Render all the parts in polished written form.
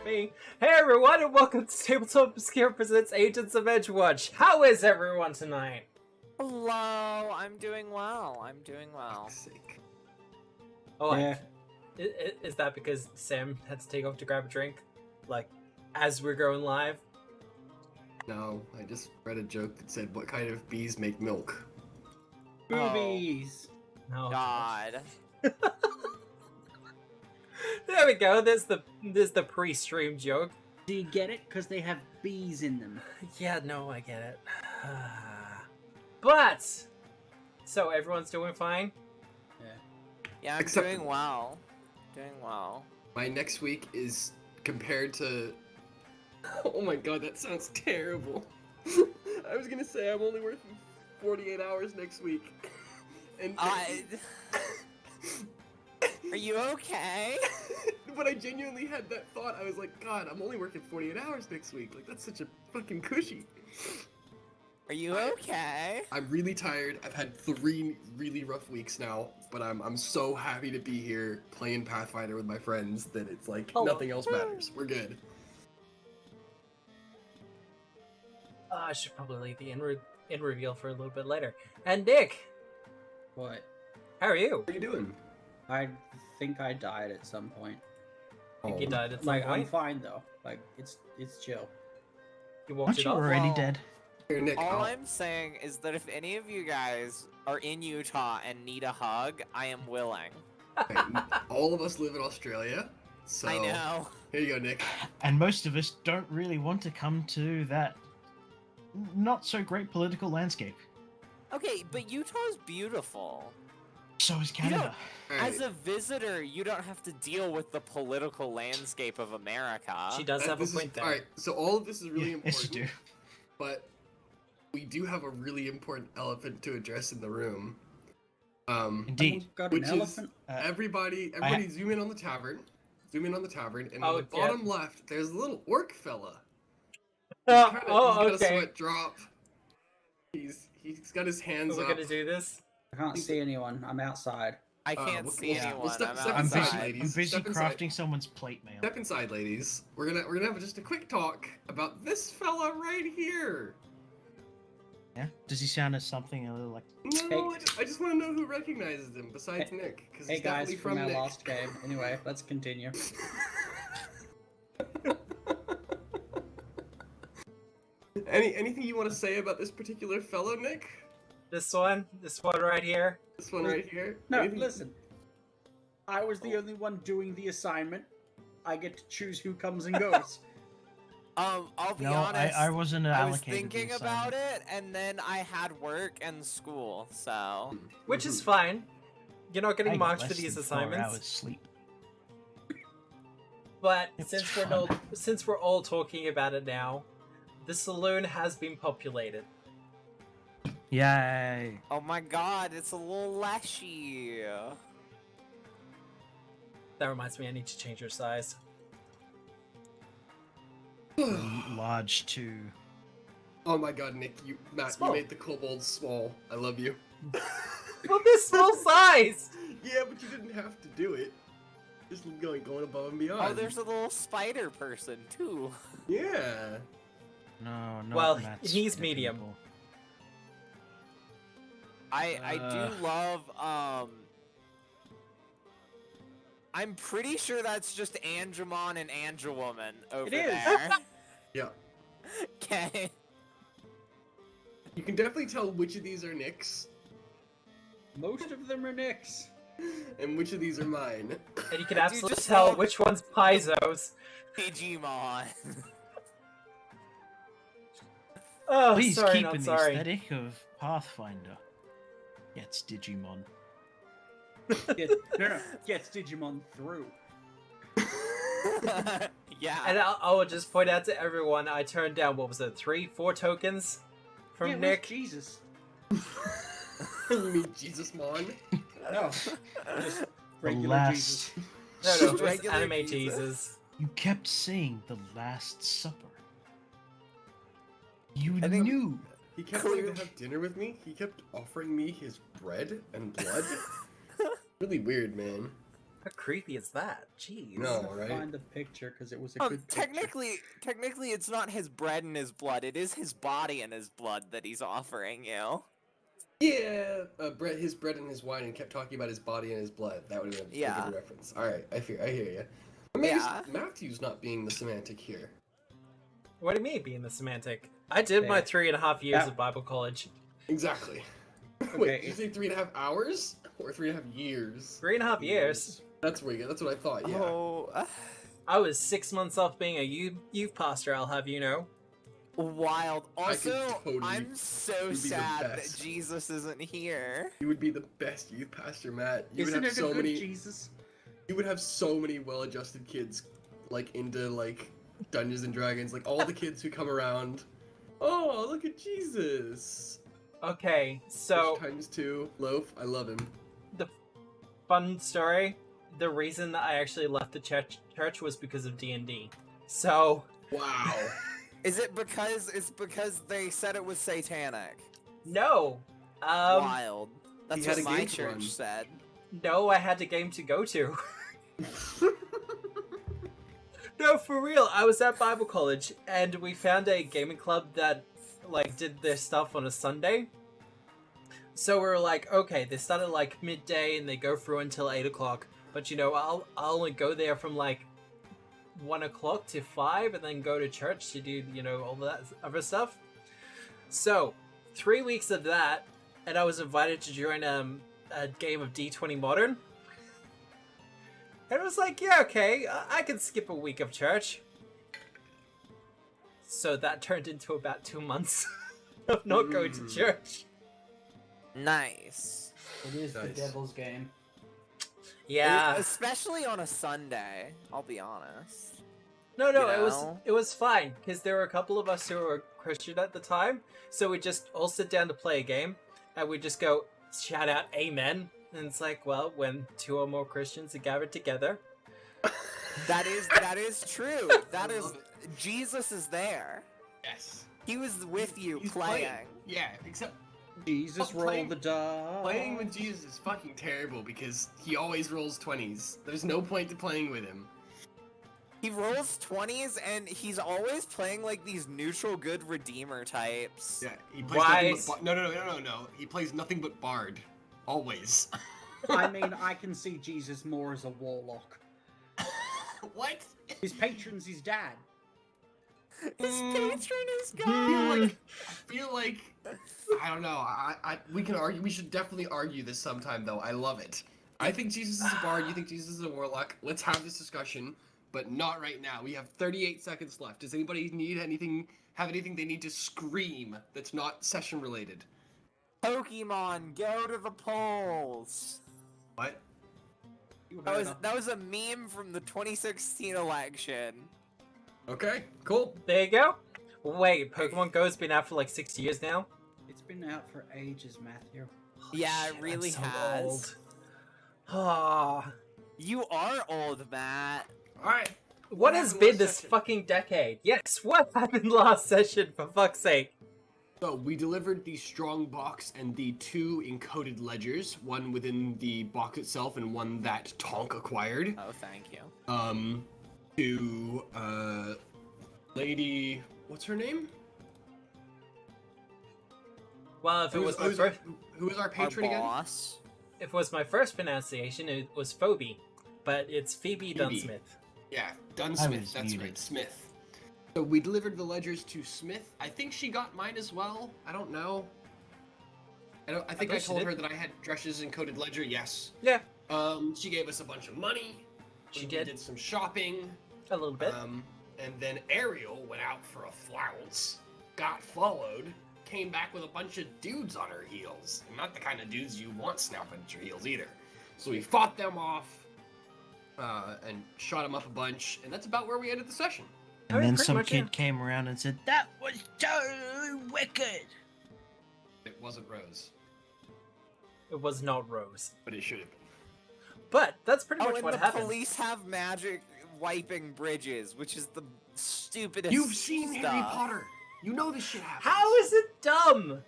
me. Hey everyone, and welcome to Tabletop Obscura presents Agents of Edgewatch. How is everyone tonight? Hello, I'm doing well. I'm doing well. Sick. Oh, Yeah. is that because Sam had to take off to grab a drink? Like, as we're going live? No, I just read a joke that said, "What kind of bees make milk?" Boobies. No. God. There we go. There's the pre-stream joke. Do you get it? Because they have bees in them. Yeah, no, I get it. But so everyone's doing fine. Yeah, I'm Except- doing well. Doing well. My next week is compared to. Oh my god, that sounds terrible. I was gonna say I'm only working 48 hours next week. And Are you okay? but I genuinely had that thought. I was like, God, I'm only working 48 hours next week. Like, that's such a fucking cushy. Are you okay? I'm really tired. I've had 3 really rough weeks now, but I'm so happy to be here playing Pathfinder with my friends that it's like nothing else matters. We're good. I should probably leave the in reveal for a little bit later. And Nick, What? how are you? What are you doing? I think I died at some point. I think you died at some Like, I'm point. fine though. Like, it's chill. You walked Aren't it you off. already Well, dead? Here, Nick. All I'm saying is that if any of you guys are in Utah and need a hug, I am willing. Okay, all of us live in Australia, so I know. here you go, Nick. And most of us don't really want to come to that not so great political landscape. Okay, but Utah's beautiful. So is Canada. As a visitor, you don't have to deal with the political landscape of America. She does have a point there. Alright, so all of this is really Yes, you important, do. but we do have a really important elephant to address in the room. Indeed. Someone got Which an is- elephant? Everybody zoom in on the tavern. Zoom in on the tavern, and Oh, on the yeah. bottom left, there's a little orc fella. Oh, He's oh, got a okay. sweat drop. He's got his hands We're up. gonna do this. I can't see anyone. I'm outside. I can't we'll- see we'll- anyone. we'll step I'm inside, I'm busy, outside. ladies. I'm busy Step inside. crafting someone's plate mail. Step inside, ladies. We're gonna have just a quick talk about this fella right here. Yeah? Does he sound as something a little like... No, I just want to know who recognizes him besides Nick, because Hey he's guys, definitely from our Nick. last game. Anyway, let's continue. Anything you want to say about this particular fellow, Nick? This one right here. This one right here. No, Anything- listen. I was the only one doing the assignment. I get to choose who comes and goes. I'll be No, honest. I wasn't I was allocated the thinking about assignment. it, and then I had work and school, so... Which is fine. You're not I getting got marked for less these than 4 assignments. hours sleep. But It's since we're all talking about it now, the saloon has been populated. Yay. Oh my god, it's a little leshy. That reminds me, I need to change your size. Large too. Oh my god, Nick, Matt, Small. you made the kobolds small. I love you. Well, this small size. Yeah, but you didn't have to do it. Just going above and beyond. Oh, there's a little spider person, too. Yeah. No, no. Well, he's medium. I do love, I'm pretty sure that's just Angemon and Angewoman over It is. there. Yeah. Okay. You can definitely tell which of these are Nick's Most of them are Nick's. and which of these are mine. And you can I do absolutely just tell love- which one's Paizo's. Digimon. Oh, Please sorry, keep not in the sorry. aesthetic of Pathfinder. It's Digimon. Gets Digimon through. Yeah. And I will just point out to everyone, I turned down, what was it, 4 tokens from Yeah, Nick? where's Jesus? You mean Jesus Mon? No, just regular Last- Jesus. No, it was Regular anime Jesus. Jesus. You kept saying the Last Supper. You I think- knew. He kept wanting to have dinner with me. He kept offering me his bread and blood. Really weird, man. How creepy is that? Jeez. No, right? Find the picture because it was a good picture. Technically, it's not his bread and his blood. It is his body and his blood that he's offering you. Yeah, his bread and his wine, and kept talking about his body and his blood. That would have been a good reference. All right, I hear you. But maybe Matthew's not being the semantic here. What do you mean being the semantic? I did my 3.5 years of Bible college. Exactly. Wait, did you say 3.5 hours or 3.5 years? 3.5 years. That's what I thought. Yeah. Oh, I was 6 months off being a youth pastor. I'll have you know. wild. Also, totally I'm so be the sad that best. Jesus isn't here. You would be the best youth pastor, Matt. You Isn't would have it a so good many. Jesus? You would have so many well-adjusted kids, like into like Dungeons and Dragons. Like all the kids who come around. Oh, look at Jesus. Okay, so Times 2 loaf. I love him. the fun story. The reason that I actually left the church was because of D&D. So Wow. Is it because they said it was satanic? no, Wild. That's He had what a my game to church run. said. no, I had a game to go to. No, for real. I was at Bible college, and we found a gaming club that like did their stuff on a Sunday. So we were like, okay, they start at like midday and they go through until 8 o'clock. But you know, I'll only go there from like 1 o'clock to 5, and then go to church to do all that other stuff. So 3 weeks of that, and I was invited to join a game of D20 Modern. And it was like, yeah, okay, I can skip a week of church. So that turned into about 2 months of not going to church. Nice. It is the Nice. devil's game. Yeah. Especially on a Sunday, I'll be honest. No, you it know? was fine, because there were a couple of us who were Christian at the time, so we just all sit down to play a game, and we just go, shout out, amen. And it's like, well, when 2 or more Christians are gathered together. That is true. That is love it. Jesus is there. Yes. He was with you He's playing. Yeah, except Jesus Oh, roll playing- the dice. playing with Jesus is fucking terrible because he always rolls 20s. There's no point to playing with him. He rolls 20s and he's always playing like these neutral good redeemer types. Yeah, he plays Wise. nothing but no. He plays nothing but bard. Always. I mean, I can see Jesus more as a warlock. What? His patron's his dad. His patron is I God. feel like I don't know. We can argue. We should definitely argue this sometime, though. I love it. I think Jesus is a bard. You think Jesus is a warlock. Let's have this discussion, but not right now. We have 38 seconds left. Does anybody need anything? Have anything they need to scream that's not session related? Pokemon, go to the polls. What? That was a meme from the 2016 election. Okay. Cool. There you go. Wait, Pokemon Go's been out for like 6 years now? It's been out for ages, Matthew. Yeah, it Shit, really I'm so has. old. Ah. You are old, Matt. All right. What has happened been last this session? fucking decade? Yes, what happened last session, for fuck's sake? So we delivered the strong box and the 2 encoded ledgers, one within the box itself and one that Tonk acquired. Oh, thank you. To lady, what's her name? Well, if it was my first, Who is our Our patron again? boss. if it was my first pronunciation, it was Phoebe, but it's Phoebe Dunsmith. Yeah, I Dunsmith. was That's muted. right, Smith. So we delivered the ledgers to Smith. I think she got mine as well. I don't know. I think I thought she told did. her that I had Dresh's encoded ledger. Yes. Yeah, She gave us a bunch of money. She We did. did some shopping. a little bit. And then Ariel went out for a flounce, got followed, came back with a bunch of dudes on her heels. And not the kind of dudes you want snapping at your heels either. So we fought them off, and shot them up a bunch, and that's about where we ended the session. I And mean, then pretty some much, kid yeah. came around and said, "That was so wicked." It wasn't Rose, It was not Rose. but it should have been. But that's pretty Oh, much and what the happened. police have magic wiping bridges, which is the stupidest You've seen stuff. Harry Potter. You know this shit happens. How is it dumb?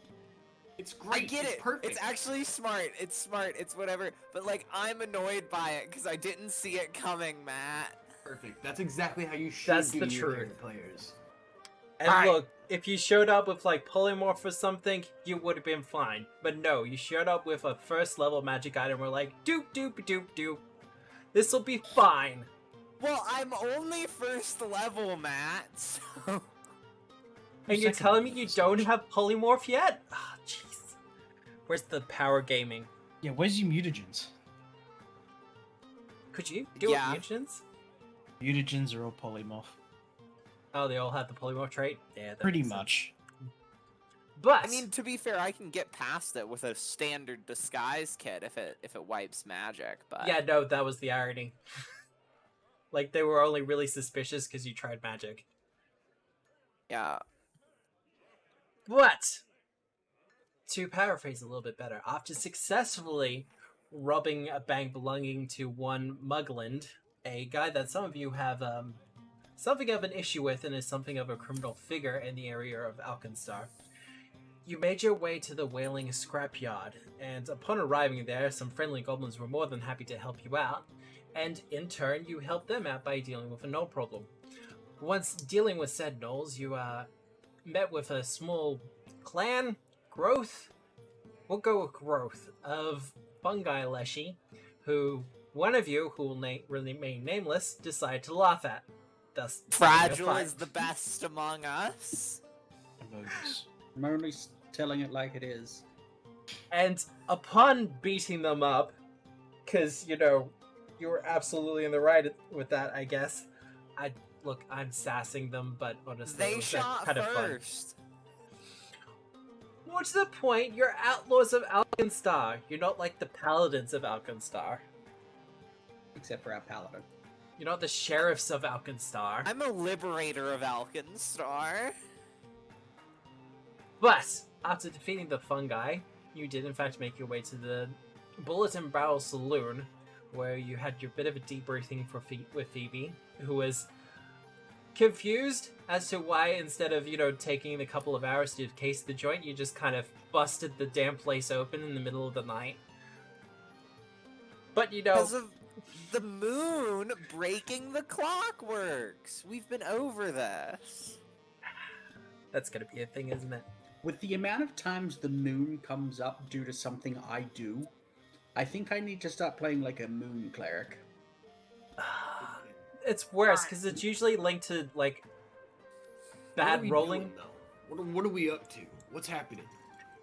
It's great. I get it's it. Perfect. It's actually smart. It's smart. It's whatever. But like, I'm annoyed by it because I didn't see it coming, Matt. perfect. That's exactly how you should That's do the to your truth. players. And Alright. look, if you showed up with like polymorph or something, you would have been fine. But no, you showed up with a first level magic item. We're like, doop doop doop doop. This will be fine. Well, I'm only first level, Matt. So... And you're Second telling me level you is don't such- have polymorph yet? Ah, jeez. Where's the power gaming? Yeah, where's your mutagens? Could you do Yeah. it mutagens? Mutagens are all polymorph. Oh, they all have the polymorph trait? Yeah, that Pretty makes sense. much. But I mean, to be fair, I can get past it with a standard disguise kit if it wipes magic. But yeah, no, that was the irony. Like they were only really suspicious because you tried magic. yeah. But to paraphrase a little bit better, after successfully robbing a bank belonging to one Mugland, a guy that some of you have something of an issue with and is something of a criminal figure in the area of Alkenstar, you made your way to the Wailing Scrapyard, and upon arriving there, some friendly goblins were more than happy to help you out, and in turn, you helped them out by dealing with a gnoll problem. Once dealing with said gnolls, you met with a small clan growth. We'll go with growth of fungi leshy, who one of you, who will remain nameless, decided to laugh at. Thus, Fragile is the best among us. Bogus. I'm only telling it like it is. And upon beating them up, because you know you were absolutely in the right with that, I guess. I'm sassing them, but honestly, it They was shot kind of fun. first. More to the point, you're outlaws of Alkenstar. You're not like the paladins of Alkenstar. Except for our paladin. You're not the sheriffs of Alkenstar. I'm a liberator of Alkenstar. But after defeating the fungi, you did in fact make your way to the Bullet and Barrel Saloon, where you had your bit of a debriefing with Phoebe, who was confused as to why instead of, taking the couple of hours to case the joint, you just kind of busted the damn place open in the middle of the night. But Because of the moon breaking the clockworks. We've been over this. that's gonna be a thing, isn't it? With the amount of times the moon comes up due to something I do, I think I need to start playing like a moon cleric. It's worse because it's usually linked to like What are bad we rolling. doing, though? What are we up to? What's happening?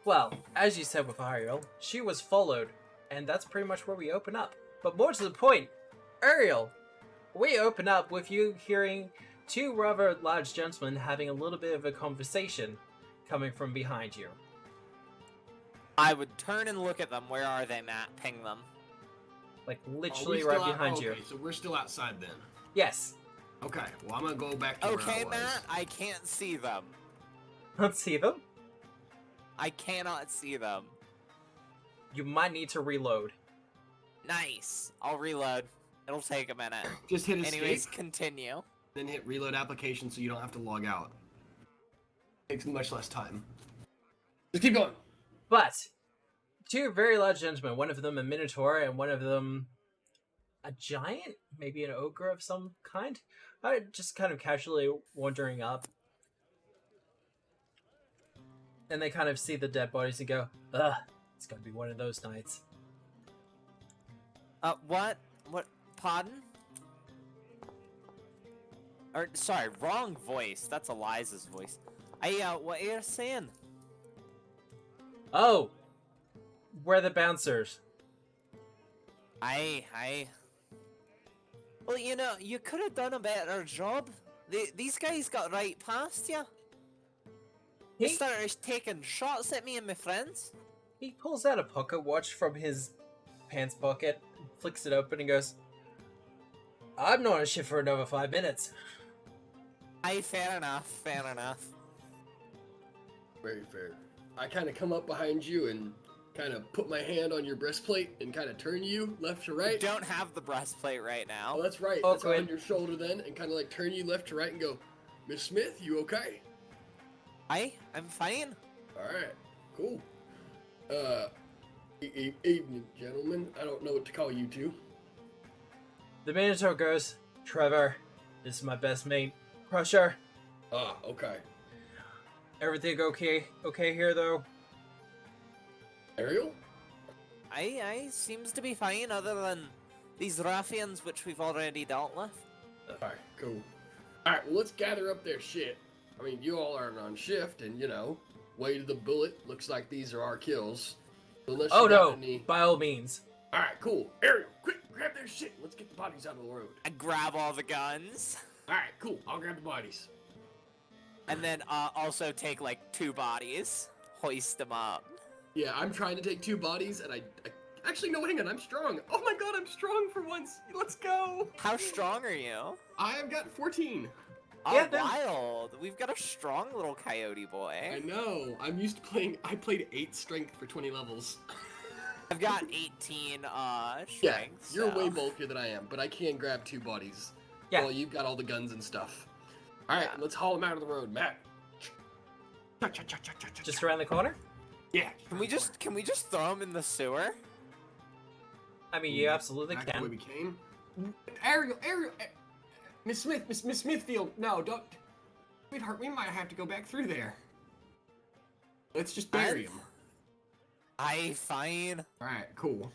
Well, as you said with Ariel, she was followed, and that's pretty much where we open up. But more to the point, Ariel, we open up with you hearing two rather large gentlemen having a little bit of a conversation coming from behind you. I would turn and look at them. Where are they, Matt? Ping them. Like Are we literally still right out- behind you. Okay, so we're still outside then. Yes. Okay, well I'm gonna go back to where I Okay, was. Matt, I can't see them. Let's see them. I cannot see them. You might need to reload. Nice. I'll reload. It'll take a minute. Just hit escape, Anyways, continue. then hit reload application so you don't have to log out. Takes much less time. Just keep going. But two very large gentlemen, one of them a minotaur and one of them a giant, maybe an ogre of some kind, just kind of casually wandering up. And they kind of see the dead bodies and go, ugh, it's gonna be one of those nights. What? What? Pardon? Or, sorry, wrong voice. That's Eliza's voice. What are you saying? Oh! We're the bouncers. Aye. Well, you could have done a better job. These guys got right past you. They He, started taking shots at me and my friends. he pulls out a pocket watch from his pants pocket, flicks it open and goes, I'm not on shift for another 5 minutes. Aye, fair enough. Very fair. I kind of come up behind you and kind of put my hand on your breastplate and kind of turn you left to I right. don't have the breastplate right now. Oh, that's right. Oh, That's good. on your shoulder then, and kind of like turn you left to right and go, Miss Smith, you okay? Aye, I'm fine. All right, cool. Evening, gentlemen. I don't know what to call you two. The Minotaur goes, Trevor, this is my best mate, Crusher. Ah, okay. Everything okay? Okay here, though? Ariel? I seems to be fine, other than these ruffians which we've already dealt with. Alright, cool. Alright, well, let's gather up their shit. I mean, you all aren't on shift, and, you know, way to the bullet. Looks like these are our kills. Unless Oh you got no, any... by all means. Alright, cool. Ariel, quick, grab their shit. Let's get the bodies out of the road. I grab all the guns, Alright, cool. I'll grab the bodies. and then also take like 2 bodies, hoist them up. Yeah, I'm trying to take 2 bodies, and I... Actually, no, hang on. I'm strong. Oh my god, I'm strong for once. Let's go. How strong are you? I have got 14. Oh, Yeah, then- wild! We've got a strong little coyote boy. I know. I'm used to playing... I played 8 strength for 20 levels. I've got 18 Yeah, strength. you're so- way bulkier than I am, but I can grab 2 bodies. Yeah. Well, you've got all the guns and stuff. Alright, Yeah. let's haul them out of the road, Matt. Just around the corner? Yeah. Can we just throw him in the sewer? I mean, you absolutely Back the way can. we came. Ariel, Miss Smith, Miss Smithfield, no, don't. Sweetheart, we might have to go back through there. Let's just bury him. Fine. Alright, cool.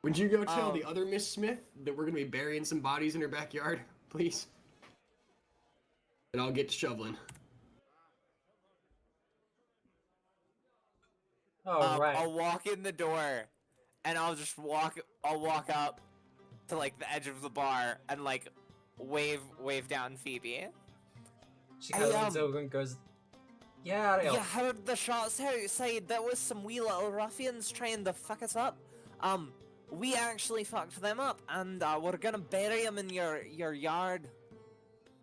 Would you go tell Um, the other Miss Smith that we're gonna be burying some bodies in her backyard, please? And I'll get to shoveling. Oh, right. I'll walk in the door, and I'll walk up to like the edge of the bar and like wave down Phoebe. She kind of Hey, leans over and goes, yeah, Ariel. You heard the shots outside. There was some wee little ruffians trying to fuck us up. We actually fucked them up, and we're gonna bury them in your yard.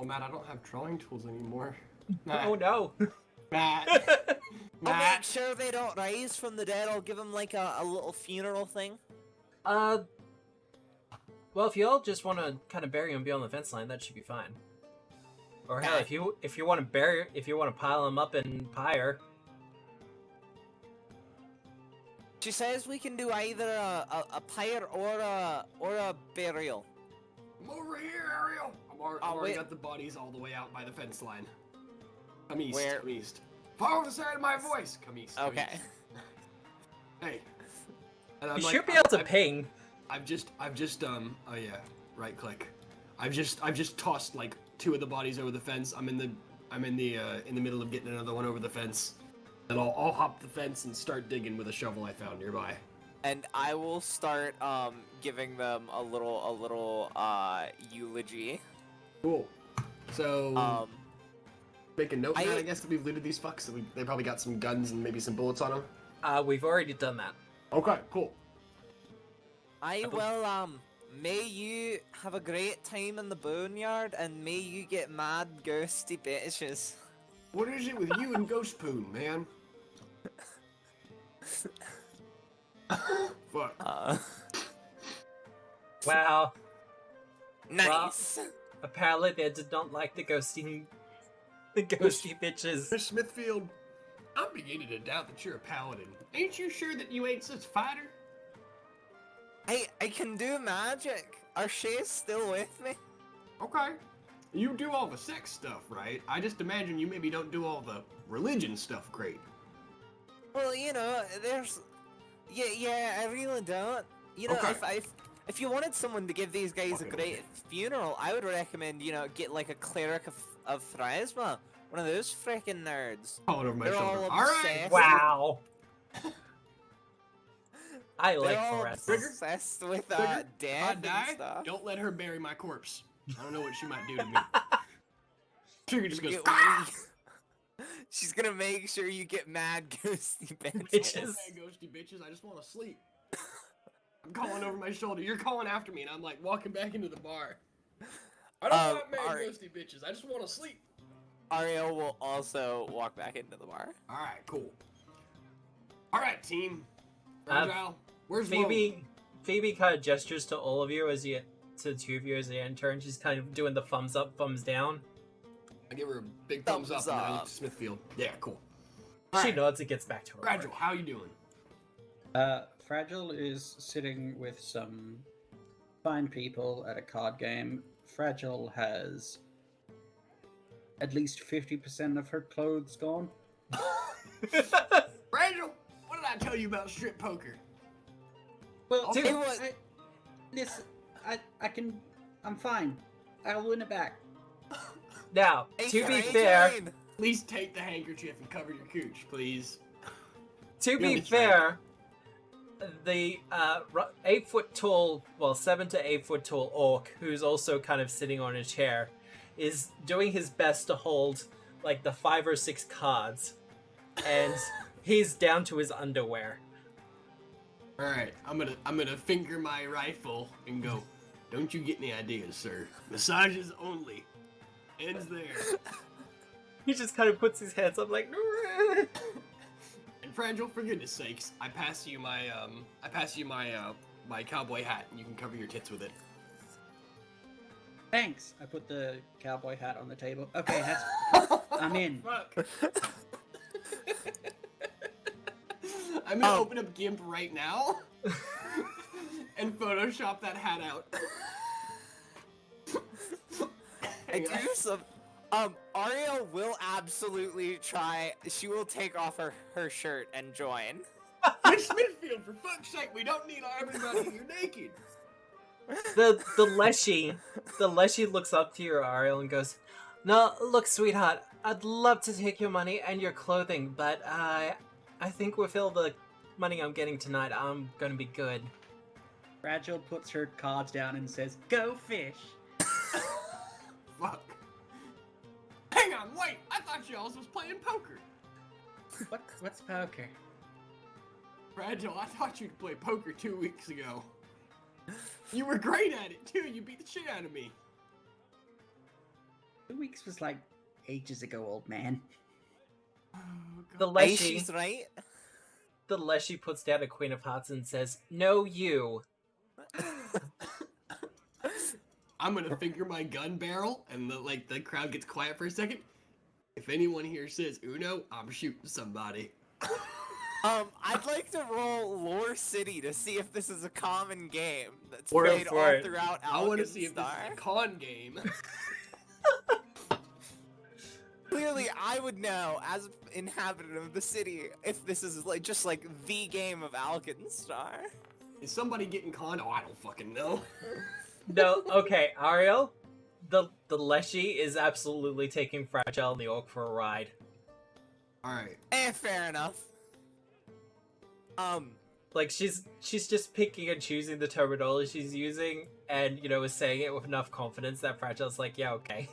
Oh, Matt, I don't have drawing tools anymore. Oh no. Matt. I'll make sure they don't rise from the dead. I'll give them like a little funeral thing. Well, if you all just want to kind of bury him beyond the fence line, that should be fine. Or hell, Okay. if you want to pile him up in pyre. She says we can do either a pyre or a burial. Come over here, Ariel. I've already wait. got the bodies all the way out by the fence line. Come east. Where? Come east. Follow the sound of my voice. Come east. Come Okay. east. Hey. And I'm You like, should be able to I've- ping. I've just oh yeah, right click. I've just tossed like 2 of the bodies over the fence. I'm in the middle of getting another one over the fence. And I'll hop the fence and start digging with a shovel I found nearby. And I will start giving them a little eulogy. Cool. So make a note, I- Matt, I guess that we've looted these fucks. So they probably got some guns and maybe some bullets on them. We've already done that. Okay, cool. I will may you have a great time in the boneyard, and may you get mad ghosty bitches. What is it with you and Ghost Poon, man? Fuck. Wow. Nice. Apparently they did not like the ghosty bitches. Miss Smithfield, I'm beginning to doubt that you're a paladin. Ain't you sure that you ain't such fighter? I can do magic. Are she still with me? Okay. You do all the sex stuff, right? I just imagine you maybe don't do all the religion stuff great. Well, you know, there's yeah, I really don't. You know, Okay. if you wanted someone to give these guys a Okay, great okay. funeral, I would recommend, you know, get like a cleric of Phrasma. One of those freaking nerds. Call it over my They're shoulder. all All right. obsessed. Wow. I like They're all fluorescence. obsessed with Trigger, if I death and die, stuff. don't let her bury my corpse. I don't know what she might do to me. Trigger just goes, Get "Ah!" She's gonna make sure you get mad ghosty bitches. Bitches. Hey, ghosty bitches, I just want to sleep. I'm calling over my shoulder. You're calling after me, and I'm like walking back into the bar. I don't want mad alright. ghosty bitches. I just want to sleep. Ariel will also walk back into the bar. All right, cool. All right, team. Uh, Fragile, where's Logan? Phoebe kind of gestures to all of you to the 2 of you as they enter, and she's kind of doing the thumbs up, thumbs down. I give her a big thumbs up, Thumbs and then I look up. to Smithfield. Yeah, cool. She Alright. nods and gets back to her. Fragile, how you doing? Fragile is sitting with some fine people at a card game. Fragile has at least 50% of her clothes gone. Fragile, what did I tell you about strip poker? Well, Okay. It was- listen, I'm fine. I'll win it back. Now, Hey, to be Train! fair, Please take the handkerchief and cover your cooch, please. to be Really, fair, the 8 foot tall, well, 7 to 8 foot tall orc, who's also kind of sitting on a chair, is doing his best to hold like the 5 or 6 cards, and he's down to his underwear. All right, I'm gonna finger my rifle and go. Don't you get any ideas, sir? Massages only. Ends there. He just kind of puts his hands up like. And Fragile, for goodness sakes, I pass you my my cowboy hat, and you can cover your tits with it. Thanks. I put the cowboy hat on the table. Okay, that's. I'm in. Fuck. I'm gonna open up GIMP right now and Photoshop that hat out. I do some. Ariel will absolutely try. She will take off her shirt and join. Which midfield, for fuck's sake, we don't need everybody here naked. The Leshy looks up to you, Ariel, and goes, "No, look, sweetheart, I'd love to take your money and your clothing, but I think with all the money I'm getting tonight, I'm gonna be good." Fragile puts her cards down and says, "Go fish." Fuck. Hang on, wait! I thought y'all was playing poker. What's poker? Fragile, I taught you to play poker 2 weeks ago. You were great at it too. You beat the shit out of me. 2 weeks was like ages ago, old man. Oh, The God. Leshy, She's right. the Leshy puts down a Queen of Hearts and says, "No, you." I'm gonna finger my gun barrel, and the crowd gets quiet for a second. If anyone here says Uno, I'm shooting somebody. I'd like to roll Lore City to see if this is a common game that's Roll played for all it. throughout I want to see if this is Alkenstar. a con game. Clearly, I would know as an inhabitant of the city if this is just like the game of Alkenstar. Is somebody getting con? Oh, I don't fucking know. No, okay, Ariel, the Leshy is absolutely taking Fragile and the Orc for a ride. All right. Fair enough. Like, she's just picking and choosing the terminology she's using, and, is saying it with enough confidence that Fragile's like, yeah, okay.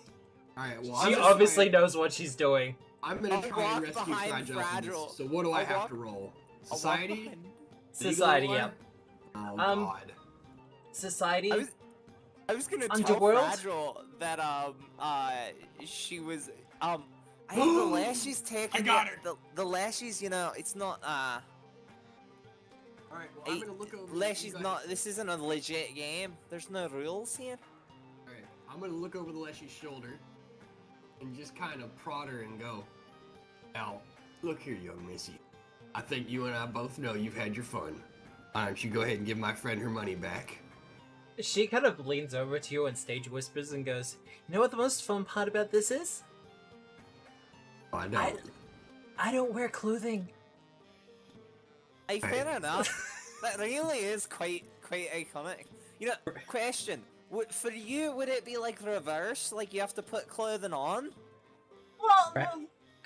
All right. Well, She obviously knows what she's doing. I'm gonna I'll try and walk rescue behind Fragile. from Fragile. this. So what do I I'll have walk- to roll? I'll walk Society. behind- Society, Legal yeah. lore? Oh God. Society. I was gonna Underworld? tell Fragile that she was I think the Lashy's taking I got her. the Lashy's it's not All right. Well, I'm gonna look over. Lashy's you guys. not, this isn't a legit game. There's no rules here. All right. I'm gonna look over the Leshy's shoulder and just kind of prod her and go, "Now, look here, young missy. I think you and I both know you've had your fun. Why don't you go ahead and give my friend her money back?" She kind of leans over to you and stage whispers and goes, "You know what the most fun part about this is? Oh, I don't. I don't wear clothing." Hey, fair enough. That really is quite iconic. Question. For you, would it be like reverse? Like you have to put clothing on? Well, Right.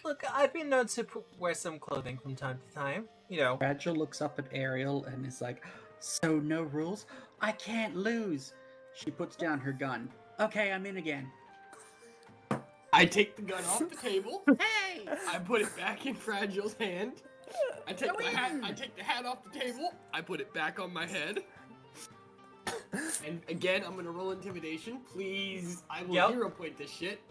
look, I've been known to wear some clothing from time to time. Fragile looks up at Ariel and is like, "So no rules? I can't lose." She puts down her gun. "Okay, I'm in again." I take the gun off the table. Hey! I put it back in Fragile's hand. I take the hat. Win! I take the hat off the table. I put it back on my head. And again, I'm gonna roll intimidation. Please, I will hero point this shit.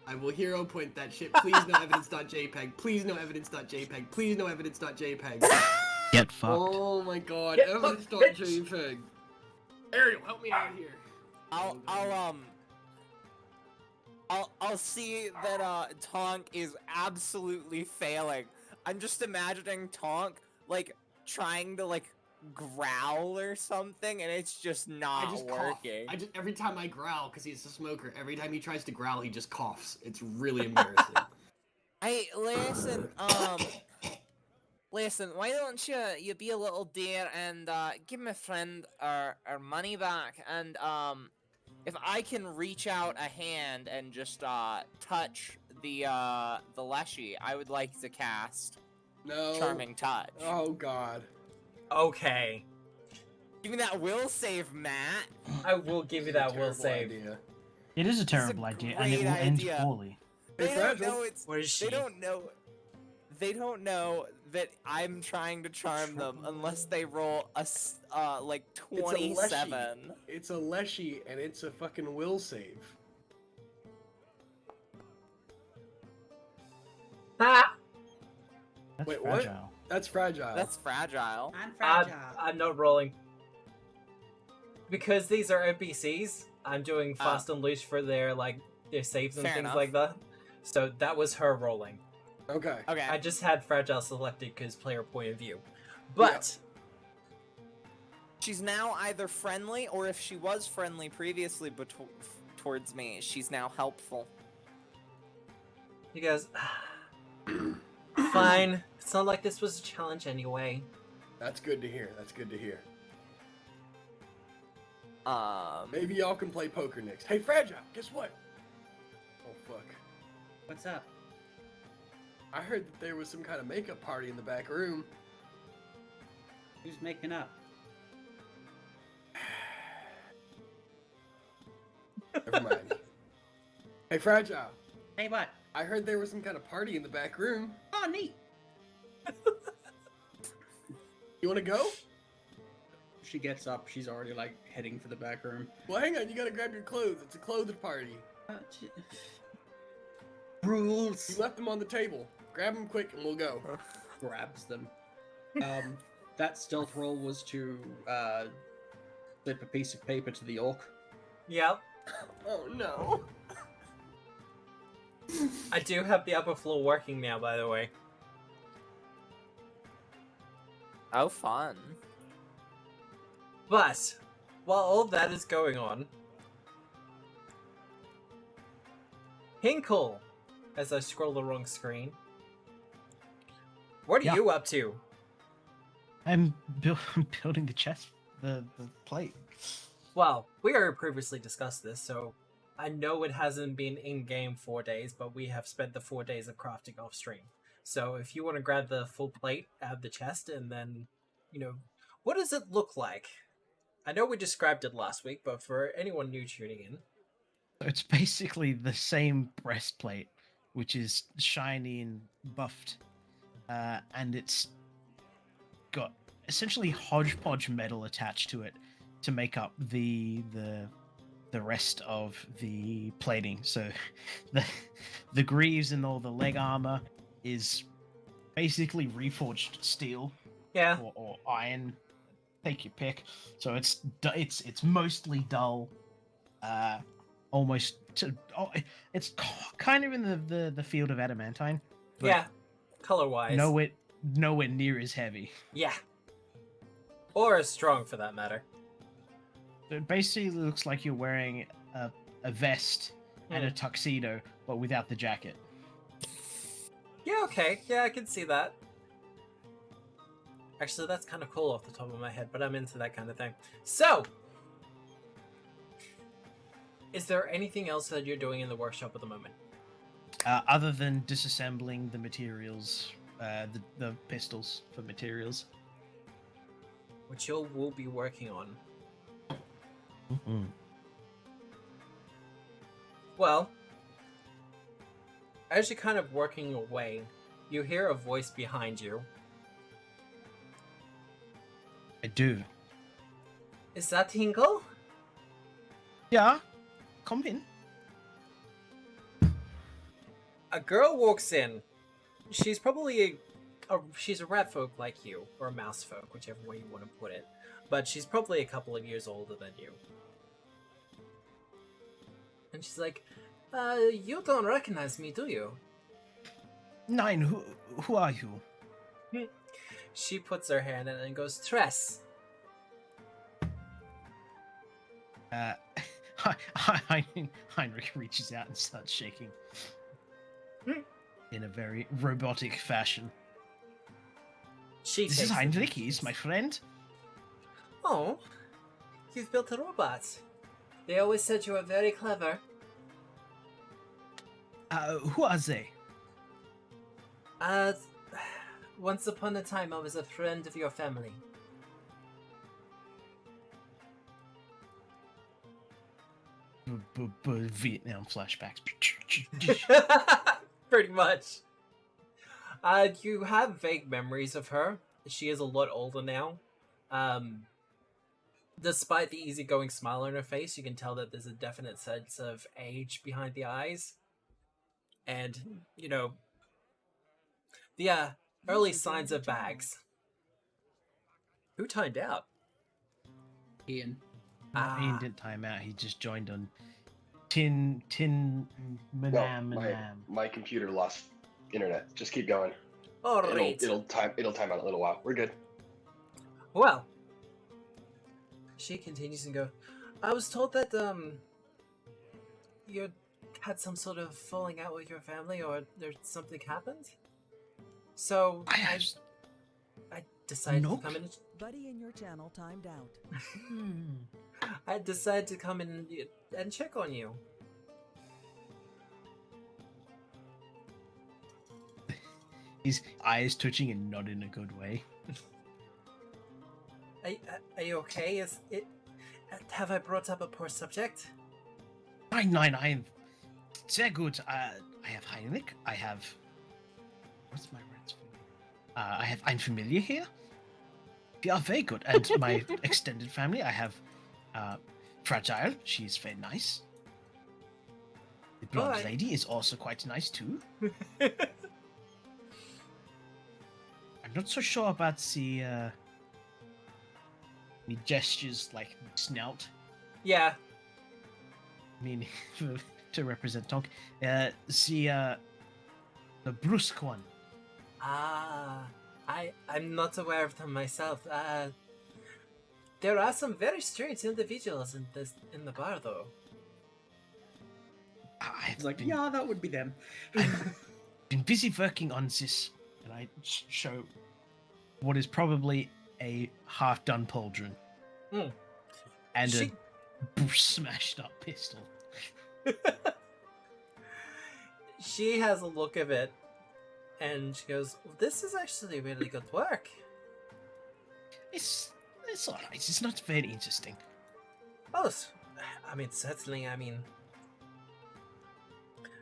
I will hero point that shit. Please no evidence.jpg. Please no evidence.jpg. Please no evidence.jpg. Get fucked. Oh my god, Get fucked, evidence.jpg. Ariel, help me out here. I'll see that Tonk is absolutely failing. I'm just imagining Tonk like trying to like growl or something, and it's just not I just working. cough. Every time I growl, because he's a smoker, every time he tries to growl, he just coughs. It's really embarrassing. Hey, listen, listen, why don't you be a little dear and give my friend our money back, and if I can reach out a hand and just touch the leshy, I would like to cast No. Charming Touch. Oh God. Okay, Give me that will save, Matt. I will give you This is a that will terrible save. idea. It is a a terrible idea, and it great will end idea. poorly. Hey, They don't Fragile. know it's. What is she? They don't know. They don't know that I'm trying to charm them unless they roll like It's a 27. It's a leshy, and it's a fucking will save. Ah! That's Wait, what? fragile. That's fragile. That's fragile. And fragile. I'm not rolling. Because these are NPCs, I'm doing fast and loose for their saves and Fair things enough. like that. So that was her rolling. Okay. Okay. I just had fragile selected because player point of view. But She's now either friendly, or if she was friendly previously towards me, she's now helpful. you guys, fine. It's not like this was a challenge anyway. That's good to hear. That's good to hear. Maybe. Maybe y'all can play poker next. Hey, Fragile, guess what? Oh, fuck. What's up? I heard that there was some kind of makeup party in the back room. Who's making up? Never mind. Hey, Fragile, Hey, what? I heard there was some kind of party in the back room. Oh, neat. You want to go? She gets up. She's already like heading for the back room. Well, hang on. You gotta grab your clothes. It's a clothes party. Rules. You left them on the table. Grab them quick and we'll go. Grabs them. That stealth roll was to slip a piece of paper to the orc. Yep. Oh, no. I do have the upper floor working now, by the way. Oh, fun. But, while all that is going on, Hinkle, as I scroll the wrong screen, what are Yeah. you up to? I'm building the chest, the plate. Well, we already previously discussed this, so I know it hasn't been in-game 4 days, but we have spent the 4 days of crafting off stream. So if you want to grab the full plate out of the chest and then, what does it look like? I know we described it last week, but for anyone new tuning in, So it's basically the same breastplate, which is shiny and buffed, and it's got essentially hodgepodge metal attached to it to make up the rest of the plating. So the greaves and all the leg armor is basically reforged steel yeah, or iron. Take your pick. So it's mostly dull, it's kind of in the field of adamantine. But yeah, color-wise, nowhere near as heavy. yeah, or as strong for that matter. So it basically looks like you're wearing a vest and a tuxedo, but without the jacket. Yeah, okay, yeah, I can see that. Actually, that's kind of cool off the top of my head, but I'm into that kind of thing. So, is there anything else that you're doing in the workshop at the moment? Other than disassembling the materials, the pistols for materials. Which you will be working on. Mm-hmm. Well, as you're kind of working away, you hear a voice behind you. I do. Is that Hinkle? Yeah, come in. A girl walks in. She's probably she's a rat folk like you, or a mouse folk, whichever way you want to put it. But she's probably a couple of years older than you. And she's like, you don't recognize me, do you? Nine, who are you? She puts her hand in and goes, Tress. Heinrich reaches out and starts shaking in a very robotic fashion. She This takes is it. Heinrich, he's my friend. Oh, you've built a robot. They always said you were very clever. Who are they? Once upon a time I was a friend of your family. Vietnam flashbacks. Pretty much. You have vague memories of her. She is a lot older now. Despite the easygoing smile on her face, you can tell that there's a definite sense of age behind the eyes. And, you know, the early signs of bags. Who timed out? Ian. Ian didn't time out, he just joined on Tin Madame No, Madame. my computer lost internet. Just keep going. Alright. It'll time out a little while. We're good. Well, she continues and go, I was told that, you had some sort of falling out with your family or there's something happened? So, I decided to come in. Buddy in your channel timed out. I decided to come in and check on you. His eyes twitching and not in a good way. Are you okay? Is it? Have I brought up a poor subject? Nein, I'm sehr gut. I have Heinrich. I have. What's my rat's familiar? I have ein Familie here. We are very good. And my extended family, I have Fragile. She's very nice. The blonde Alright. lady is also quite nice too. I'm not so sure about the gestures like snout. Yeah. Meaning to represent Tonk. The brusque one. I'm not aware of them myself. There are some very strange individuals in the bar, though. He's like, yeah, that would be them. Been busy working on this, and I show what is probably a half-done pauldron and a smashed-up pistol. She has a look of it, and she goes, "This is actually really good work." It's alright. It's not very interesting. Oh, certainly.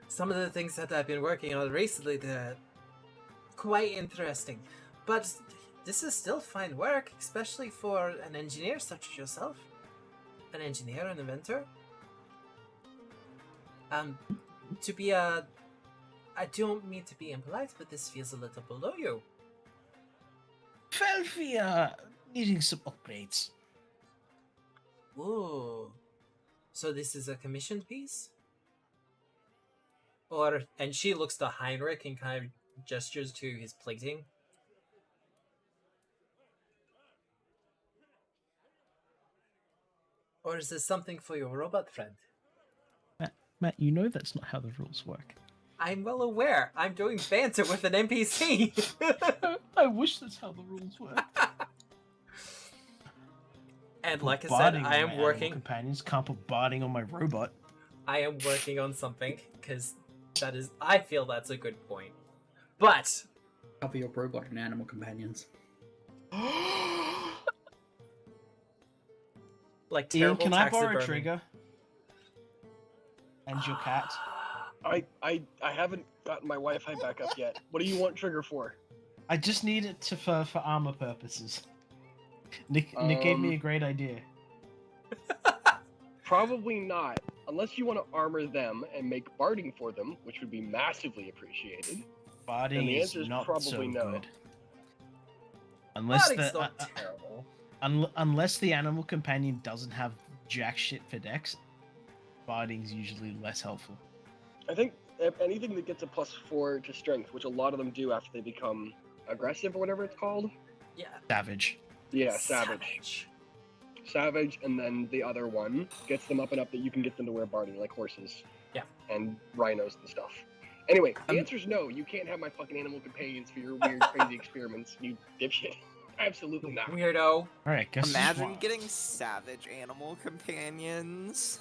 Some of the things that I've been working on recently, they're quite interesting. But this is still fine work, especially for an engineer such as yourself. An engineer, an inventor. To be I don't mean to be impolite, but this feels a little below you. Well, we are needing some upgrades. Ooh. So this is a commissioned piece? And she looks to Heinrich and kind of gestures to his plating. Or is this something for your robot friend? Matt, you know that's not how the rules work. I'm well aware. I'm doing banter with an NPC. I wish that's how the rules work. And like I said, I am working. Companions can't put barding on my robot. I am working on something because I feel that's a good point. But Cover your robot and animal companions. like Ian, terrible can I borrow a taxidermy. trigger? And your cat? I haven't gotten my Wi-Fi back up yet. What do you want trigger for? I just need it for armor purposes. Nick gave me a great idea. Probably not, unless you want to armor them and make barding for them, which would be massively appreciated. Barding And the is answer is not probably so no. good. Unless Barding's the not terrible. unless the animal companion doesn't have jack shit for dex, barding's usually less helpful. I think if anything that gets a +4 to strength, which a lot of them do after they become aggressive or whatever it's called, Yeah. Savage. Yeah, Savage. Savage, and then the other one gets them up and up that you can get them to wear Barney, like horses. Yeah. And rhinos and stuff. Anyway, the Um, answer's no. You can't have my fucking animal companions for your weird, crazy experiments, you dipshit. Absolutely not. Weirdo. All right, guess Imagine what? getting savage animal companions.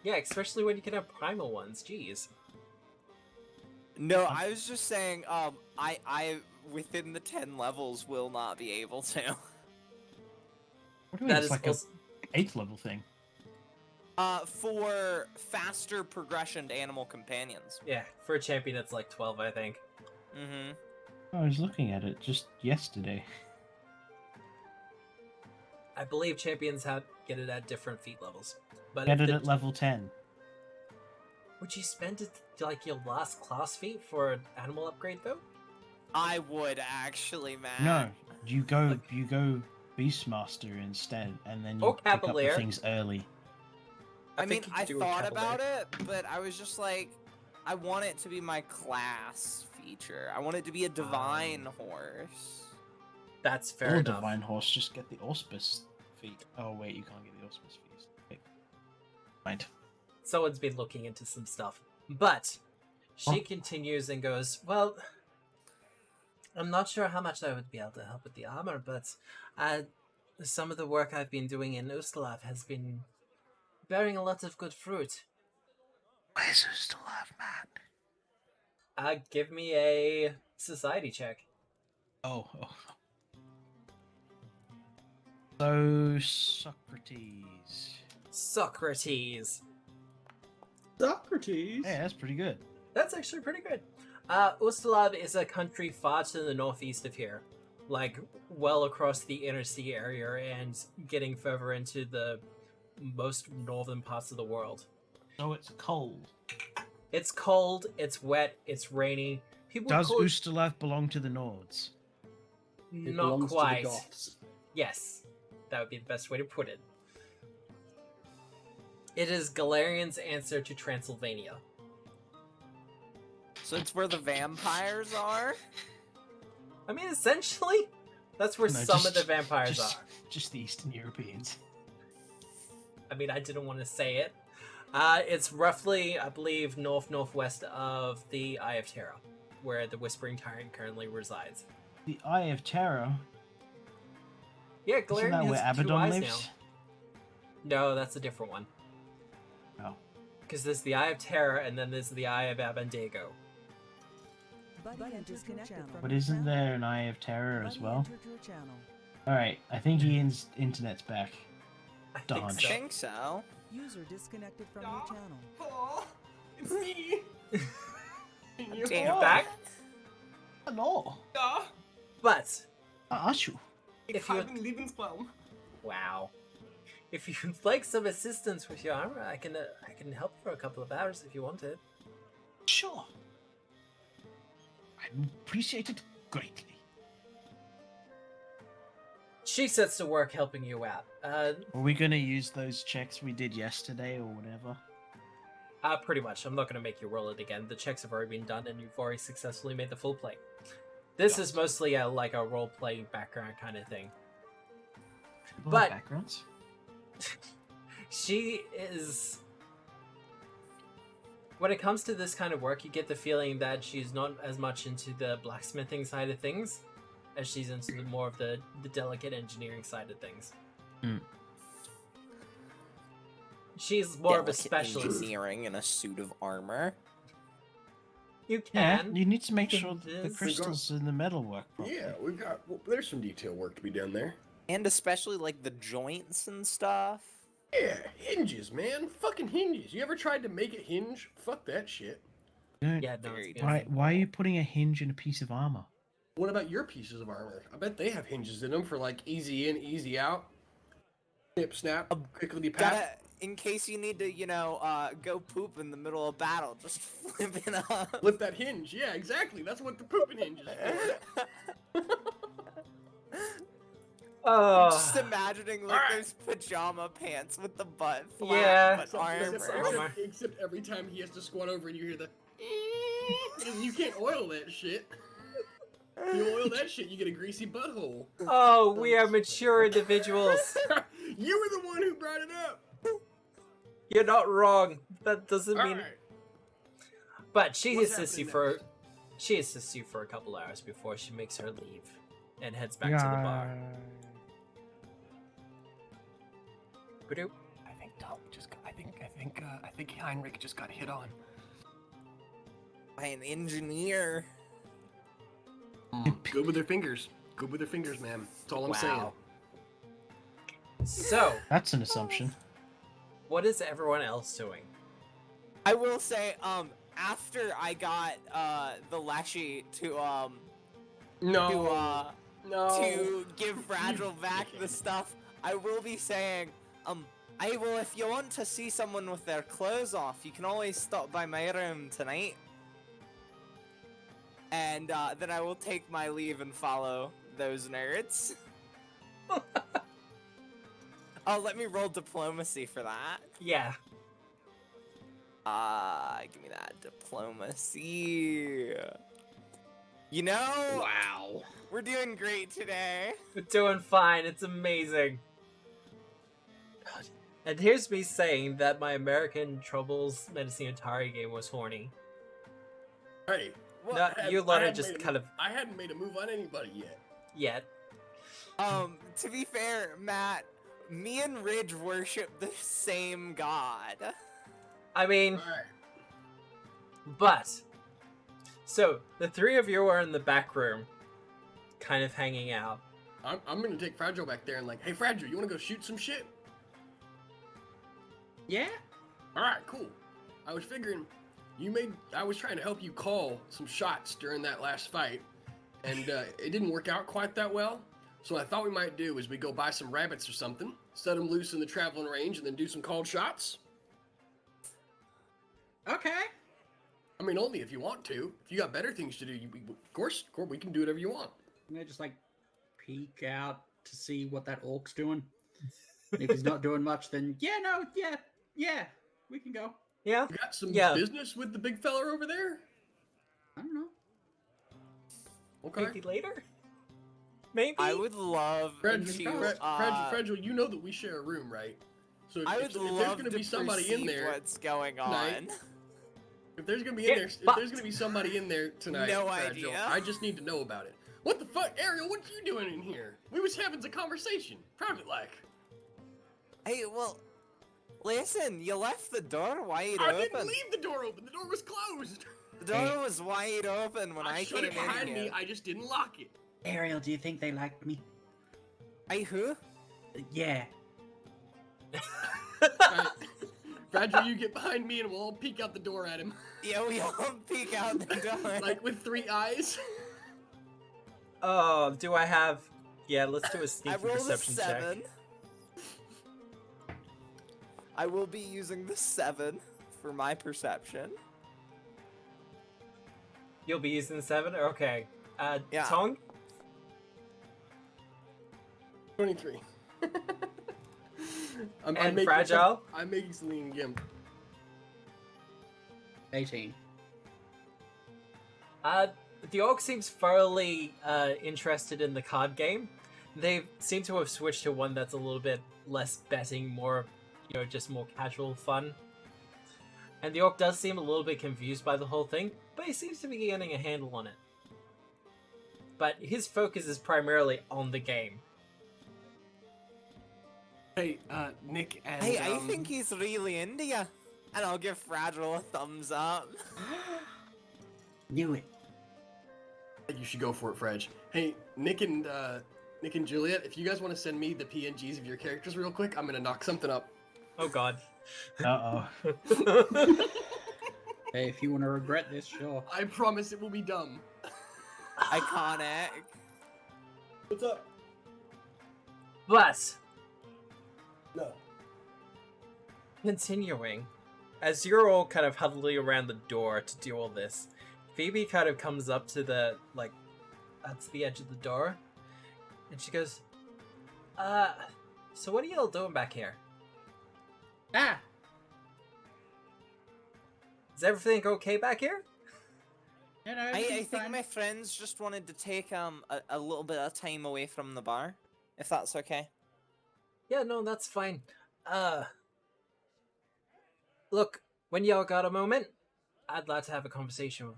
Yeah, especially when you can have primal ones. Jeez. No, I was just saying, I within the 10 levels will not be able to. What do you mean? That It's is like also... a 8th level thing. For faster progression to animal companions. Yeah, for a champion it's like 12, I think. Mm-hmm. I was looking at it just yesterday. I believe champions get it at different feat levels. But Get if it at level 10. would you spend it like your last class feat for an animal upgrade though? I would actually, man. No, you go Beastmaster instead, and then you Or pick up the Cavalier. things early. I mean, think you I could do a thought Cavalier. about it, but I was just like, I want it to be my class feature. I want it to be a divine horse. That's fair Or enough. Divine Horse, just get the Auspice feat. Oh wait, you can't get the Auspice feat. Okay. Right. Someone's been looking into some stuff. But she continues and goes, well, I'm not sure how much I would be able to help with the armor, but some of the work I've been doing in Ustalav has been bearing a lot of good fruit. Where's Ustalav, man? Give me a society check. Oh. So, Socrates. Socrates. Socrates. Yeah, that's pretty good. That's actually pretty good. Ustalav is a country far to the northeast of here. Like, well across the inner sea area and getting further into the most northern parts of the world. So it's cold. It's cold, it's wet, it's rainy. People Does call it... Ustalav belong to the Nords? It Not belongs quite. to the Goths. Yes, that would be the best way to put it. It is Galarian's answer to Transylvania. So it's where the vampires are? I mean, essentially, that's where No, some of the vampires are. Just the Eastern Europeans. I mean, I didn't want to say it. It's roughly, I believe, northwest of the Eye of Terror, where the Whispering Tyrant currently resides. The Eye of Terror? Yeah, Isn't Galarian that has where 2 Abaddon eyes lives? now. No, that's a different one. Oh. Because there's the Eye of Terror, and then there's the Eye of Abandago. Buddy entered your channel. But isn't there an Eye of Terror as Buddy well? entered your channel. Alright, I think Ian's internet's back. I think Darn. I so. think so. User disconnected from your channel. Hello? It's me! You Damn. Back? Hello. da? But, Ashu. If you- haben Lebensbaum. wow. If you'd like some assistance with your armor, I can help for a couple of hours if you want it. Sure. I appreciate it greatly. She sets to work helping you out. Are we gonna use those checks we did yesterday or whatever? Pretty much. I'm not going to make you roll it again. The checks have already been done, and you've already successfully made the full play. This is mostly like a role-playing background kind of thing. People But- have backgrounds? She is... When it comes to this kind of work, you get the feeling that she's not as much into the blacksmithing side of things as she's into more of the delicate engineering side of things. Hmm. She's more of a Delicate specialist. engineering in a suit of armor. You Yeah, can. you need to make sure that the Yes. crystals in the metal work properly. Yeah, we've got. Well, there's some detail work to be done there. And especially like the joints and stuff. Yeah, hinges, man. Fucking hinges. You ever tried to make it hinge? Fuck that shit. Don't- Yeah, no, Very it's Why, beautiful. why are you putting a hinge in a piece of armor? What about your pieces of armor? I bet they have hinges in them for like easy in, easy out. Snip, snap, quickly Gotta, pat. in case you need to, go poop in the middle of battle, just flip it up. Flip that hinge. Yeah, exactly. That's what the pooping hinge is for. Oh. Just imagining like those pajama pants with the butt flap, Yeah. but Except, armor. except every time he has to squat over and you hear the because you can't oil that shit. You oil that shit, you get a greasy butthole. Oh, we are mature individuals. You were the one who brought it up. You're not wrong. That doesn't All mean. right. But she What's assists you happening for. She assists you for a couple hours before she makes her leave, and heads back to the bar. Ba-doop. I think Tom just got, I think Heinrich just got hit on. By an engineer. Good with their fingers. Good with their fingers, man. That's all I'm saying. Wow. So, That's an assumption. what is everyone else doing? I will say, after I got the Leshy to No. to give Fragile back the stuff, I will be saying, if you want to see someone with their clothes off, you can always stop by my room tonight. And then I will take my leave and follow those nerds. Oh, let me roll diplomacy for that. Yeah. Give me that diplomacy. You know, Wow. we're doing great today. We're doing fine. It's amazing. And here's me saying that my American Troubles Medicine Atari game was horny. Hey. Well, No, you lot I are hadn't just made a kind of I hadn't made a move on anybody yet. yet. to be fair, Matt, me and Ridge worship the same god. I mean, Alright. but so the three of you are in the back room, kind of hanging out. I'm gonna take Fragile back there and like, hey Fragile, you wanna go shoot some shit? Yeah? Alright, cool. I was figuring I was trying to help you call some shots during that last fight, and it didn't work out quite that well. So what I thought we might do is we go buy some rabbits or something, set them loose in the traveling range, and then do some called shots. Okay. I mean, only if you want to. If you got better things to do, of course, we can do whatever you want. I'm gonna just like peek out to see what that orc's doing. And if he's not doing much, then yeah, we can go. Yeah. You got some Yeah. business with the big fella over there? I don't know. Okay. Maybe later. Maybe. I would love to. Fragile, you know that we share a room, right? So I would if there's love gonna to be somebody in perceive there, what's going on. tonight, if there's gonna be Get in there, if fucked. there's gonna be somebody in there tonight, No Fragile, idea. I just need to know about it. What the fuck, Ariel? What you doing in here? We was having a conversation, private like. Hey, well, listen, you left the door wide I open. didn't leave the door open. The door was closed. The door was wide open when I shut came it behind in me. here. I just didn't lock it. Ariel, do you think they like me? Hey, who? Yeah. Alright. Fragile, you get behind me and we'll all peek out the door at him, Yeah, we all peek out the door. like with 3 eyes. Oh, do I have? Yeah, let's do a I sneaky rolled a perception 7. check. I will be using the 7 for my perception. You'll be using the 7? Okay. Yeah. Tong? 23. I'm And making Fragile? I'm making Celine Gimp. 18. The orc seems thoroughly interested in the card game. They seem to have switched to one that's a little bit less betting, more, just more casual fun. And the orc does seem a little bit confused by the whole thing, but he seems to be getting a handle on it. But his focus is primarily on the game. Hey, Nick and Hey, I think he's really into ya. And I'll give Fragile a thumbs up. Knew it. You should go for it, Fred. Hey, Nick and Juliet, if you guys want to send me the PNGs of your characters real quick, I'm gonna knock something up. Oh god. Uh-oh. Hey, if you want to regret this, sure. I promise it will be dumb. Iconic. What's up? But, No. continuing, as you're all kind of huddling around the door to do all this, Phoebe kind of comes up to the, to the edge of the door, and she goes, so what are y'all doing back here? Ah! Is everything okay back here? No, no, I everything's think fine. my friends just wanted to take a little bit of time away from the bar, if that's okay. Yeah, no, that's fine. Look, when y'all got a moment, I'd like to have a conversation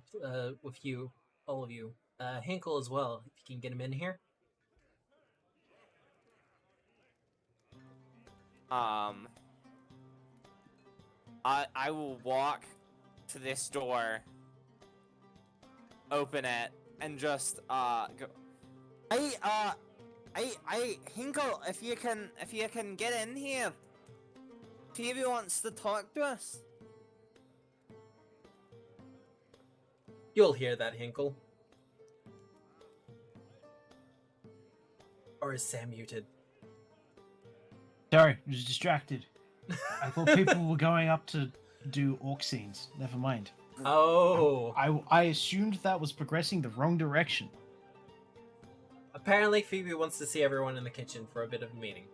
with you, all of you. Hinkle as well, if you can get him in here. I will walk to this door, open it, and just go. Hinkle, if you can get in here. Phoebe wants to talk to us. You'll hear that, Hinkle. Or is Sam muted? Sorry, I was distracted. I thought people were going up to do orc scenes. Never mind. Oh. I assumed that was progressing the wrong direction. Apparently, Phoebe wants to see everyone in the kitchen for a bit of a meeting.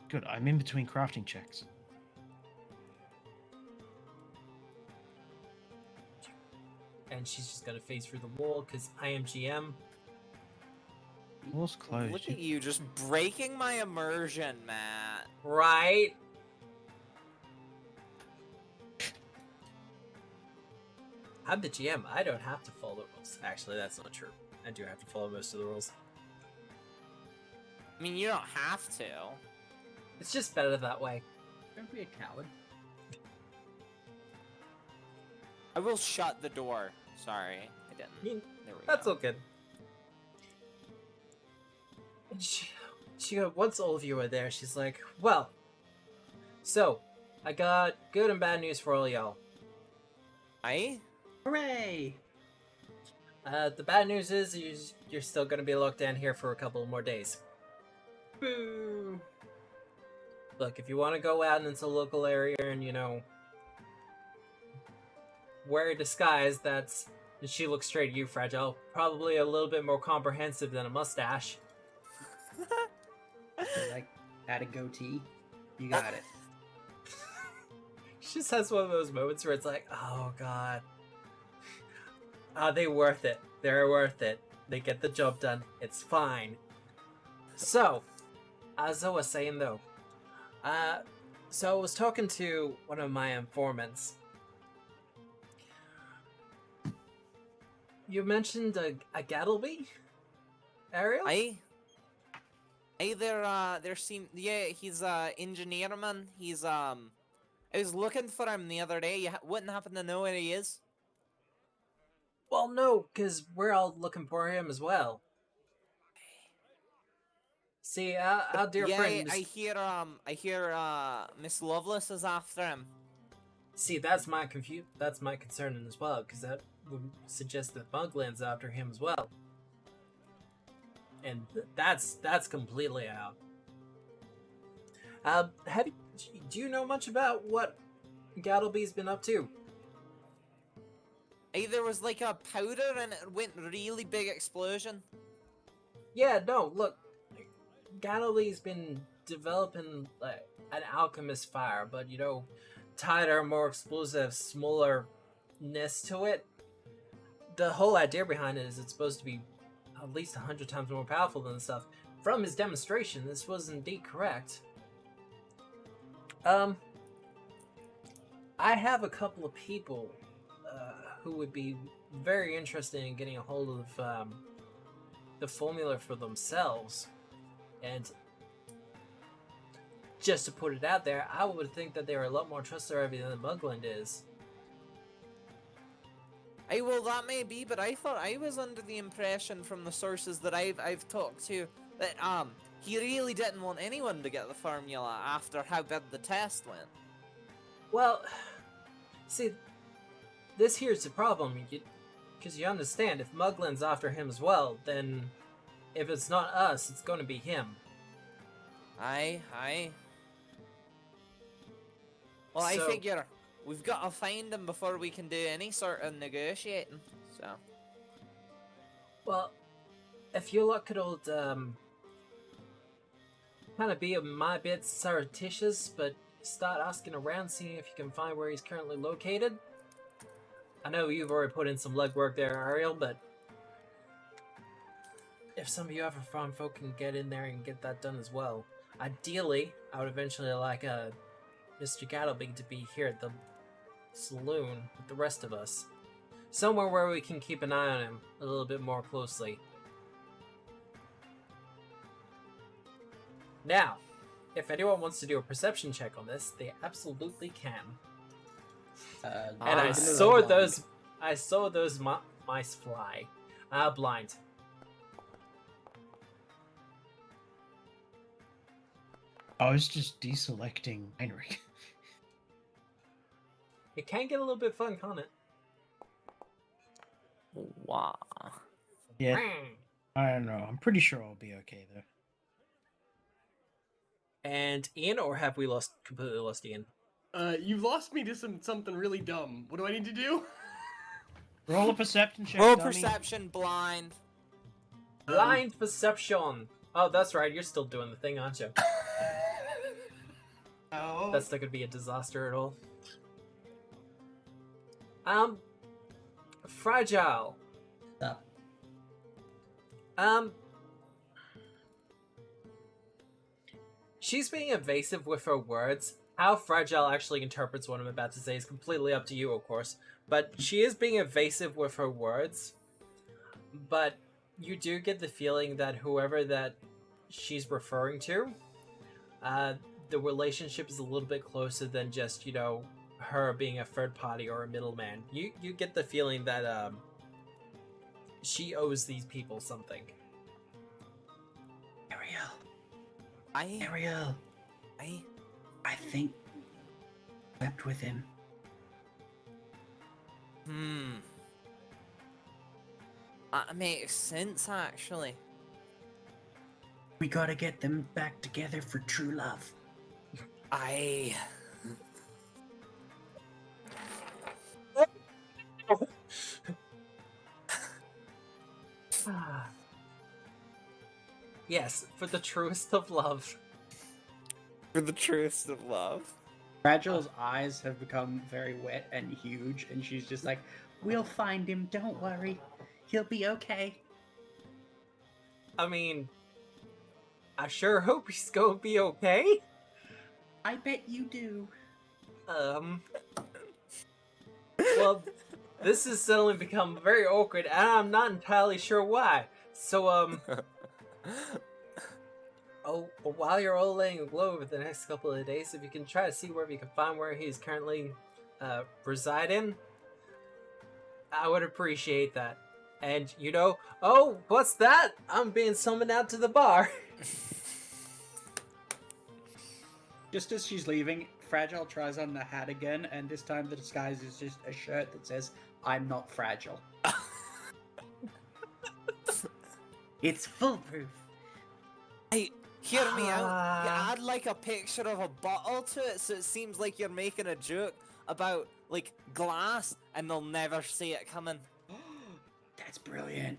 Good, I'm in between crafting checks. And she's just gonna phase through the wall, because I am GM. Wall's closed. Look at you just breaking my immersion, Matt. Right? I'm the GM. I don't have to follow the rules. Actually, that's not true. I do have to follow most of the rules. I mean, you don't have to. It's just better that way. Don't be a coward. I will shut the door. Sorry, I didn't. There we That's go. all good. And once all of you are there, she's like, well, so, I got good and bad news for all y'all. Aye? Hooray! The bad news is you're still gonna be locked down here for a couple more days. Boo! Look, if you want to go out into the local area and, wear a disguise that's... And she looks straight at you, Fragile. Probably a little bit more comprehensive than a mustache. Like, add a goatee. You got it. She just has one of those moments where it's like, oh god. Are they worth it? They're worth it. They get the job done. It's fine. So, as I was saying though, so I was talking to one of my informants. You mentioned a Gattlebee? Ariel? Aye? Aye, yeah, he's engineerman. He's I was looking for him the other day. You wouldn't happen to know where he is? Well, no, because we're all looking for him as well. See, our dear yeah, friend... I hear Miss Lovelace is after him. See, that's my concern as well, because that would suggest that Mugland's after him as well. And that's completely out. Do you know much about what Gattlebee's been up to? Aye, there was like a powder and it went really big explosion. Yeah, no, look, Gattleb's been developing like an alchemist fire, but tighter, more explosive, smallerness to it. The whole idea behind it is it's supposed to be at least 100 times more powerful than stuff. From his demonstration, this was indeed correct. I have a couple of people who would be very interested in getting a hold of the formula for themselves. And just to put it out there, I would think that they're a lot more trustworthy than Mugland is. Aye, well, that may be, but I thought I was under the impression from the sources that I've talked to that he really didn't want anyone to get the formula after how bad the test went. Well, see, this here's the problem, because you understand, if Mugland's after him as well, then if it's not us, it's going to be him. Aye. Well, I So- figure we've got to find him before we can do any sort of negotiating, so... Well, if you look at old, kind of be my bit surreptitious, but start asking around, seeing if you can find where he's currently located, I know you've already put in some legwork there, Ariel, but if some of you other farm folk can get in there and get that done as well. Ideally, I would eventually like Mr. Gattlebee to be here at the saloon with the rest of us. Somewhere where we can keep an eye on him a little bit more closely. Now, if anyone wants to do a perception check on this, they absolutely can. And I saw those mice fly. Blind. I was just deselecting Heinrich. It can get a little bit fun, can't it? Wow. Yeah, I don't know. I'm pretty sure I'll be okay though. And Ian, or have we completely lost Ian? You've lost me to something really dumb. What do I need to do? Roll a perception check. Roll dummy. perception blind. Blind perception. Oh, that's right. You're still doing the thing, aren't you? Oh. That's not gonna be a disaster at all. Fragile. Stop. She's being evasive with her words. How Fragile actually interprets what I'm about to say is completely up to you, of course. But she is being evasive with her words. But you do get the feeling that whoever that she's referring to, the relationship is a little bit closer than just, you know, her being a third party or a middleman. You get the feeling that she owes these people something. Ariel, I think slept with him. That makes sense, actually. We gotta get them back together for true love. I. Yes, for the truest of love. For the truest of love. Fragile's eyes have become very wet and huge, and she's just like, "We'll find him, don't worry. He'll be okay." I mean, I sure hope he's gonna be okay. I bet you do. Well, this has suddenly become very awkward, and I'm not entirely sure why. So, while you're all laying low over the next couple of days, if you can try to see where you can find where he's currently residing, I would appreciate that. And, you know, oh, what's that? I'm being summoned out to the bar. Just as she's leaving, Fragile tries on the hat again, and this time the disguise is just a shirt that says, "I'm not fragile." It's foolproof. Hey, hear me out. You add like a picture of a bottle to it, so it seems like you're making a joke about like glass, and they'll never see it coming. That's brilliant.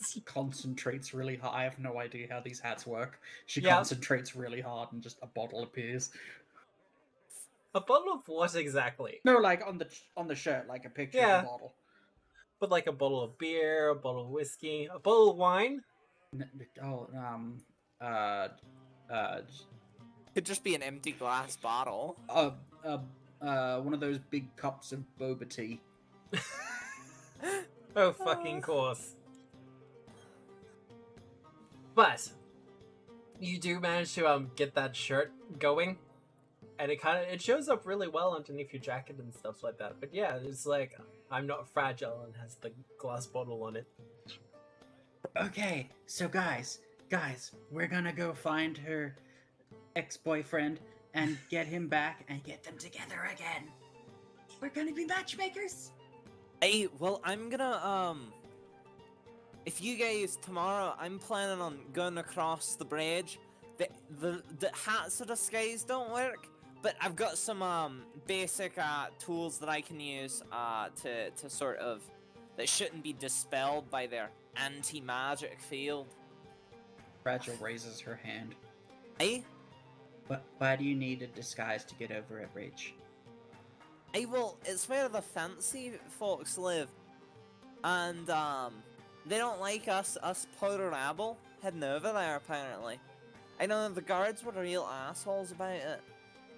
She concentrates really hard. I have no idea how these hats work. She concentrates really hard and just a bottle appears. A bottle of what exactly? No, like on the shirt, like a picture of a bottle. But like a bottle of beer, a bottle of whiskey, a bottle of wine? Could just be an empty glass bottle. One of those big cups of boba tea. Oh, fucking course. But you do manage to get that shirt going, and it shows up really well underneath your jacket and stuff like that. But yeah, it's like, I'm not fragile, and has the glass bottle on it. Okay, so guys, we're gonna go find her ex-boyfriend and get him back and get them together again. We're gonna be matchmakers. Hey, well, I'm gonna if you guys tomorrow, I'm planning on going across the bridge. The hats of disguise don't work, but I've got some basic tools that I can use to sort of that shouldn't be dispelled by their anti-magic field. Fragile raises her hand. Hey? But why do you need a disguise to get over a bridge? It's where the fancy folks live, and they don't like us poor rabble heading over there. Apparently, I know the guards were real assholes about it.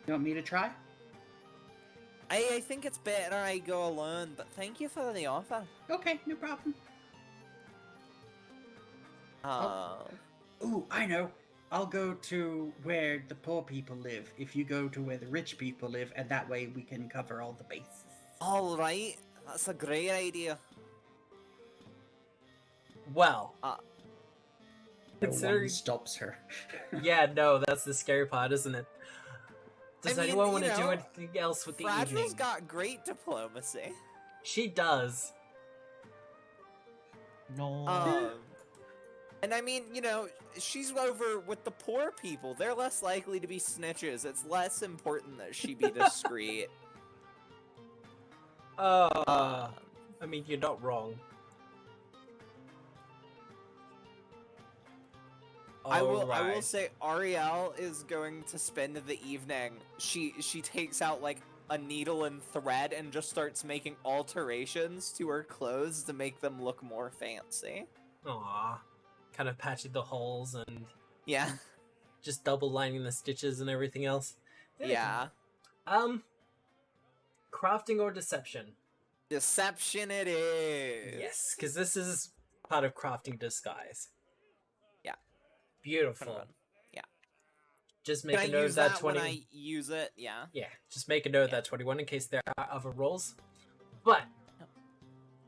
You want me to try? I think it's better I go alone, but thank you for the offer. Okay, no problem. Ooh, I know. I'll go to where the poor people live if you go to where the rich people live, and that way we can cover all the bases. All right, that's a great idea. Well, No considering one stops her. yeah, no, that's the scary part, isn't it? Does I mean, anyone want you to do know, anything else with the Fragile's evening? got great diplomacy. She does. No. And I mean, you know, she's over with the poor people. They're less likely to be snitches. It's less important that she be discreet. I mean, you're not wrong. I will Alright. say Ariel is going to spend the evening. She takes out like a needle and thread and just starts making alterations to her clothes to make them look more fancy. Aw. Kind of patching the holes and Yeah. just double lining the stitches and everything else. Yeah. Crafting or deception? Deception it is. Yes, because this is part of crafting disguise. Yeah. Beautiful. Yeah. Just Can make I a note use of that that 20. when I use it? Yeah. Yeah, just make a note of Yeah. that 21 in case there are other rolls. But No.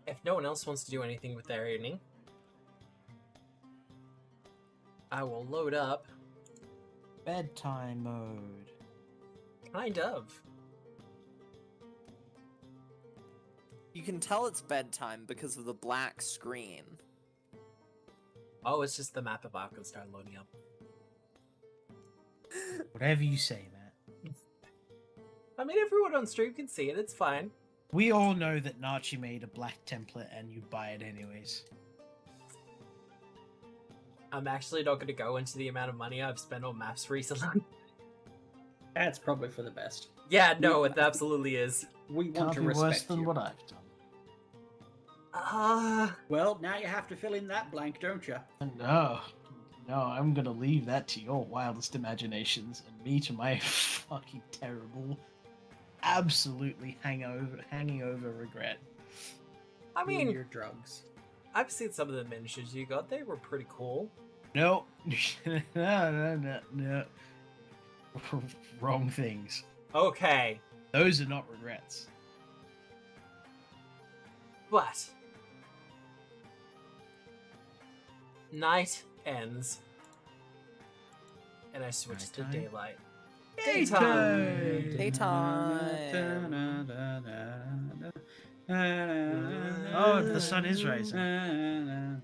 if no one else wants to do anything with their evening, I will load up. Bedtime mode. Kind of. You can tell it's bedtime because of the black screen. Oh, it's just the map of Alkenstar loading up. Whatever you say, Matt. I mean, everyone on stream can see it. It's fine. We all know that Nachi made a black template and you buy it anyways. I'm actually not going to go into the amount of money I've spent on maps recently. That's probably for the best. Yeah, no, it absolutely is. We want Can't to be respect worse than you. what I've done. Well, now you have to fill in that blank, don't you? No, I'm gonna leave that to your wildest imaginations and me to my fucking terrible, absolutely hanging over regret. I You and mean, your drugs. I've seen some of the miniatures you got. They were pretty cool. No, no. Wrong things. Okay, Those are not regrets. but night ends, and I switch to Nighttime? daylight. Oh, the sun is rising.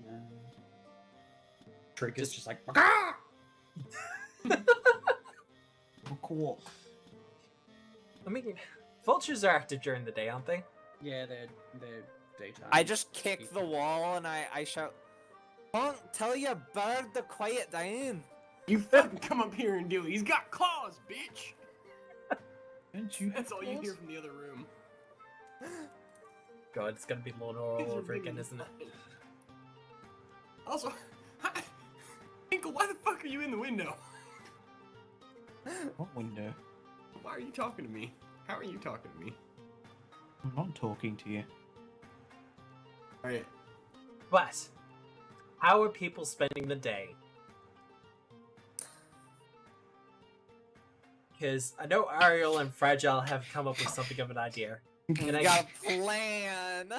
Trigger's just like. Cool. I mean, vultures are active during the day, aren't they? Yeah, they're daytime. I just kick the wall and I shout, "Honk, tell your bird to quiet down." You fucking come up here and do it. He's got claws, bitch. Don't you? That's all you hear from the other room. God, it's gonna be Lorna all These are over big again, and isn't it? Also, Inkle, why the fuck are you in the window? What window? Why are you talking to me? How are you talking to me? I'm not talking to you. Alright. But how are people spending the day? Because I know Ariel and Fragile have come up with something of an idea. And I Got a plan.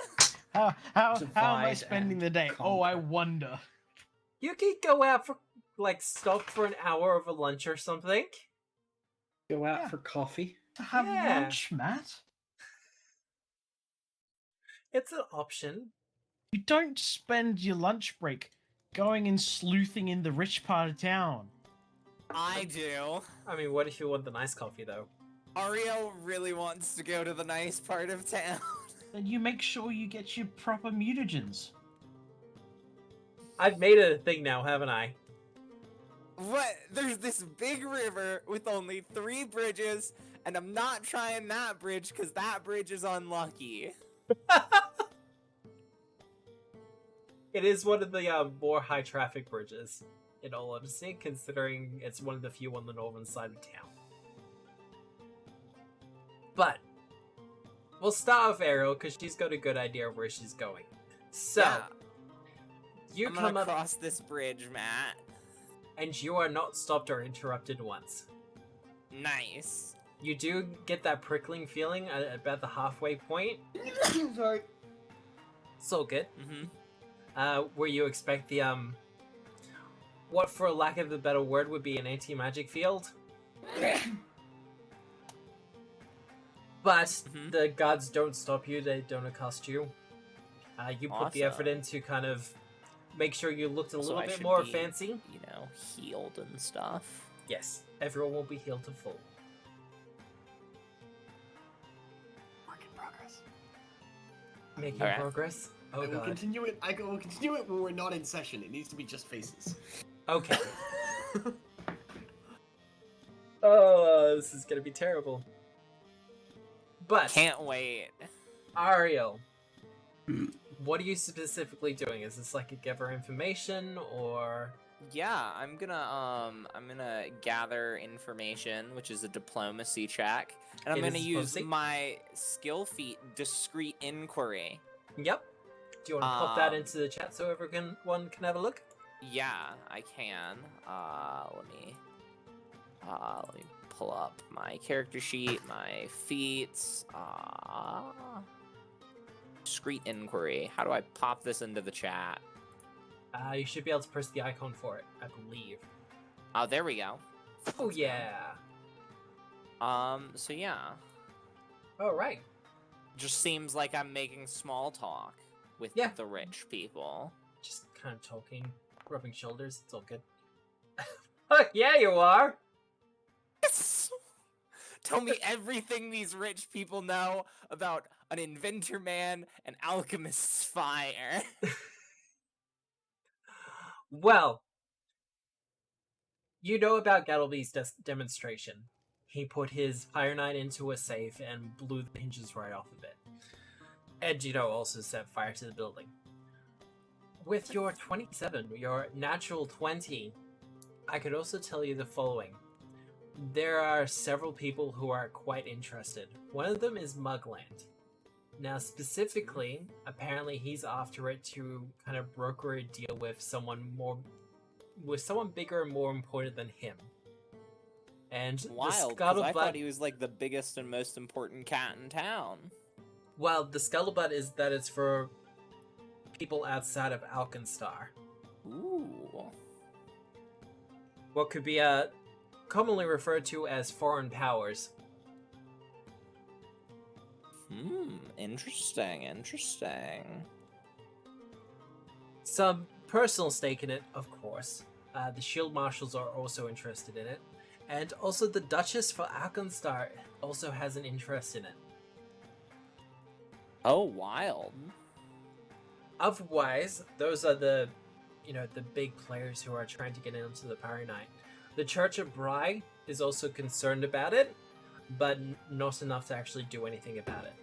How am I Divide spending and the day? Oh, I conquer. wonder. You could go out for, like, stop for an hour over lunch or something. Go out Yeah. for coffee. To have Yeah. lunch, Matt? It's an option. You don't spend your lunch break going and sleuthing in the rich part of town. I do. I mean, what if you want the nice coffee, though? Ariel really wants to go to the nice part of town. Then you make sure you get your proper mutagens. I've made it a thing now, haven't I? What? There's this big river with only 3 bridges, and I'm not trying that bridge because that bridge is unlucky. It is one of the more high traffic bridges, in all honesty, considering it's one of the few on the northern side of town. But we'll start with Ariel because she's got a good idea of where she's going. So Yeah, you I'm come gonna up, cross this bridge, Matt. and you are not stopped or interrupted once. Nice. You do get that prickling feeling at about the halfway point. Sorry. So good. Mm-hmm. Where you expect the what, for lack of a better word, would be an anti-magic field. But Mhm. the gods don't stop you, they don't accost you. You put the effort Awesome. in to kind of make sure you looked a So little I bit should more be, fancy. You know, healed and stuff. Yes, everyone will be healed to full. Work in progress. Making Okay. progress? Oh I will god. continue it. I will continue it when we're not in session. It needs to be just faces. Okay. Oh, this is gonna be terrible. But, Can't wait. Ariel, what are you specifically doing? Is this like a gather information, or... Yeah, I'm gonna gather information, which is a diplomacy check, and I'm It gonna is use diplomacy? my skill feat, discreet inquiry. Yep. Do you want to pop that Um, into the chat so everyone can have a look? Yeah, I can. Let me pull up my character sheet, my feats. Discreet inquiry. How do I pop this into the chat? You should be able to press the icon for it, I believe. Oh, there we go. Oh yeah. So yeah, All right. just seems like I'm making small talk with Yeah. the rich people. Just kind of talking, rubbing shoulders. It's all good. Oh yeah, you are. Tell me everything these rich people know about an inventor man, an alchemist's fire. Well, you know about Gattlebee's demonstration. He put his Pyronite into a safe and blew the hinges right off of it. And, also set fire to the building. With your 27, your natural 20, I could also tell you the following. There are several people who are quite interested. One of them is Mugland. Now, specifically, apparently he's after it to kind of broker a deal with someone bigger and more important than him. And Wild, the 'cause I scuttlebutt, thought he was like the biggest and most important cat in town. well, the scuttlebutt is that it's for people outside of Alkenstar. Ooh. What could be commonly referred to as foreign powers. Interesting. Some personal stake in it, of course. The Shield Marshals are also interested in it. And also the Duchess for Alkenstar also has an interest in it. Oh, wild. Otherwise, those are the big players who are trying to get into the Pyronite. The Church of Bry is also concerned about it, but not enough to actually do anything about it.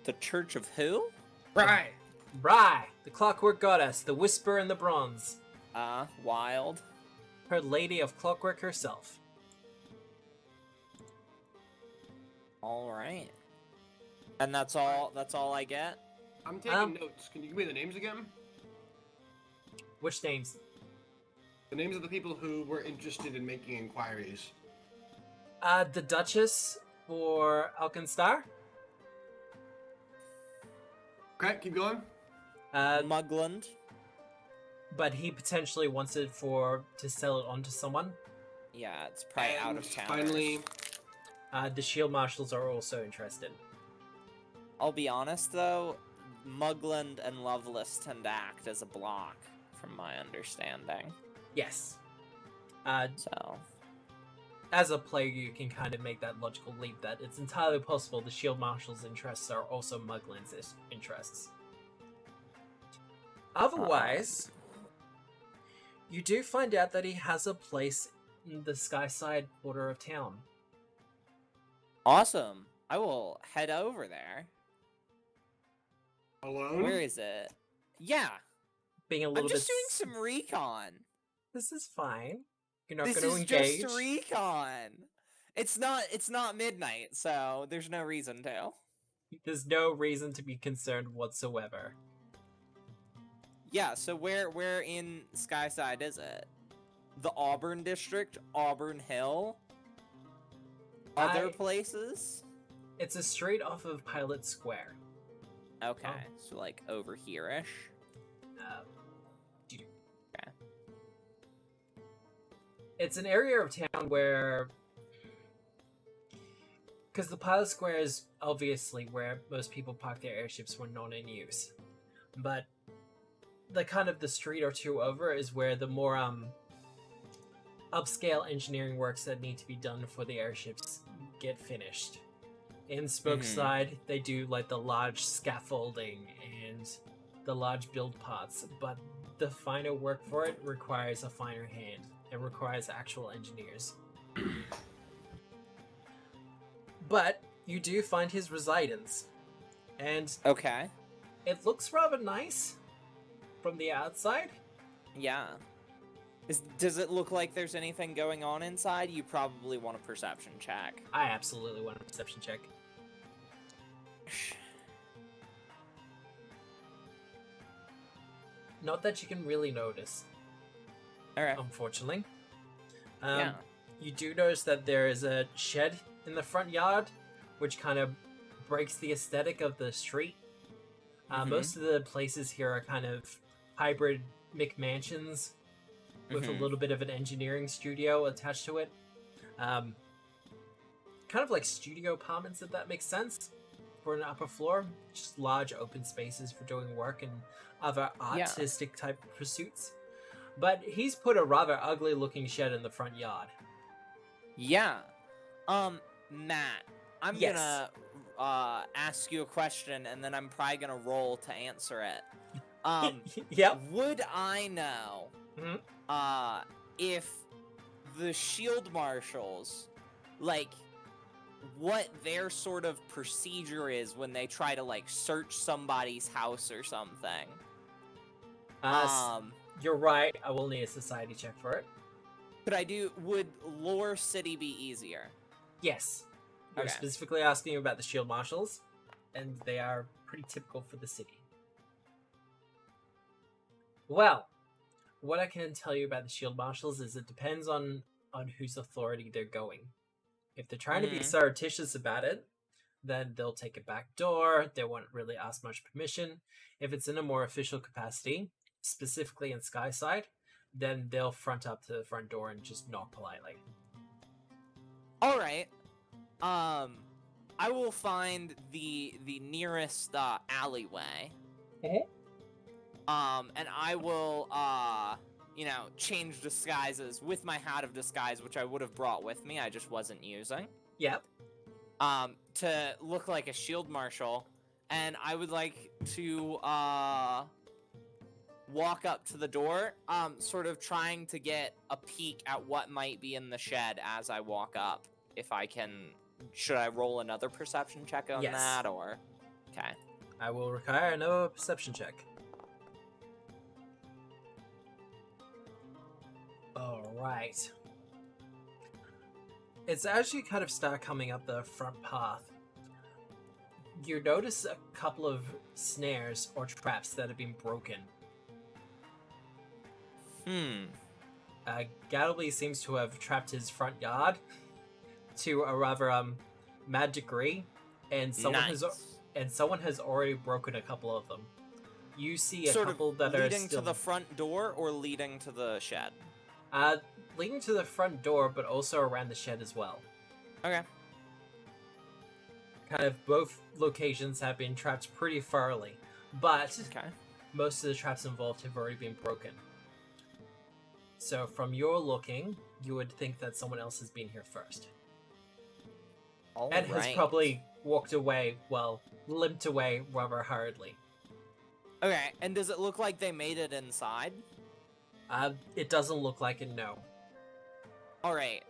The Church of who? Right. Bry, the Clockwork Goddess, the Whisper in the Bronze, Wild. her Lady of Clockwork herself. All right. And that's all I get? I'm taking notes. Can you give me the names again? Which names? The names of the people who were interested in making inquiries. The Duchess for Alkenstar. Okay, keep going. Mugland. But he potentially wants it to sell it on to someone. Yeah, it's probably out of And town. finally, The Shield Marshals are also interested. I'll be honest though, Mugland and Loveless tend to act as a block, from my understanding. Yes. So, As a player, you can kind of make that logical leap that it's entirely possible the Shield Marshals' interests are also Mugland's interests. Otherwise, You do find out that he has a place in the Skyside quarter of town. Awesome. I will head over there. Alone? Where is it? Yeah. Being a I'm little just bit. doing some recon. This is fine. You're not This going to is engage. just recon. It's not midnight, so there's no reason to. There's no reason to be concerned whatsoever. Yeah, so where in Skyside is it? The Auburn District? Auburn Hill? Other places? It's a street off of Pilot Square. Okay, so like over here-ish. Okay. Okay. It's an area of town where... Because the Pilot Square is obviously where most people park their airships when not in use. But the kind of the street or two over is where the more upscale engineering works that need to be done for the airships get finished. In Smokeside, they do like the large scaffolding and the large build parts, but the finer work for it requires a finer hand. It requires actual engineers. But you do find his residence, and Okay. it looks rather nice from the outside. Yeah. Does it look like there's anything going on inside? You probably want a perception check. I absolutely want a perception check. Not that you can really notice, Alright. unfortunately. Yeah. You do notice that there is a shed in the front yard, which kind of breaks the aesthetic of the street. Most of the places here are kind of hybrid McMansions with a little bit of an engineering studio attached to it. Kind of like studio apartments, if that makes sense, for an upper floor. Just large open spaces for doing work and other artistic type pursuits. But he's put a rather ugly looking shed in the front yard. Yeah. Matt, I'm Yes. gonna ask you a question, and then I'm probably gonna roll to answer it. Yep. Would I know Mhm. if the shield marshals, like, what their sort of procedure is when they try to like search somebody's house or something? You're right. I will need a society check for it. Would Lore City be easier? Yes. You're Okay. specifically asking about the shield marshals, and they are pretty typical for the city. Well, what I can tell you about the shield marshals is it depends on whose authority they're going. If they're trying to be surreptitious about it, then they'll take a back door. They won't really ask much permission. If it's in a more official capacity, specifically in Skyside, then they'll front up to the front door and just knock politely. All right. I will find the nearest alleyway. And I will change disguises with my hat of disguise, which I would have brought with me. I just wasn't using. Yep. To look like a shield marshal, and I would like to walk up to the door, sort of trying to get a peek at what might be in the shed as I walk up. If I can, should I roll another perception check on Yes. that, or? Okay. I will require another perception check. Alright. It's as you kind of start coming up the front path, you notice a couple of snares or traps that have been broken. Gattlebee seems to have trapped his front yard to a rather mad degree, and someone has already broken a couple of them. You see a couple that are leading still to the front door or leading to the shed? leading to the front door, but also around the shed as well. Okay. Kind of both locations have been trapped pretty thoroughly, but Okay. most of the traps involved have already been broken. So from your looking, you would think that someone else has been here first. All And has right. probably walked away, well, limped away rather hurriedly. Okay, and does it look like they made it inside? It doesn't look like it, no. All right.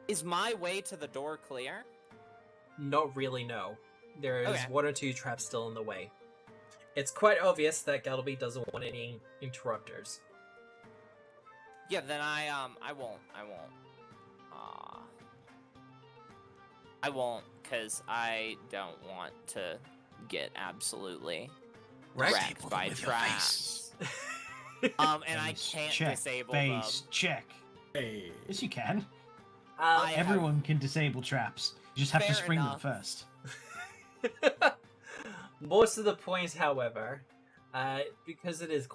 Is my way to the door clear? Not really, no. There is Okay. 1 or 2 traps still in the way. It's quite obvious that Gattlebee doesn't want any interrupters. Yeah, then I won't. I won't, cause I don't want to get absolutely wrecked by traps. And I Face can't check, disable face them. check. Hey. Yes, you can. I- Everyone can disable traps. You just have to Fair spring enough. them first. Most of the point, however, because it is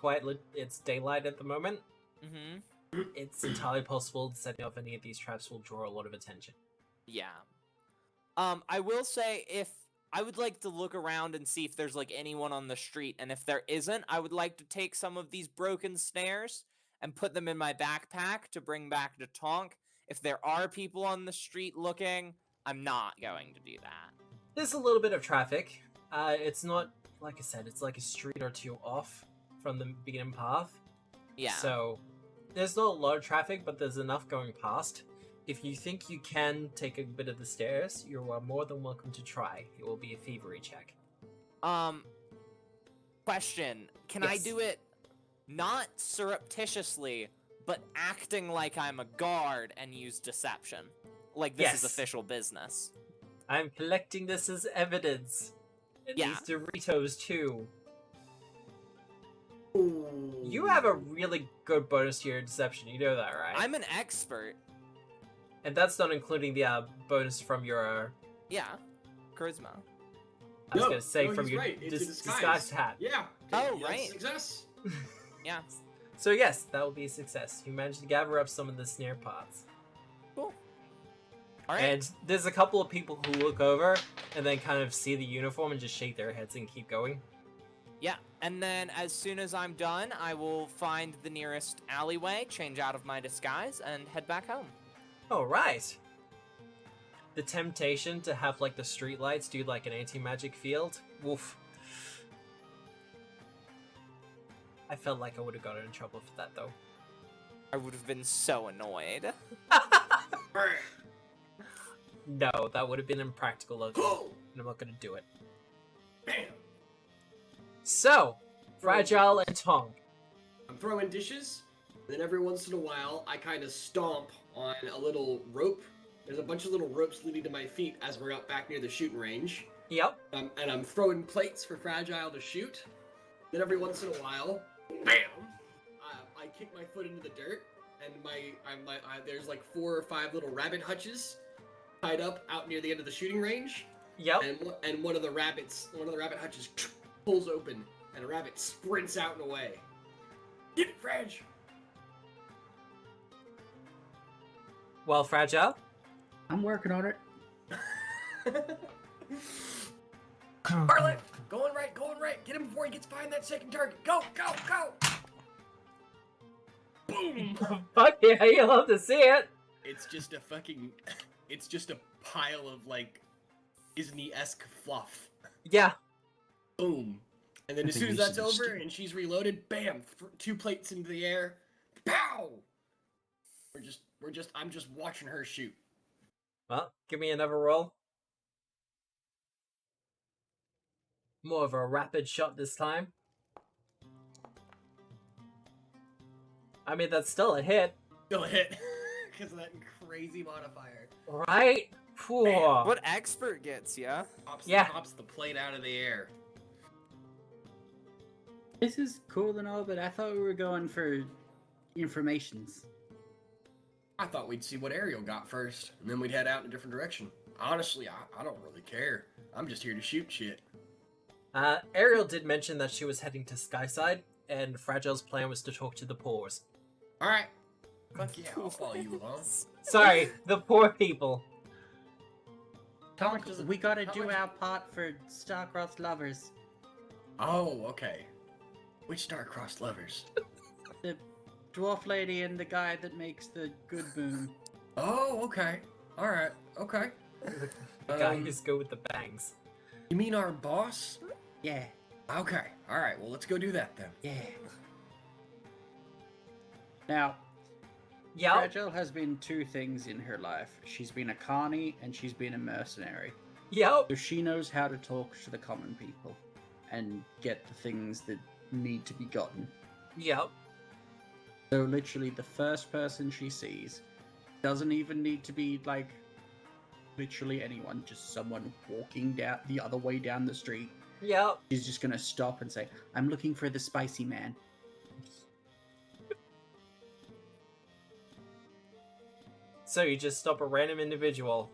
it's daylight at the moment, Mm-hmm. it's entirely possible that setting off any of these traps will draw a lot of attention. Yeah. I will say if I would like to look around and see if there's like anyone on the street, and if there isn't, I would like to take some of these broken snares and put them in my backpack to bring back to Tonk. If there are people on the street looking, I'm not going to do that. There's a little bit of traffic. It's not, like I said, it's like a street or 2 off from the beginning path. Yeah. So, there's not a lot of traffic, but there's enough going past. If you think you can take a bit of the stairs, you are more than welcome to try. It will be a thievery check. Question. Can I Yes. do it not surreptitiously, but acting like I'm a guard and use deception? Like this is Yes. official business. I'm collecting this as evidence. And Yeah. these Doritos, too. Ooh. You have a really good bonus to your deception, you know that, right? I'm an expert. And that's not including the bonus from your, Yeah. Charisma. I was No, gonna say, no, from he's your right. It's a disguised hat. Yeah. Oh, yeah, right. Success. Yeah. So yes, that will be a success. You managed to gather up some of the snare parts. Cool. All right. And there's a couple of people who look over and then kind of see the uniform and just shake their heads and keep going. Yeah. And then as soon as I'm done, I will find the nearest alleyway, change out of my disguise, and head back home. Alright. The temptation to have like the streetlights do like an anti-magic field. Woof. I felt like I would have gotten in trouble for that though. I would have been so annoyed. No, that would have been impractical of me, and I'm not gonna do it. Bam. So, Fragile and Tonk. I'm throwing dishes, and then every once in a while, I kind of stomp on a little rope. There's a bunch of little ropes leading to my feet as we're up back near the shooting range. Yep. And I'm throwing plates for Fragile to shoot. Then every once in a while, bam! I kick my foot into the dirt, and there's like 4 or 5 little rabbit hutches tied up out near the end of the shooting range. Yep. And one of the rabbit hutches pulls open, and a rabbit sprints out and away. Get it, Frag! Well, Fragile. I'm working on it. Barlet! Going right! Get him before he gets behind that second target! Go! Boom! Fuck yeah, you'll have to see it. It's just a pile of, like, Disney-esque fluff. Yeah. Boom. And then I as think soon as we that's should just over and she's reloaded, bam! 2 plates into the air. Pow! I'm just watching her shoot. Well, give me another roll. More of a rapid shot this time. I mean, that's still a hit, Still a hit. Because of that crazy modifier. right? Phew. What expert gets ya? Pops the plate out of the air. This is cool and all, but I thought we were going for informations. I thought we'd see what Ariel got first, and then we'd head out in a different direction. Honestly, I don't really care. I'm just here to shoot shit. Ariel did mention that she was heading to Skyside, and Fragile's plan was to talk to the poors. Alright. Fuck yeah, I'll follow you along. Sorry, the poor people. much does it- We gotta how do much- our part for star-crossed lovers. Oh, okay. Which star-crossed lovers? The dwarf lady and the guy that makes the good boom. Oh, okay. Alright, okay. The guy who's good with the bangs. You mean our boss? Yeah, Okay, alright, well let's go do that then. yeah. Now, Yep. Fragile has been two things in her life. She's been a carny and she's been a mercenary. Yep. So she knows how to talk to the common people and get the things that need to be gotten. Yep. So literally the first person she sees doesn't even need to be like literally anyone, just someone walking down the other way down the street. Yep. She's just gonna stop and say, "I'm looking for the spicy man." So you just stop a random individual.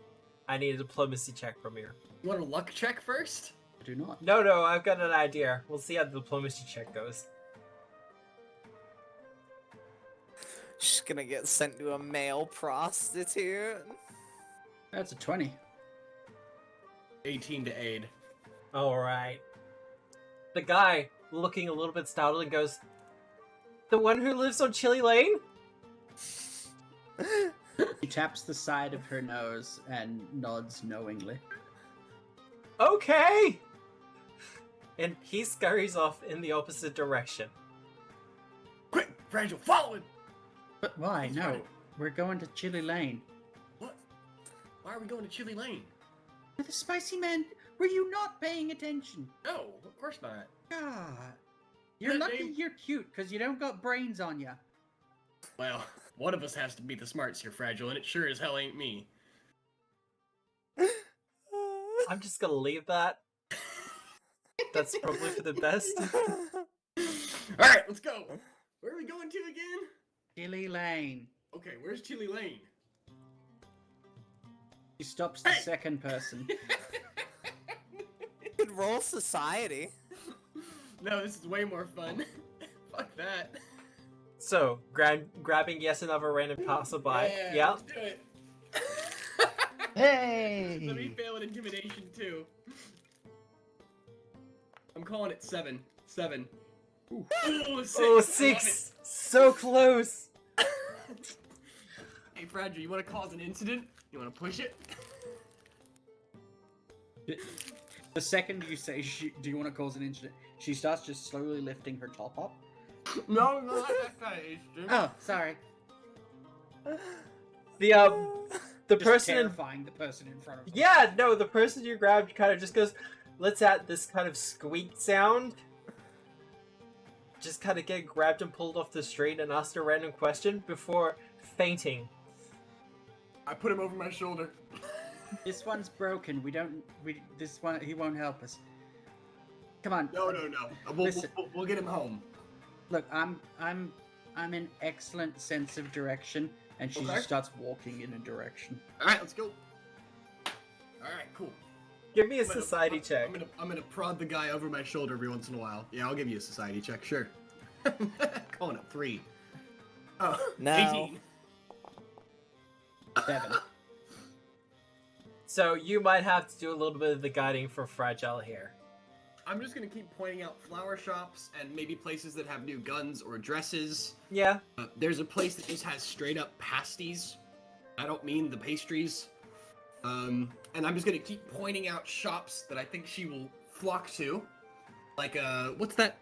I need a diplomacy check from you. You want a luck check first? I do not. No, I've got an idea. We'll see how the diplomacy check goes. She's gonna get sent to a male prostitute. That's a 20. 18 to aid. Alright. The guy, looking a little bit startled, and goes, "The one who lives on Chili Lane?" She taps the side of her nose and nods knowingly. Okay! And he scurries off in the opposite direction. Quick, Fragile, follow him! But why? He's No, running. we're going to Chili Lane. What? Why are we going to Chili Lane? For the spicy man, were you not paying attention? No, of course not. God. You're That lucky name- you're cute, because you don't got brains on you. Well, one of us has to be the smarts here, Fragile, and it sure as hell ain't me. I'm just gonna leave that. That's probably for the best. Alright, let's go! Where are we going to again? Chili Lane. Okay, where's Chili Lane? She stops the Hey! second person. Could roll society. No, this is way more fun. Fuck that. So, grabbing yes another random passerby. Yeah. Let's do it. Hey! Let me fail at intimidation too. I'm calling it 7. 7. Ooh, 6. Oh, 6! So close! Hey, Fragile, you want to cause an incident? You want to push it? The second you say, do you want to cause an incident? She starts just slowly lifting her top up. No, not that kind of incident. Oh, sorry. The Just person in terrifying the person in front of her. Yeah, no, the person you grabbed kind of just goes, lets out this kind of squeak sound. Just kind of get grabbed and pulled off the street and asked a random question before fainting. I put him over my shoulder. This one's broken. This one, he won't help us. Come on. No. Listen. We'll get him home. Look, I'm in excellent sense of direction, and she Okay. just starts walking in a direction. All right, let's go. All right, cool. Give me a I'm gonna- society check. I'm gonna prod the guy over my shoulder every once in a while. Yeah, I'll give you a society check, sure. Calling up 3. Oh, No. 18. 7. So you might have to do a little bit of the guiding for Fragile here. I'm just gonna keep pointing out flower shops and maybe places that have new guns or dresses. Yeah. There's a place that just has straight up pasties. I don't mean the pastries. And I'm just gonna keep pointing out shops that I think she will flock to. Like, what's that?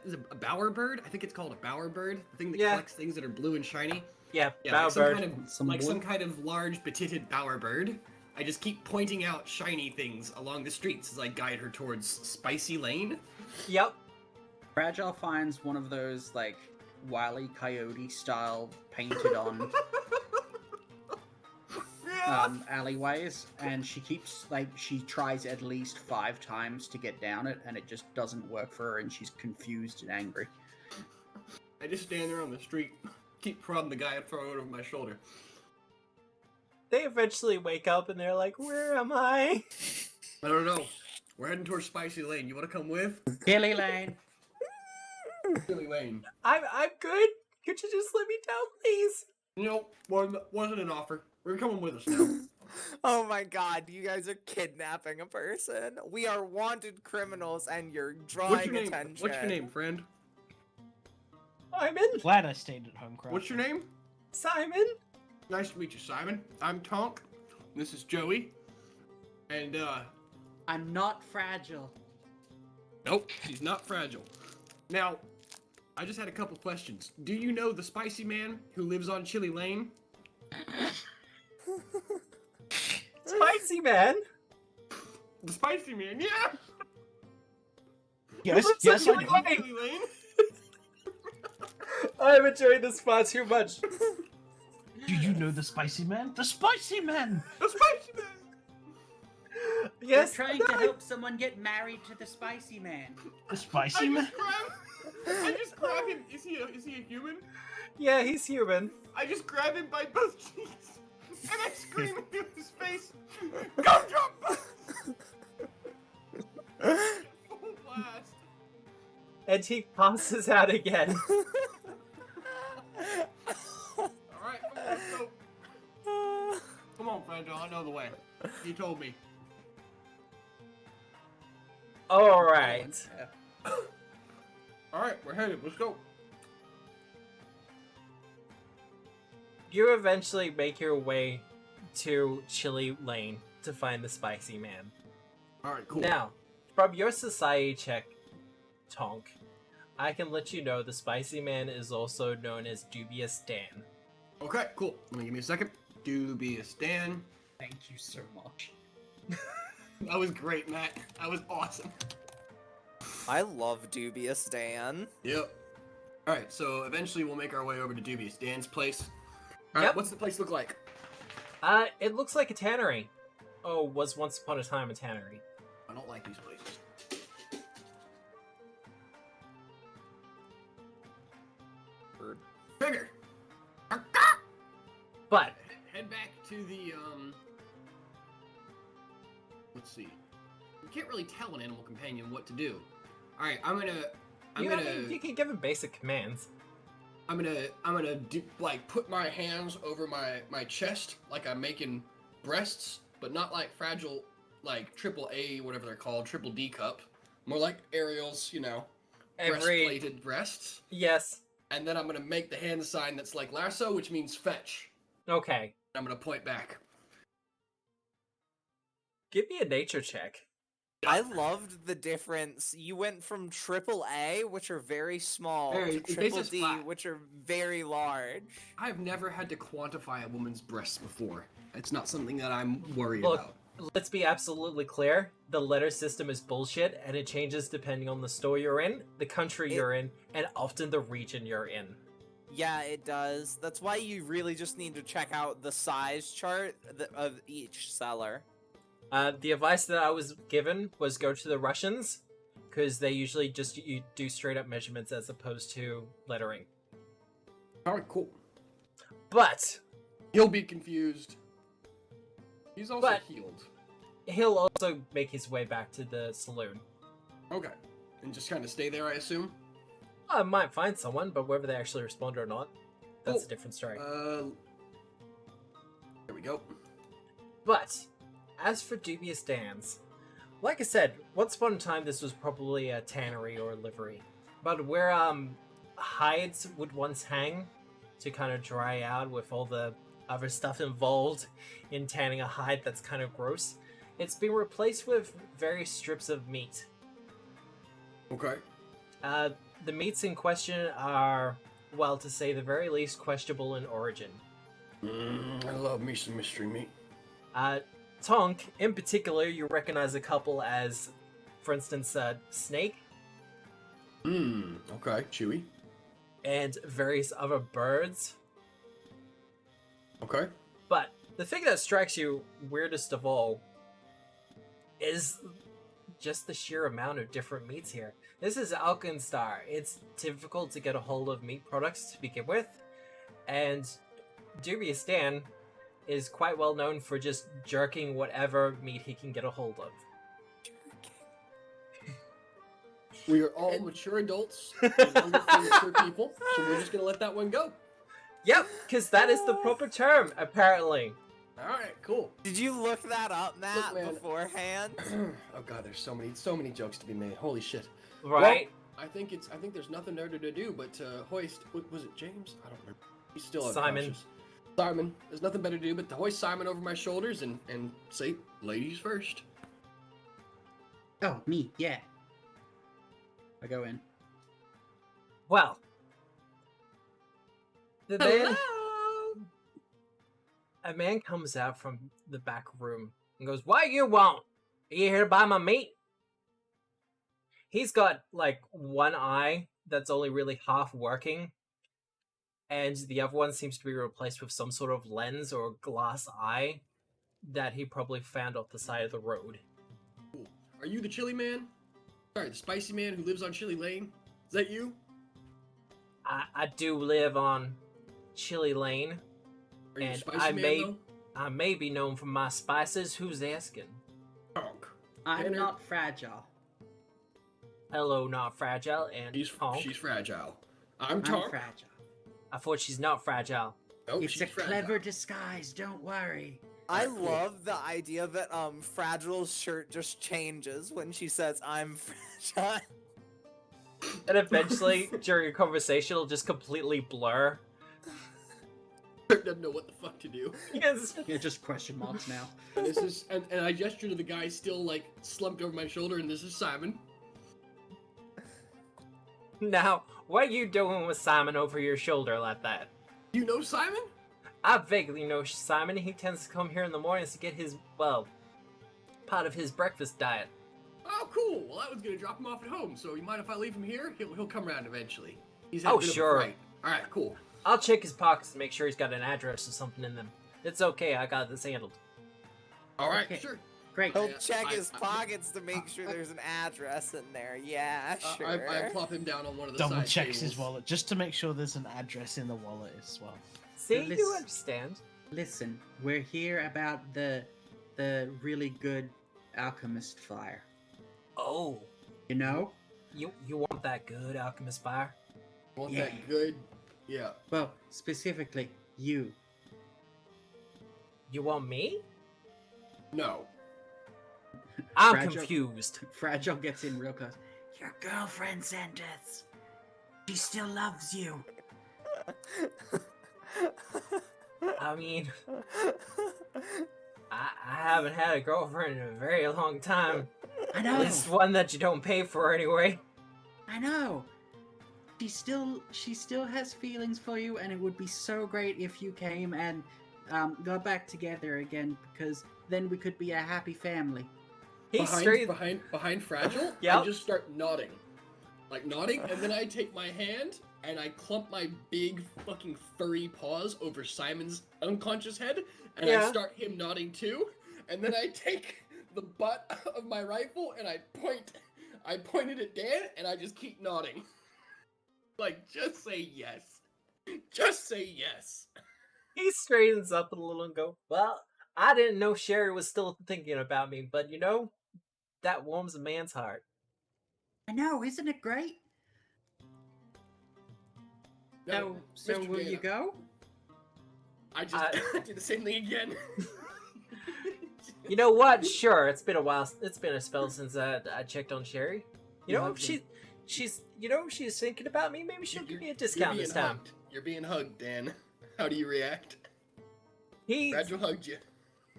Is it a bowerbird? I think it's called a bowerbird. The thing that Yeah. collects things that are blue and shiny. Yeah, Yeah, like some Bowerbird. kind of, Some like some wood? kind of large, petited bowerbird. I just keep pointing out shiny things along the streets as I guide her towards Spicy Lane. Yep. Fragile finds one of those, like, Wile E. Coyote style painted on alleyways, and she tries at least 5 times to get down it, and it just doesn't work for her, and she's confused and angry. I just stand there on the street, keep prodding the guy and throwing it over my shoulder. They eventually wake up and they're like, "Where am I?" I don't know. We're heading towards Spicy Lane. You want to come with? Chili Lane! Chili Lane. I'm good. Could you just let me down, please? Nope, wasn't an offer. We're coming with us now. Oh my god, you guys are kidnapping a person. We are wanted criminals and you're drawing What's your name? attention. What's your name, friend? Simon? Glad I stayed at home, crap. What's your name? Simon? Nice to meet you, Simon. I'm Tonk. This is Joey. And, I'm not fragile. nope, she's not fragile. Now, I just had a couple questions. Do you know the spicy man who lives on Chili Lane? Spicy man. The spicy man, yeah. Yes, What's yes, the I Chili do. Lane? Chili Lane. I'm enjoying this far too much. Do you know the spicy man? The spicy man! The spicy man. Yes. They're trying to help someone get married to the spicy man. The spicy man? I just grab him. Is he a human? Yeah, he's human. I just grab him by both cheeks and I scream into his face. Go drop. Full blast. And he passes out again. Alright, come on, let's go. Come on, Fragile, I know the way. You told me. Alright. Alright, we're headed, let's go. You eventually make your way to Chili Lane to find the spicy man. Alright, cool. Now, from your society check, Tonk, I can let you know the spicy man is also known as Dubious Dan. Okay, cool. Let me give me a second. Dubious Dan. Thank you so much. That was great, Matt. That was awesome. I love Dubious Dan. Yep. Alright, so eventually we'll make our way over to Dubious Dan's place. Alright, Yep. what's the place look like? It looks like a tannery. Oh, was once upon a time a tannery. I don't like these places. Trigger! But, Head back to the, let's see. You can't really tell an animal companion what to do. Alright, I'm you can give him basic commands. gonna do, like, put my hands over my chest like I'm making breasts, but not like fragile, like triple A, whatever they're called, triple D cup. More like Ariel's, you know, breast-plated breasts. Yes. And then I'm gonna make the hand sign that's like lasso, which means fetch. Okay. I'm gonna point back. Give me a nature check. I loved the difference. You went from triple A, which are very small, Very- to it's triple basically D, flat. which are very large. I've never had to quantify a woman's breasts before. It's not something that I'm worried Look, about. let's be absolutely clear. The letter system is bullshit, and it changes depending on the store you're in, the country you're in, and often the region you're in. Yeah, it does. That's why you really just need to check out the size chart of each seller. The advice that I was given was go to the Russians, because they usually just you do straight up measurements as opposed to lettering. Alright, cool. But He'll be confused. He's also But- healed. he'll also make his way back to the saloon. Okay. And just kind of stay there, I assume? I might find someone, but whether they actually respond or not, that's Cool. a different story. There we go. But, as for Dubious Dan's, like I said, once upon a time this was probably a tannery or a livery. But where hides would once hang to kind of dry out with all the other stuff involved in tanning a hide that's kind of gross, it's been replaced with various strips of meat. Okay. The meats in question are, well, to say the very least, questionable in origin. I love me some mystery meat. Tonk, in particular, you recognize a couple as, for instance, snake Okay. Chewy. and various other birds. Okay. But the thing that strikes you weirdest of all is just the sheer amount of different meats here. This is Alkenstar. It's difficult to get a hold of meat products to begin with, and Dubious Dan is quite well known for just jerking whatever meat he can get a hold of. We are all mature adults, and wonderful mature people, so we're just gonna let that one go. Yep, because that is the proper term, apparently. Alright, cool. Did you look that up, Matt, man. beforehand? Oh god, there's so many jokes to be made. Holy shit. Right? Well, I think there's nothing there to do but to hoist. Was it James? I don't remember. He's still Simon. unconscious. Simon. There's nothing better to do but to hoist Simon over my shoulders and say, ladies first. Oh, me, yeah. I go in. Well, The man, Hello. a man comes out from the back room and goes, "What you want? Are you here to buy my meat?" He's got like one eye that's only really half working, and the other one seems to be replaced with some sort of lens or glass eye that he probably found off the side of the road. Are you the chili man? Sorry, the spicy man who lives on Chili Lane? Is that you? I do live on Chili Lane, Are you and the spicy man, I may be known for my spices. Who's asking? though? Honk. I'm Tanner? not fragile. Hello, not fragile, and honk. She's fragile. I'm I'm Tonk. fragile. I thought she's not fragile. Oh, It's she's a fragile. clever disguise, don't worry. I Alright, cool. love the idea that Fragile's shirt just changes when she says I'm fragile. And eventually, during a conversation, it'll just completely blur. Doesn't know what the fuck to do. Yes. Yeah, just question marks now. And this is, and I gesture to the guy still like slumped over my shoulder, and this is Simon. Now, what are you doing with Simon over your shoulder like that? You know Simon? I vaguely know Simon. He tends to come here in the mornings to get his, well, part of his breakfast diet. Oh, cool. Well, I was gonna drop him off at home, so you mind if I leave him here? He'll come around eventually. He's had Oh, a bit sure. Of a fright. All right, cool. I'll check his pockets to make sure he's got an address or something in them. It's okay, I got this handled. All right, Okay. sure. Great. He'll Yeah, check his I- pockets to make sure there's an address in there. Yeah, sure. I plop him down on one of the Double side checks his tables. wallet just to make sure there's an address in the wallet as well. See, Listen. you understand. Listen, we're here about the really good alchemist fire. Oh, You know? you want that good alchemist fire? Want Yeah. that good? Yeah. Well, specifically, you. You want me? No. I'm Fragile. confused. Fragile gets in real close. Your girlfriend sent us. She still loves you. I mean, I haven't had a girlfriend in a very long time. I At know. least one that you don't pay for anyway. I know. She still has feelings for you, and it would be so great if you came and got back together again, because then we could be a happy family. He's straight. behind Fragile, Yep. I just start nodding. Like nodding, and then I take my hand and I clump my big fucking furry paws over Simon's unconscious head, and Yeah. I start him nodding too. And then I take the butt of my rifle and I point it at Dan, and I just keep nodding. Like, just say yes. Just say yes. He straightens up a little and go, "Well, I didn't know Sherry was still thinking about me, but you know, that warms a man's heart." I know, isn't it great? No, So Mr. will Dan, you go? I just do the same thing again. You know what? Sure, it's been a while. It's been a spell since I checked on Sherry. You know, Lovely. she's thinking about me. Maybe she'll give me a discount You're this being time. hugged. You're being hugged, Dan. How do you react? He's Fragile hugged you.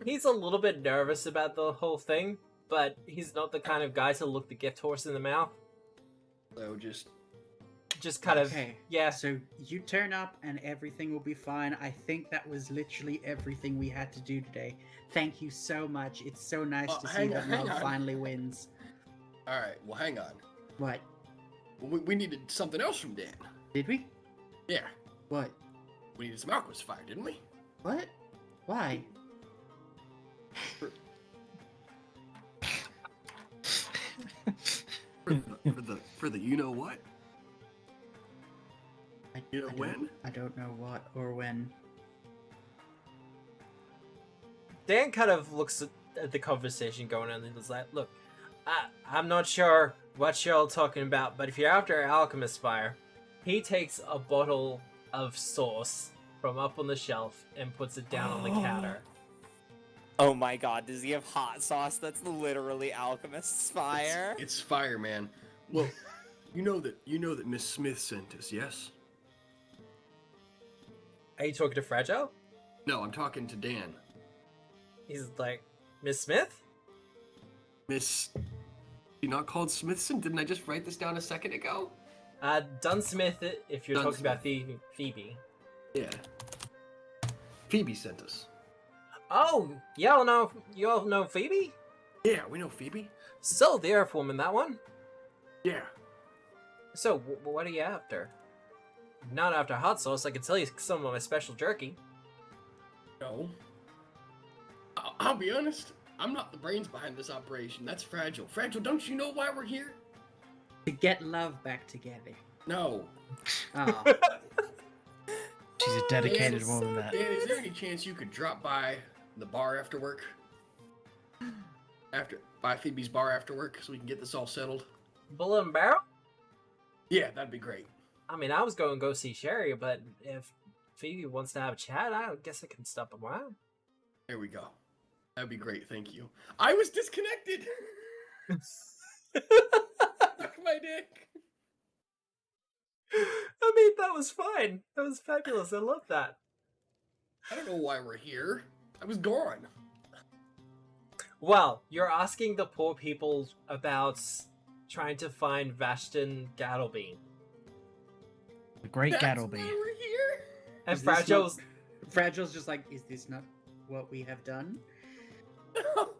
he's a little bit nervous about the whole thing, but he's not the kind of guy to look the gift horse in the mouth. So just Just kind of Okay. yeah. So you turn up and everything will be fine. I think that was literally everything we had to do today. Thank you so much. It's so nice to see hang that on, hang love on. finally wins. all right. Well, hang on. What? We needed something else from Dan. Did we? Yeah, What? we needed some alchemist fire, didn't we? What? Why? For the you know what? You know I when? I don't know what or when. Dan kind of looks at the conversation going on and is like, "Look, I'm not sure what y'all talking about, but if you're after alchemist fire," he takes a bottle of sauce from up on the shelf and puts it down on the counter. Oh my god, does he have hot sauce that's literally alchemist's fire? It's fire, man. Well, you know that Miss Smith sent us, yes? Are you talking to Fragile? No, I'm talking to Dan. He's like, "Miss Smith?" Miss, you not called Smithson? Didn't I just write this down a second ago? Dunsmith, if you're talking about Dunsmith. Phoebe. Yeah. Phoebe sent us. Oh, you all know Phoebe? Yeah, we know Phoebe. So the Earthwoman, that one. Yeah. So what are you after? Not after hot sauce. I can tell you some of my special jerky. No. I'll be honest. I'm not the brains behind this operation. That's Fragile. Fragile, don't you know why we're here? To get love back together. No. Oh. She's a dedicated Yes. woman. That Dan, is there any chance you could drop by the bar after work? By Phoebe's bar after work so we can get this all settled? Bull and Barrel? Yeah, that'd be great. I mean, I was going to go see Sherry, but if Phoebe wants to have a chat, I guess I can stop around. There we go. That'd be great, thank you. I was disconnected! Suck my dick! I mean, that was fine. That was fabulous. I love that. I don't know why we're here. I was gone. Well, you're asking the poor people about trying to find Vashton Gattlebee. the great That's Gattlebee. why we're here? And Is this not- Fragile's... Fragile's just like, is this not what we have done? No.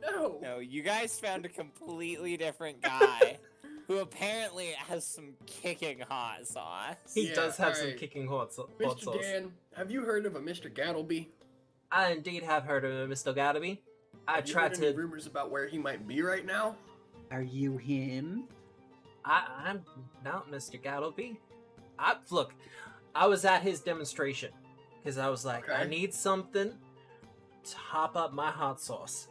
No. No, you guys found a completely different guy who apparently has some kicking hot sauce. He Yeah, does have some alright. kicking hot Mr. sauce. Dan, have you heard of a Mr. Gattlebee? I indeed have heard of him, Mr. Gattlebee. I Have you tried heard any to... rumors about where he might be right now? Are you him? I'm not Mr. Gattlebee. Look, I was at his demonstration because I was like, I Okay. need something to hop up my hot sauce.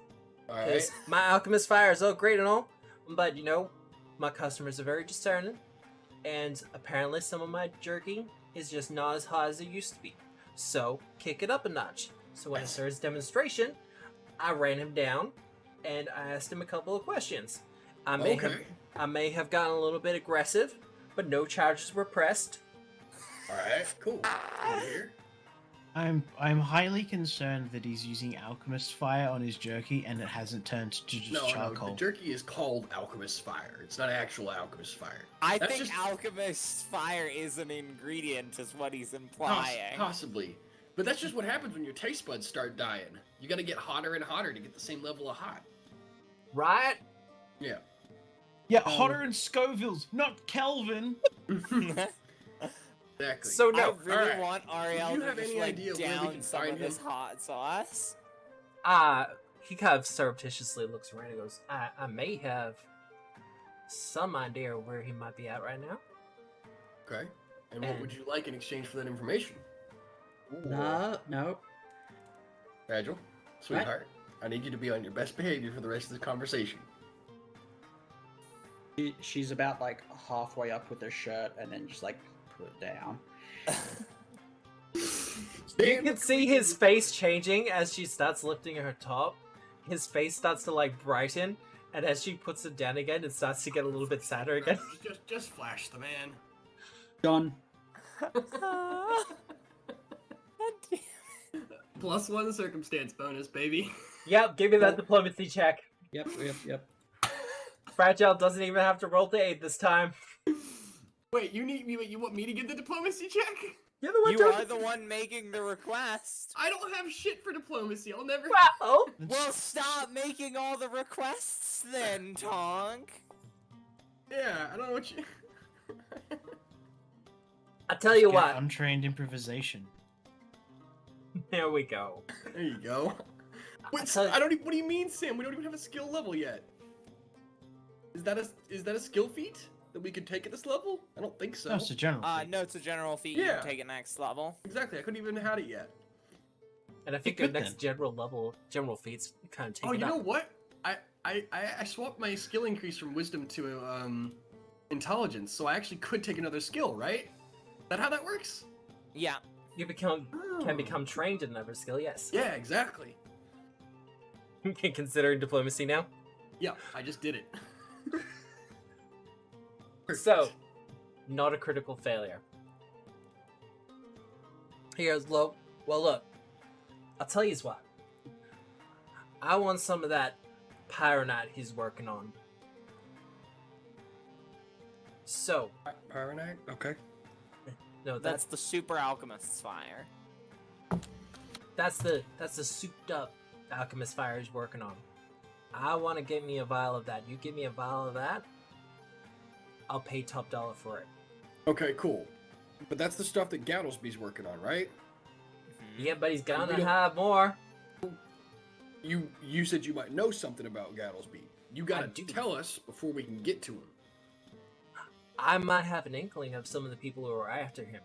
Alright. Because my alchemist fire is all great and all, but you know, my customers are very discerning, and apparently some of my jerky is just not as hot as it used to be. So kick it up a notch. So when I saw his demonstration, I ran him down and I asked him a couple of questions. I may have gotten a little bit aggressive, but no charges were pressed. Alright, cool. Good to hear. I'm highly concerned that he's using alchemist fire on his jerky and it hasn't turned to just No, charcoal. the jerky is called Alchemist Fire. It's not actual Alchemist Fire. I That's think just- alchemist fire is an ingredient, is what he's implying. Possibly. But that's just what happens when your taste buds start dying. You gotta get hotter and hotter to get the same level of hot. Right? Yeah. Yeah, hotter in Scovilles, not Kelvin. Exactly. So I no, really alright. want Ariel Do you to have just any like idea where we down can some find of this him? hot sauce. he kind of surreptitiously looks around and goes, I may have some idea where he might be at right now. Okay. And what would you like in exchange for that information? No. Fragile, sweetheart, I need you to be on your best behavior for the rest of the conversation. She's about like halfway up with her shirt and then just like put it down. You can see his face changing as she starts lifting her top. His face starts to like brighten, and as she puts it down again, it starts to get a little bit sadder again. Just flash the man. Done. +1 circumstance bonus, baby. Yep, give me that diplomacy check. Yep. Fragile doesn't even have to roll to aid this time. Wait, you want me to give the diplomacy check? You're the one You doing are it. the one making the request. I don't have shit for diplomacy. I'll never. Well, Well, stop making all the requests then, Tonk. Yeah, I don't know what you. I tell you Get what. untrained improvisation. There we go. There you go. Wait, tell you- I don't. What do you mean, Sam? We don't even have a skill level yet. Is that a skill feat that we could take at this level? I don't think so. No, it's a general. feat. No, it's a general feat. You Yeah. can take it next level. Exactly. I couldn't even had it yet. And I think You the could next general feats kind of take Oh, it you up. know what? I swapped my skill increase from wisdom to intelligence, so I actually could take another skill, right? Is that how that works? Yeah. You can Oh. become trained in another skill, yes. Yeah, exactly. Considering diplomacy now. Yeah, I just did it. Perfect. So, not a critical failure. Here's low. Well, look. I'll tell you what. I want some of that Pyronite he's working on. So, Pyronite? Okay. No, That's the super alchemist's fire. that's the souped up alchemist fire he's working on. I want to get me a vial of that. You give me a vial of that, I'll pay top dollar for it. Okay, cool. But that's the stuff that Gattlesbee's working on, right? Yeah, but he's We gonna don't- have more. You said you might know something about Gattlesbee. You gotta do. tell us before we can get to him. I might have an inkling of some of the people who are after him.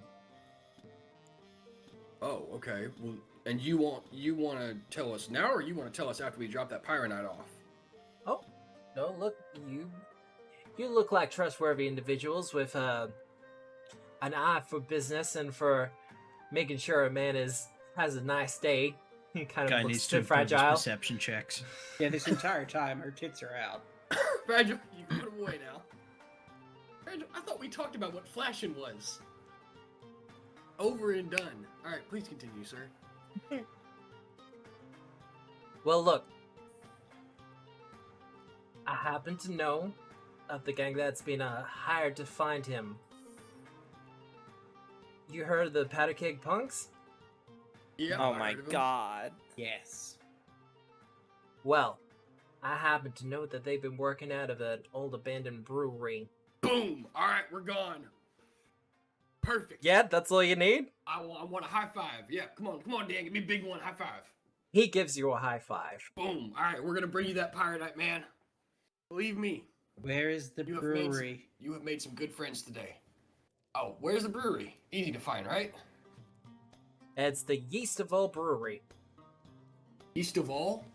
Oh, okay. Well, and you want to tell us now, or you want to tell us after we drop that Pyronite off? Oh, no, look, you look like trustworthy individuals with an eye for business and for making sure a man has a nice day. He kind of Guy looks needs to too improve his fragile. perception checks. Yeah, this entire time her tits are out. Fragile, you can put him away now. Fragile, I thought we talked about what flashing was. Over and done. All right, please continue, sir. Well, look, I happen to know of the gang that's been hired to find him. You heard of the Powder Keg Punks? Yeah. Oh I my heard of him. god. Yes. Well, I happen to know that they've been working out of an old abandoned brewery. Boom. All right, we're gone. Perfect. Yeah, that's all you need? I want a high five. Yeah, come on, Dan, give me a big one. High five. He gives you a high five. Boom. All right, we're gonna bring you that Pyronite, man. Believe me, Where is the you brewery? have made some good friends today. Oh, where's the brewery? Easy to find, right? It's the Yeast of All Brewery. East of all.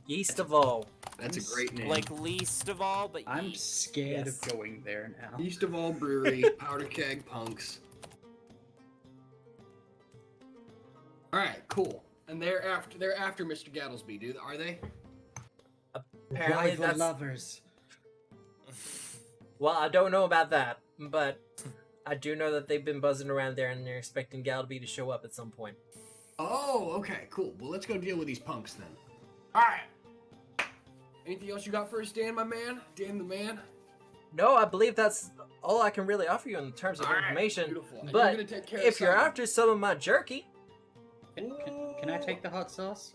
Yeast of All. That's a great name. Like least of all, but I'm yeast. scared Yes. of going there now. East of all brewery, Powder Keg Punks. All right, cool. And they're after Mr. Gattlesbee, are they? Apparently Rival that's... lovers. Well, I don't know about that, but I do know that they've been buzzing around there and they're expecting Gattlebee to show up at some point. Oh, okay, cool. Well, let's go deal with these punks then. All right. Anything else you got for us, Dan, my man? Dan the man? No, I believe that's all I can really offer you in terms of All right, information. beautiful. And But you're gonna take care of if you're Simon. after some of my jerky, Can I take the hot sauce?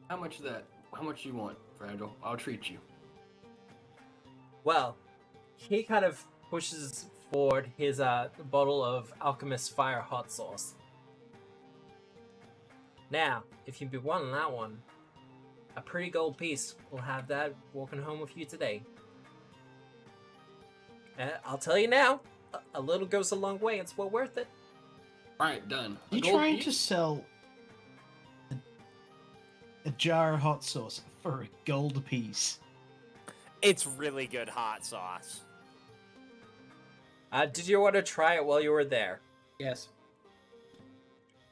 How much of that? How much you want, Fragile? I'll treat you. well, he kind of pushes forward his bottle of Alchemist Fire hot sauce. Now, if you'd be wanting that one, a pretty gold piece will have that walking home with you today. I'll tell you now, a little goes a long way. It's well worth it. All right, done. Are you gold trying piece? to sell a jar of hot sauce for a gold apiece? It's really good hot sauce. Did you want to try it while you were there? Yes.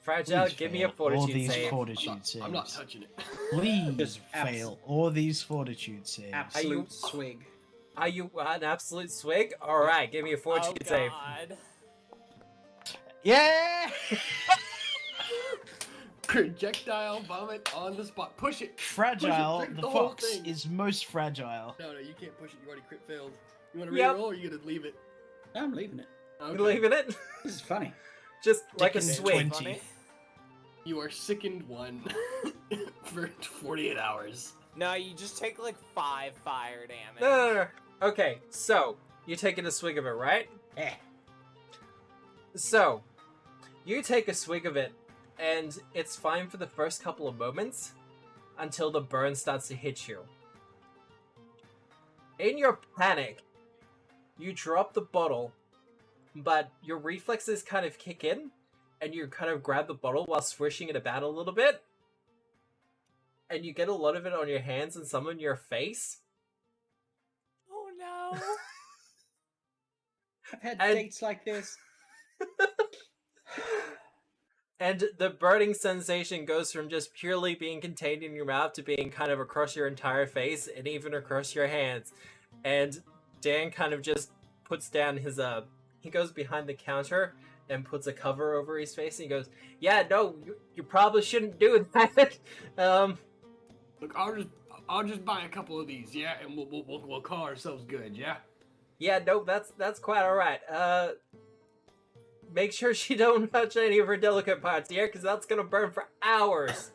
Fragile, Please give me a fail. All fortitude these save. fortitude saves. I'm not touching it. Please Just fail all these fortitude saves. Absolute swig. Are you an absolute swig? Alright, give me a fortitude Oh save. god. Yeah! Projectile vomit on the spot. Push it. Fragile. Push it, The the whole fox thing. is most fragile. No, you can't push it. You already crit failed. You want to Yep. reroll, or you gonna leave it? No, I'm leaving it. Okay. You leaving it? This is funny. Just like a Dickens swig. 20. You are sickened one for 48 hours. No, you just take like 5 fire damage. No. Okay, so, you're taking a swig of it, right? Eh. So, you take a swig of it, and it's fine for the first couple of moments until the burn starts to hit you. In your panic, you drop the bottle, but your reflexes kind of kick in, and you kind of grab the bottle while swishing it about a little bit, and you get a lot of it on your hands and some on your face. Oh no. I've had And- dates like this. And the burning sensation goes from just purely being contained in your mouth to being kind of across your entire face and even across your hands. And Dan kind of just puts down his he goes behind the counter and puts a cover over his face and he goes, "Yeah, no, you probably shouldn't do that." Look, I'll just buy a couple of these, yeah, and we'll call ourselves good, yeah. Yeah, no, that's quite all right. make sure she don't touch any of her delicate parts here, because that's gonna burn for hours.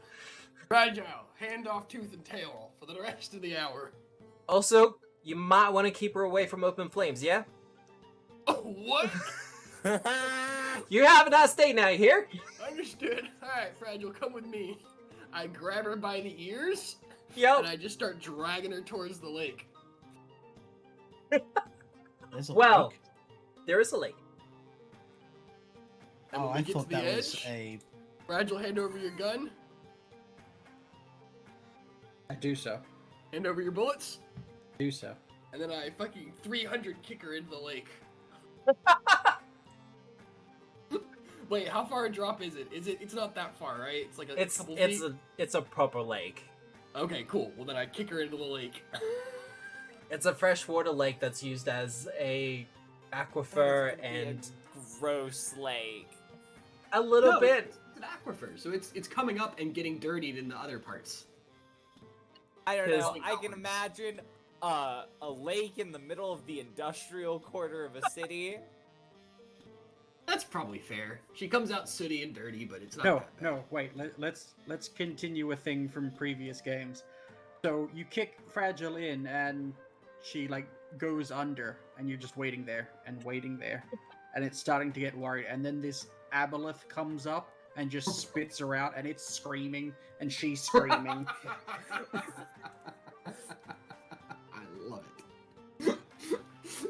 Fragile, hand off tooth and tail for the rest of the hour. Also, you might want to keep her away from open flames, yeah? Oh, what? You have a nice day now, you hear? Understood. Alright, Fragile, come with me. I grab her by the ears, Yep. and I just start dragging her towards the lake. There's a Well, lake. there is a lake. And Oh, when we I get thought to the that was edge, a. Fragile, hand over your gun, I do so. hand over your bullets, Do so. and then I fucking 300 kick her into the lake. Wait, how far a drop is it? It's not that far, right? It's like a couple feet? It's a proper lake. Okay, cool. Well, then I kick her into the lake. It's a freshwater lake that's used as a aquifer It's gonna be and a gross lake. a little No, bit. It's an aquifer, so it's coming up and getting dirtied in the other parts. I don't His- know. I can imagine a lake in the middle of the industrial quarter of a city. That's probably fair. She comes out sooty and dirty, but it's not. No, that bad. no, wait. Let's continue a thing from previous games. So you kick Fragile in, and she like goes under, and you're just waiting there, and it's starting to get worried. And then this aboleth comes up and just spits her out, and it's screaming, and she's screaming. I love it.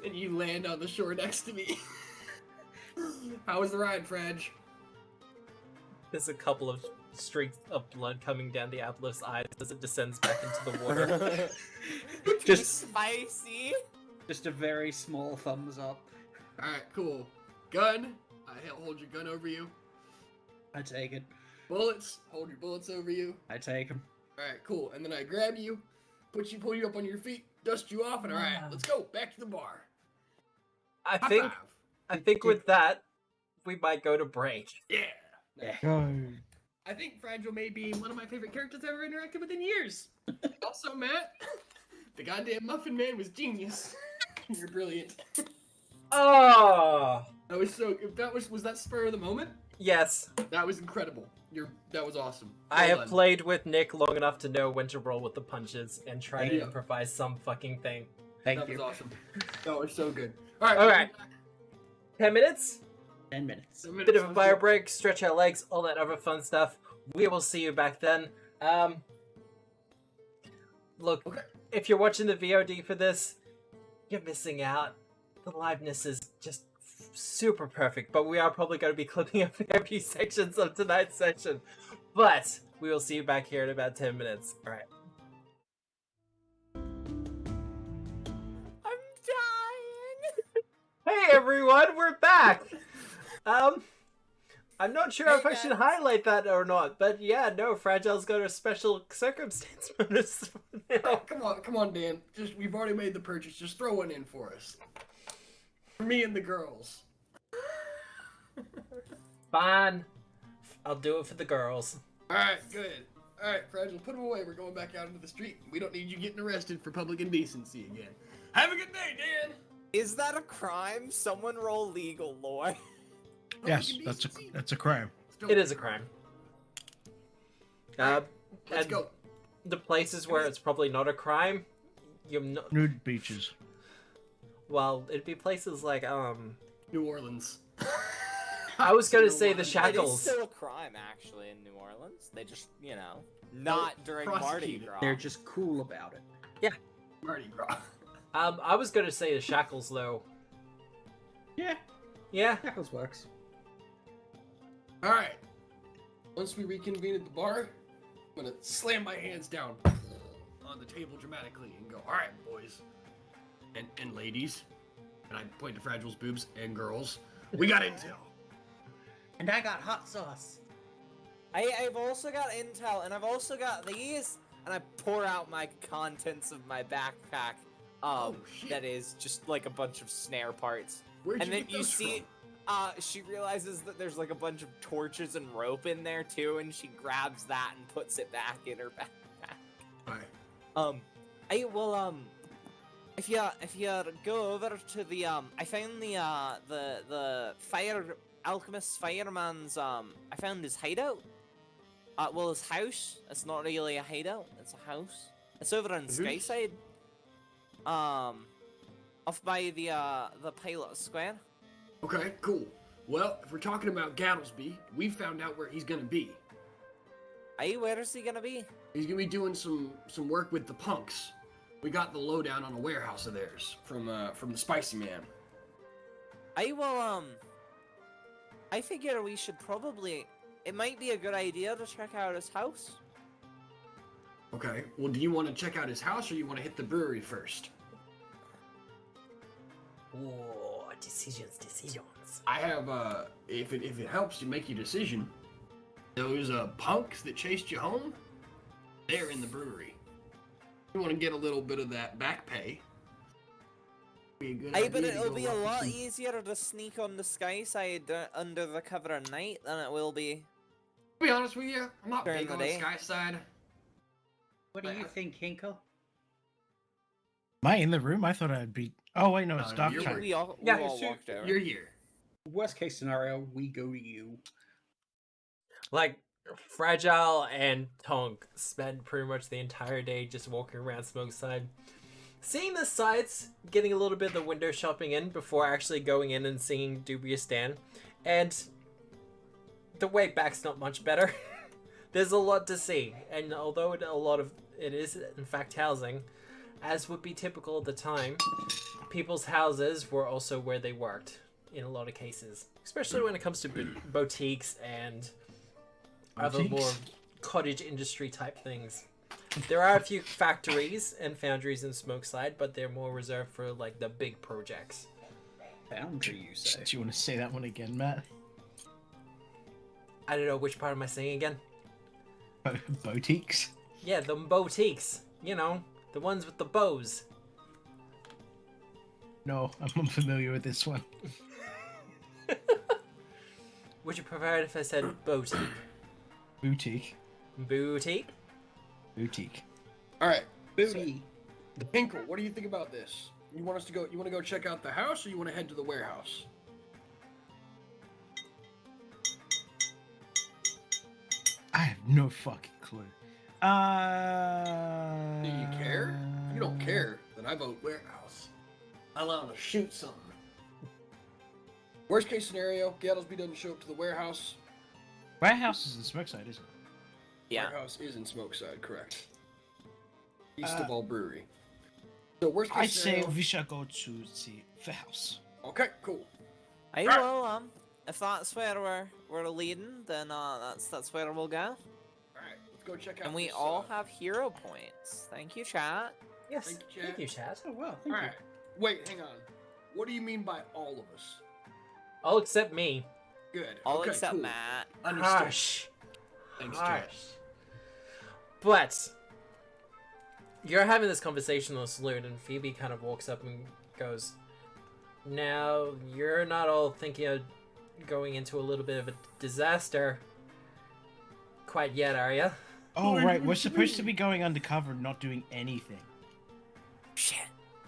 And you land on the shore next to me. How was the ride, Frag? There's a couple of streaks of blood coming down the aboleth's eyes as it descends back into the water. Just- spicy. Just a very small thumbs up. Alright, cool. Gun. I hold your gun over you. I take it. Bullets. Hold your bullets over you. I take them. Alright, cool. And then I grab you, pull you up on your feet, dust you off, and alright, let's go. Back to the bar. I High think five. I think with that, we might go to break. Yeah. Go. I think Fragile may be one of my favorite characters I've ever interacted with in years. Also, Matt, the goddamn Muffin Man was genius. You're brilliant. Oh, That was so. If that was that spur of the moment? yes. That was incredible. That was awesome. I Well have done. played with Nick long enough to know when to roll with the punches and try to Yeah. improvise some fucking thing. Thank That you. was awesome. That was so good. All right. All right. 10 minutes? 10 minutes. Bit of a fire break, stretch our legs, all that other fun stuff. We will see you back then. Look, Okay. if you're watching the VOD for this, you're missing out. The liveness is just super perfect, but we are probably going to be clipping a fair few sections of tonight's session. But we will see you back here in about 10 minutes. All right. I'm dying. Hey everyone, we're back. I'm not sure if I should guys. highlight that or not, but yeah, no, Fragile's got a special circumstance bonus now. Come on, Dan. We've already made the purchase. Just throw one in for us. For me and the girls. Fine. I'll do it for the girls. All right, good. All right, Fragile, put them away. We're going back out into the street. We don't need you getting arrested for public indecency again. Have a good day, Dan. Is that a crime? Someone roll legal lore. Yes, Public that's indecency? a crime. It is a crime. Let's And go. the places where it's probably not a crime, you're not. Nude beaches. Well, it'd be places like New Orleans. I was gonna say the It is It is shackles. still a crime, actually, in New Orleans. They just, not during Mardi prosecuted. Gras. They're just cool about it. Mardi Gras. I was gonna say the shackles though. Yeah, Yeah. Shackles works. All right. Once we reconvene at the bar, I'm gonna slam my hands down on the table dramatically and go, "All right, boys and ladies," and I point to Fragile's boobs and girls. We got intel. And I got hot sauce. I've also got intel, and I've also got these, and I pour out my contents of my backpack. Shit. That is just like a bunch of snare parts. Where'd And you then get you those see, she realizes that there's like a bunch of torches and rope in there too, and she grabs that and puts it back in her backpack. from? All right. I will if you go over to the I found the fire alchemist fireman's I found his hideout. Well, his house. It's not really a hideout. It's a house. It's over on Skyside. Off by the Pilot Square. Okay, cool. Well, if we're talking about Gattlebee, we found out where he's gonna be. Aye, where is he gonna be? He's gonna be doing some work with the punks. We got the lowdown on a warehouse of theirs from the Spicy Man. I will, I figure we should probably... It might be a good idea to check out his house. Okay. Well, do you want to check out his house or you want to hit the brewery first? Whoa, decisions. I have if it helps you make your decision, those punks that chased you home, they're in the brewery. You want to get a little bit of that back pay. Be a good Aye, idea but to it'll go be a look for lot some- easier to sneak on the Skyside under the cover of night than it will be. To be honest with you, I'm not During big the on day. Sky Side. What do you think, Hinkle? Am I in the room? I thought I'd be. Oh wait, no, it's No, dark you're time. right. We all Yeah, walked out. You're here. Worst case scenario, we go to you. Like, Fragile and Tonk spent pretty much the entire day just walking around Smokeside, seeing the sights, getting a little bit of the window shopping in before actually going in and seeing Dubious Dan. And the way back's not much better. There's a lot to see, and although a lot of it is in fact housing, as would be typical at the time, people's houses were also where they worked in a lot of cases, especially when it comes to boutiques and other more Boutiques? cottage industry type things. There are a few factories and foundries in Smokeside, but they're more reserved for like the big projects. Foundry, you say? Do you want to say that one again, Matt? I don't know, which part am I saying again? Boutiques? Yeah, the boutiques. You know, the ones with the bows. No, I'm unfamiliar with this one. Would you prefer it if I said boutique? Boutique. Boutique? Boutique. All right. Booty. Hinkle, what do you think about this? You want us to go? You want to go check out the house, or you want to head to the warehouse? I have no fucking clue. Do you care? If you don't care, then I vote warehouse. I want to shoot something. Worst case scenario, Gattlesby doesn't show up to the warehouse. Warehouse is in Smokeside, isn't it? Yeah. Warehouse is in Smokeside, correct. East of all brewery. So worst case I'd say scenario. we shall go to the house. Okay, cool. I will, if that's where we're leading, then that's where we'll go. All right, let's go check out. And we this, all have hero points. Thank you, chat. Yes. Thank you, Thank you, Chad. Oh well, All thank right. Wait, hang on. What do you mean by all of us? All except me. Good. All okay, except cool. Matt. Understood. Hush. Thanks, Hush. Chad. But you're having this conversation in the saloon, and Phoebe kind of walks up and goes, "Now you're not all thinking of going into a little bit of a disaster quite yet, are you?" Oh, right, we're supposed to be going undercover and not doing anything. Shit.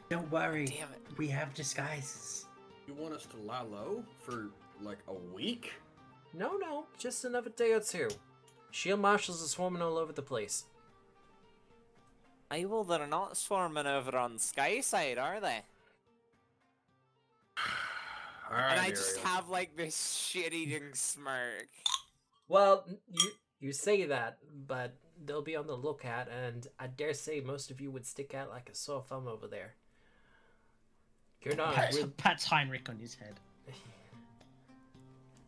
Don't worry. Damn it. We have disguises. You want us to lie low for like a week? No, just another day or two. Shield marshals are swarming all over the place. Aye, well, they're not swarming over on Skyside, are they? All right, And I just Ariel. have like this shit-eating smirk. Well, you say that, but they'll be on the lookout, and I dare say most of you would stick out like a sore thumb over there. You're not real... Pat's Heinrich on his head.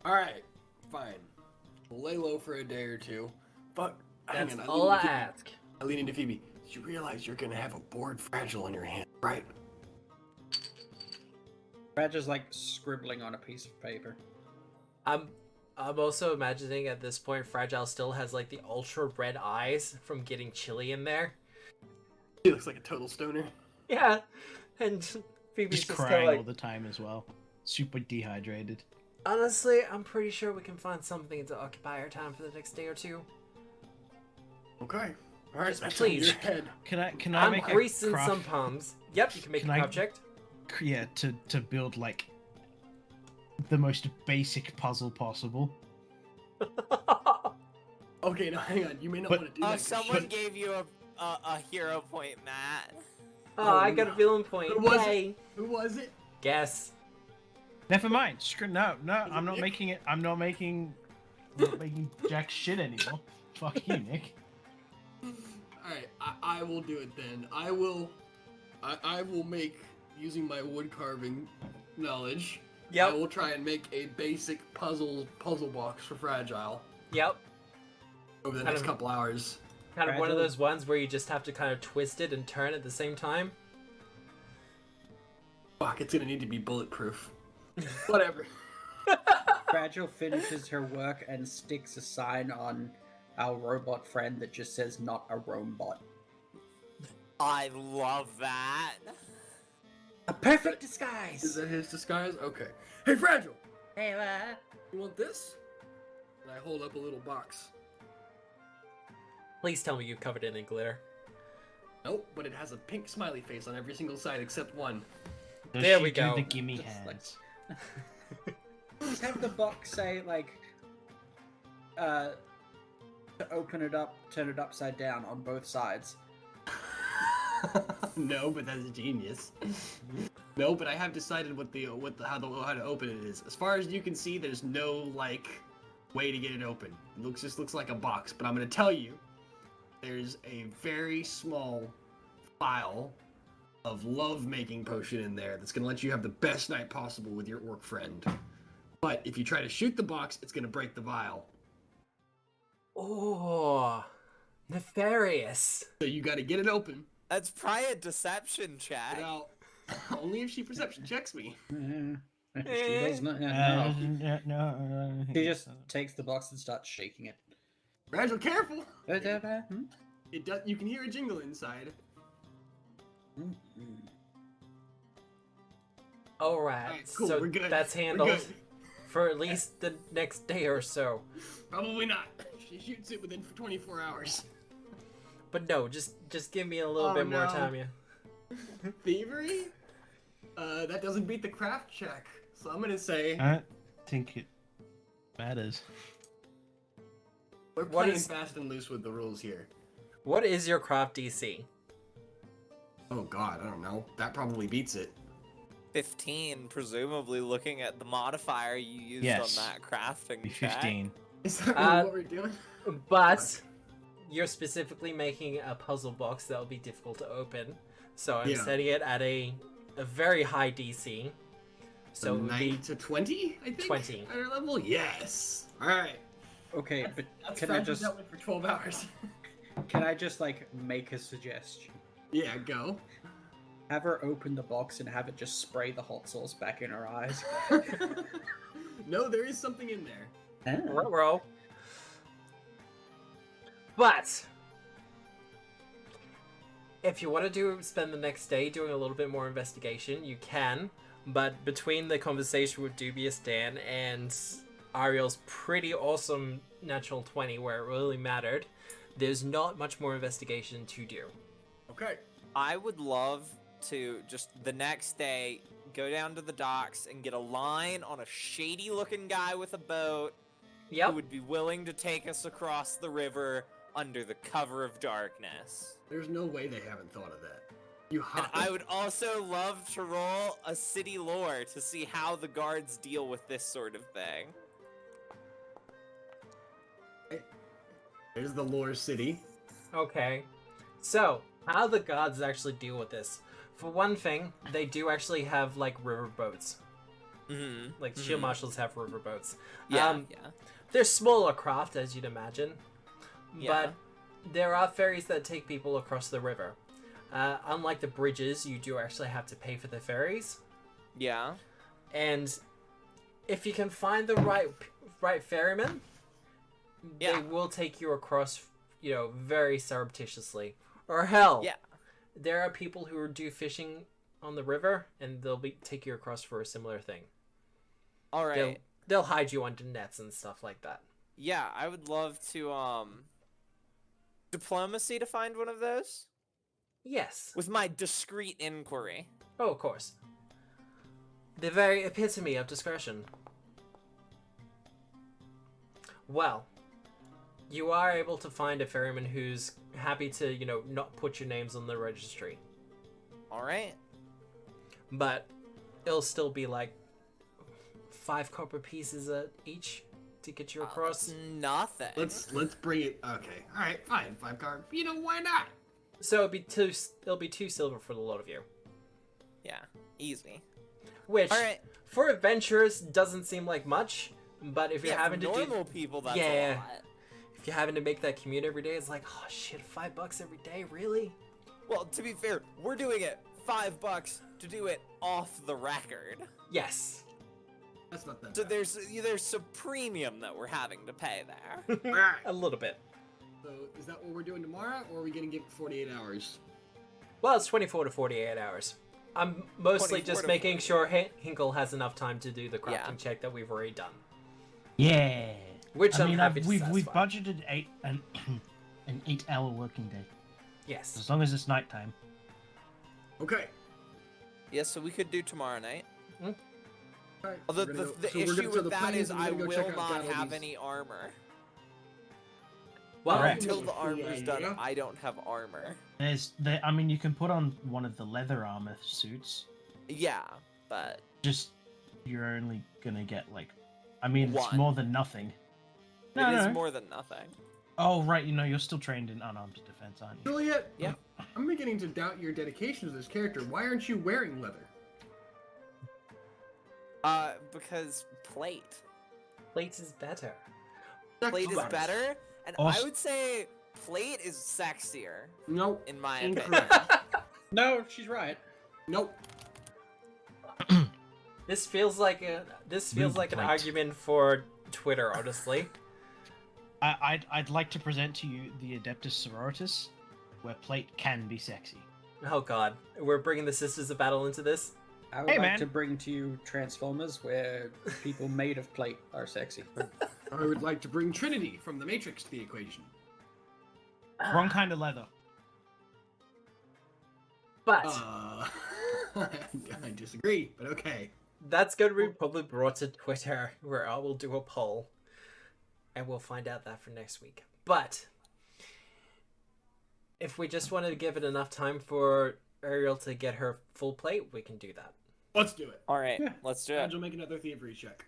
All right, fine. We'll lay low for a day or two. But hang That's on, all I lean into ask. Phoebe. I lean into Phoebe. Did you realize you're gonna have a board fragile in your hand, right? Badger's like scribbling on a piece of paper. I'm also imagining at this point Fragile still has like the ultra red eyes from getting chili in there. He looks like a total stoner. Yeah, and Phoebe's Just just crying kind of all like, the time as well. Super dehydrated. honestly, I'm pretty sure we can find something to occupy our time for the next day or two. Okay. All right, Just that's on please. your head. Can I I'm make greasing a craft? some palms. Yep, you can make Can a I- project. Yeah, to build like the most basic puzzle possible. Okay, now hang on. You may not But- want to do that. 'cause Someone she- gave you a hero point, Matt. Oh, I got a villain point. Who was it? Yay. Who was it? Guess. Never mind. No, it I'm not Nick? making it. I'm not making jack shit anymore. Fuck you, Nick. Alright, I will do it then. I will make, using my wood carving knowledge, I Yep. will try and make a basic puzzle box for Fragile Yep. over the Kind next of- couple hours. Kind of one of Fragile. those ones where you just have to kind of twist it and turn at the same time. Fuck, it's gonna need to be bulletproof. Whatever. Fragile finishes her work and sticks a sign on our robot friend that just says "not a robot." I love that. A perfect Is disguise. that his disguise? Okay. Hey, Fragile! Hey, You want this? And I hold up a little box. Please tell me you covered it in glitter. Nope, but it has a pink smiley face on every single side except one. Does There she we do go. the gimme Just like- hands? just have the box say like, to open it up, turn it upside down on both sides. No, but that's genius. No, but I have decided how to open it is. As far as you can see, there's no like way to get it open. It just looks like a box. But I'm gonna tell you, there's a very small vial of love-making potion in there that's gonna let you have the best night possible with your orc friend. But if you try to shoot the box, it's gonna break the vial. Oh, nefarious. So you got to get it open. That's probably a deception check. Now, only if she perception checks me. She does not. No. She just takes the box and starts shaking it. Fragile, careful! Hmm? It does. You can hear a jingle inside. All right, Alright, cool, so we're good. that's We're handled good. for at least the next day or so. Probably not. She shoots it within 24 hours. But no, just give me a little Oh, bit more no. time, yeah. Thievery? That doesn't beat the craft check. So I'm gonna say I don't think it matters. we're What playing is- fast and loose with the rules here. What is your craft DC? Oh god, I don't know. That probably beats it. 15, presumably looking at the modifier you used Yes. on that crafting Be check. 15. Is that really Uh, what we're doing? But you're specifically making a puzzle box that will be difficult to open, so I'm Yeah. setting it at a very high DC. So it would 9 be to 20, I think? 20. At our level? Yes! Alright. Okay, but That's can I Fragile just dealt with for 12 hours. like make a suggestion? Yeah, go. Have her open the box and have it just spray the hot sauce back in her eyes. No, there is something in there. Ruh-roh. But if you want to spend the next day doing a little bit more investigation, you can. But between the conversation with Dubious Dan and Ariel's pretty awesome natural 20 where it really mattered, there's not much more investigation to do. Okay. I would love to just the next day go down to the docks and get a line on a shady looking guy with a boat who Yep. would be willing to take us across the river under the cover of darkness. There's no way they haven't thought of that. You And have I would also love to roll a city lore to see how the guards deal with this sort of thing. There's the lore city. Okay. So, how the gods actually deal with this? For one thing, they do actually have, like, river boats. Mm-hmm. Like, shield marshals have river boats. Yeah, They're smaller craft, as you'd imagine. Yeah. But there are ferries that take people across the river. Unlike the bridges, you do actually have to pay for the ferries. yeah. And if you can find the right ferryman, Yeah. they will take you across, very surreptitiously. Or hell, Yeah. there are people who do fishing on the river, and they'll take you across for a similar thing. All right. They'll hide you under nets and stuff like that. Yeah, I would love to diplomacy to find one of those Yes. with my discreet inquiry. Oh, of course. The very epitome of discretion. Well, you are able to find a ferryman who's happy to, not put your names on the registry. All right. But it'll still be like 5 copper pieces each to get you across. That's nothing. Let's bring it. Okay, all right, fine. 5 card. Why not? So it'll be 2 silver for the lot of you. Yeah, easy. Which, All right. for adventurers, doesn't seem like much. But if you're having for to normal people, that's Yeah. a lot. if you're having to make that commute every day, it's like, oh shit, $5 every day, really? Well, to be fair, we're doing it $5 to do it off the record. Yes. That's not that So bad. there's some premium that we're having to pay there. Alright. A little bit. So is that what we're doing tomorrow, or are we gonna give it 48 hours? Well, it's 24 to 48 hours. I'm mostly 24 just to making 48. sure Hinkle has enough time to do the crafting Yeah. check that we've already done. Yeah. Which I I'm mean, happy to we've satisfy. budgeted an 8-hour working day. Yes. As long as it's nighttime. Okay. Yes, so we could do tomorrow night. Alright. Although we're gonna go- the so we're issue gonna- so with the that plan is we're I gonna go will check out not have Gattlebee's. any armor. Well, Correct. Until the Cool armor's done, idea. I don't have armor. I mean, you can put on one of the leather armor suits. Yeah, but Just you're only gonna get like, I mean, it's One. more than nothing. it is more than nothing. Oh right, you're still trained in unarmed defense, aren't you? Juliet, Yeah. I'm beginning to doubt your dedication to this character. Why aren't you wearing leather? Because plate. plate is better. Plate is That's better, and I Also- would say plate is sexier, Nope. in my opinion. Incorrect. No, she's right. Nope. This feels like an plate. argument for Twitter, honestly. I'd like to present to you the Adeptus Sororitas, where plate can be sexy. Oh god, we're bringing the Sisters of Battle into this. I would Hey, like man. to bring to you Transformers, where people made of plate are sexy. I would like to bring Trinity from the Matrix to the equation. Wrong kind of leather. But I disagree, but okay. that's going to be probably brought to Twitter, where I will do a poll, and we'll find out that for next week. But if we just wanted to give it enough time for Ariel to get her full plate, we can do that. Let's do it. All right, Yeah. let's do it. Angel, make another thievery check.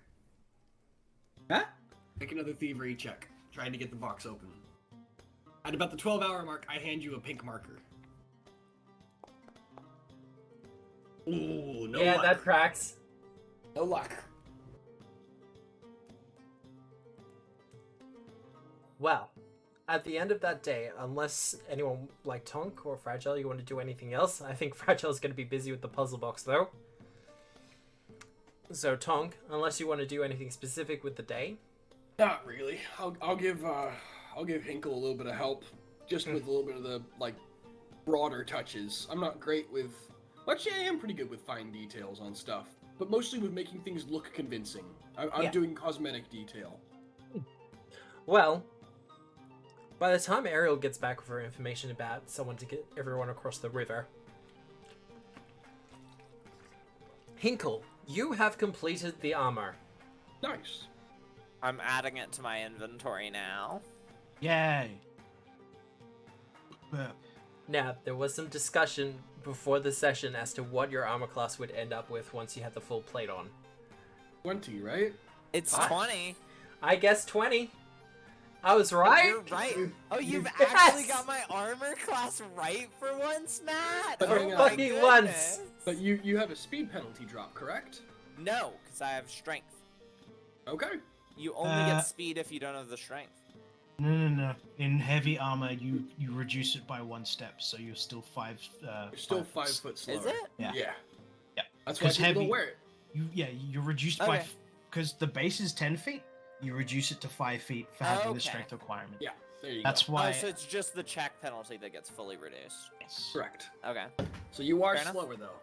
Huh? Make another thievery check. Trying to get the box open. At about the 12-hour mark, I hand you a pink marker. Ooh, no yeah, luck. that tracks. No luck. Well, at the end of that day, unless anyone like Tonk or Fragile, you want to do anything else, I think Fragile's going to be busy with the puzzle box though. So Tonk, unless you want to do anything specific with the day, Not really. I'll give Hinkle a little bit of help, just with a little bit of the broader touches. I'm not great with. Actually, I am pretty good with fine details on stuff, but mostly with making things look convincing. I'm Yeah. doing cosmetic detail. well, by the time Ariel gets back with her information about someone to get everyone across the river, Hinkle, you have completed the armor. Nice. I'm adding it to my inventory now. Yay. Now, there was some discussion before the session as to what your armor class would end up with once you had the full plate on. 20, right? It's Ah. 20. I guess 20. I was right. You're right. Oh, you've Yes! actually got my armor class right for once, Matt. But oh hang on. my Fucking goodness. once. But you have a speed penalty drop, correct? No, because I have strength. Okay. You only Uh, get speed if you don't have the strength. No. In heavy armor, you reduce it by 1 step, so you're still 5. You're still 5 foot slower. Is it? Yeah. Yeah. Yeah. That's why 'Cause people don't heavy- wear it. You're reduced by Okay. because the base is 10 feet. You reduce it to 5 feet for having Okay. the strength requirement. Yeah. There you That's go. why. Oh, so it's just the check penalty that gets fully reduced. Yes. Correct. Okay. So you are Fair enough. slower though.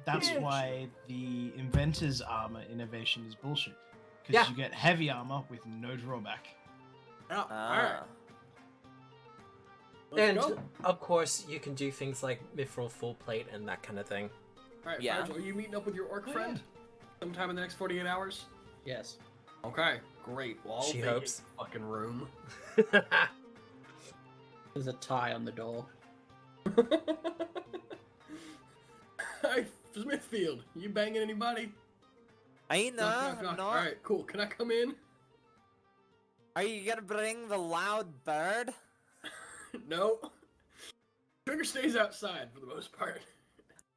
That's Yeah. why the inventor's armor innovation is bullshit. Because Yeah. you get heavy armor with no drawback. Yeah. All Ah. right. And Let's go. of course, you can do things like mithril full plate and that kind of thing. All right, Yeah. Fragile, are you meeting up with your orc friend sometime in the next 48 hours? Yes. Okay, great. Well, I'll She vacate hopes. the fucking room. There's a tie on the door. Hey, Smithfield, you banging anybody? I know, Knock, knock, I'm knock. not. All right, cool. Can I come in? Are you gonna bring the loud bird? No. Trigger stays outside for the most part.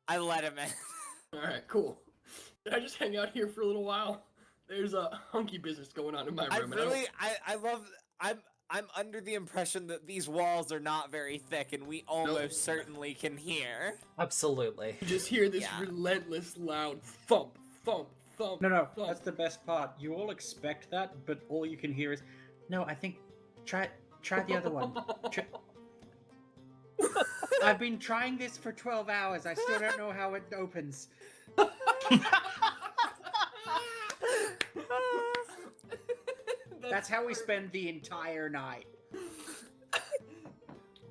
I let him in. All right, cool. Can I just hang out here for a little while? There's a hunky business going on in my room. I love. I'm under the impression that these walls are not very thick, and we almost certainly can hear. Absolutely. You just hear this Yeah. relentless, loud thump, thump, thump. No, thump. that's the best part. You all expect that, but all you can hear is, no, I think try the other one. I've been trying this for 12 hours. I still don't know how it opens. That's how we spend the entire night.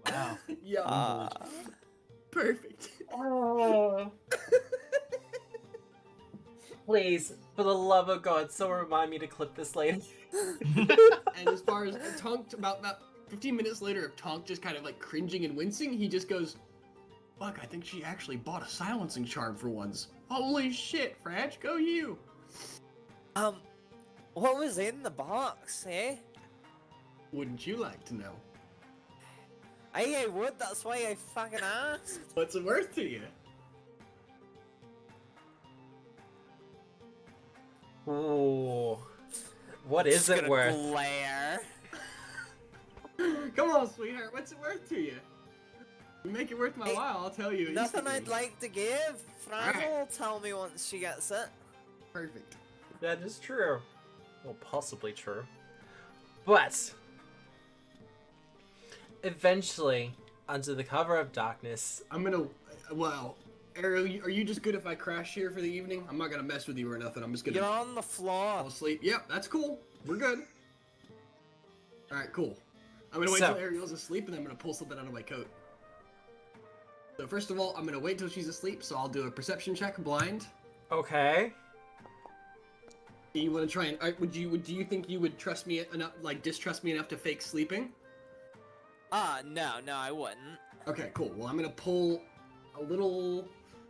Wow. Yeah. Perfect. Oh. Please, for the love of God, someone remind me to clip this later. And as far as Tonk, about 15 minutes later of Tonk just kind of like cringing and wincing, he just goes, "Fuck, I think she actually bought a silencing charm for once. Holy shit, Fraj, go you!" What was in the box, eh? Wouldn't you like to know? I would, that's why I fucking asked. What's it worth to you? Ooh. What is Just it gonna worth? glare. Come on, sweetheart, what's it worth to you? You make it worth my Hey, while, I'll tell you. Nothing instantly. I'd like to give. Fran Alright. will tell me once she gets it. Perfect. That is true. Well, possibly true. But eventually, under the cover of darkness, I'm gonna. Well, Ariel, are you just good if I crash here for the evening? I'm not gonna mess with you or nothing. I'm just gonna You're on the floor. fall asleep. Yep, that's cool. We're good. All right, cool. I'm gonna wait So- till Ariel's asleep, and then I'm gonna pull something out of my coat. So first of all, I'm gonna wait till she's asleep. So I'll do a perception check, blind. okay. You want to try and do you think you would trust me enough, like distrust me enough to fake sleeping? No, I wouldn't. Okay, cool. Well, I'm gonna pull a little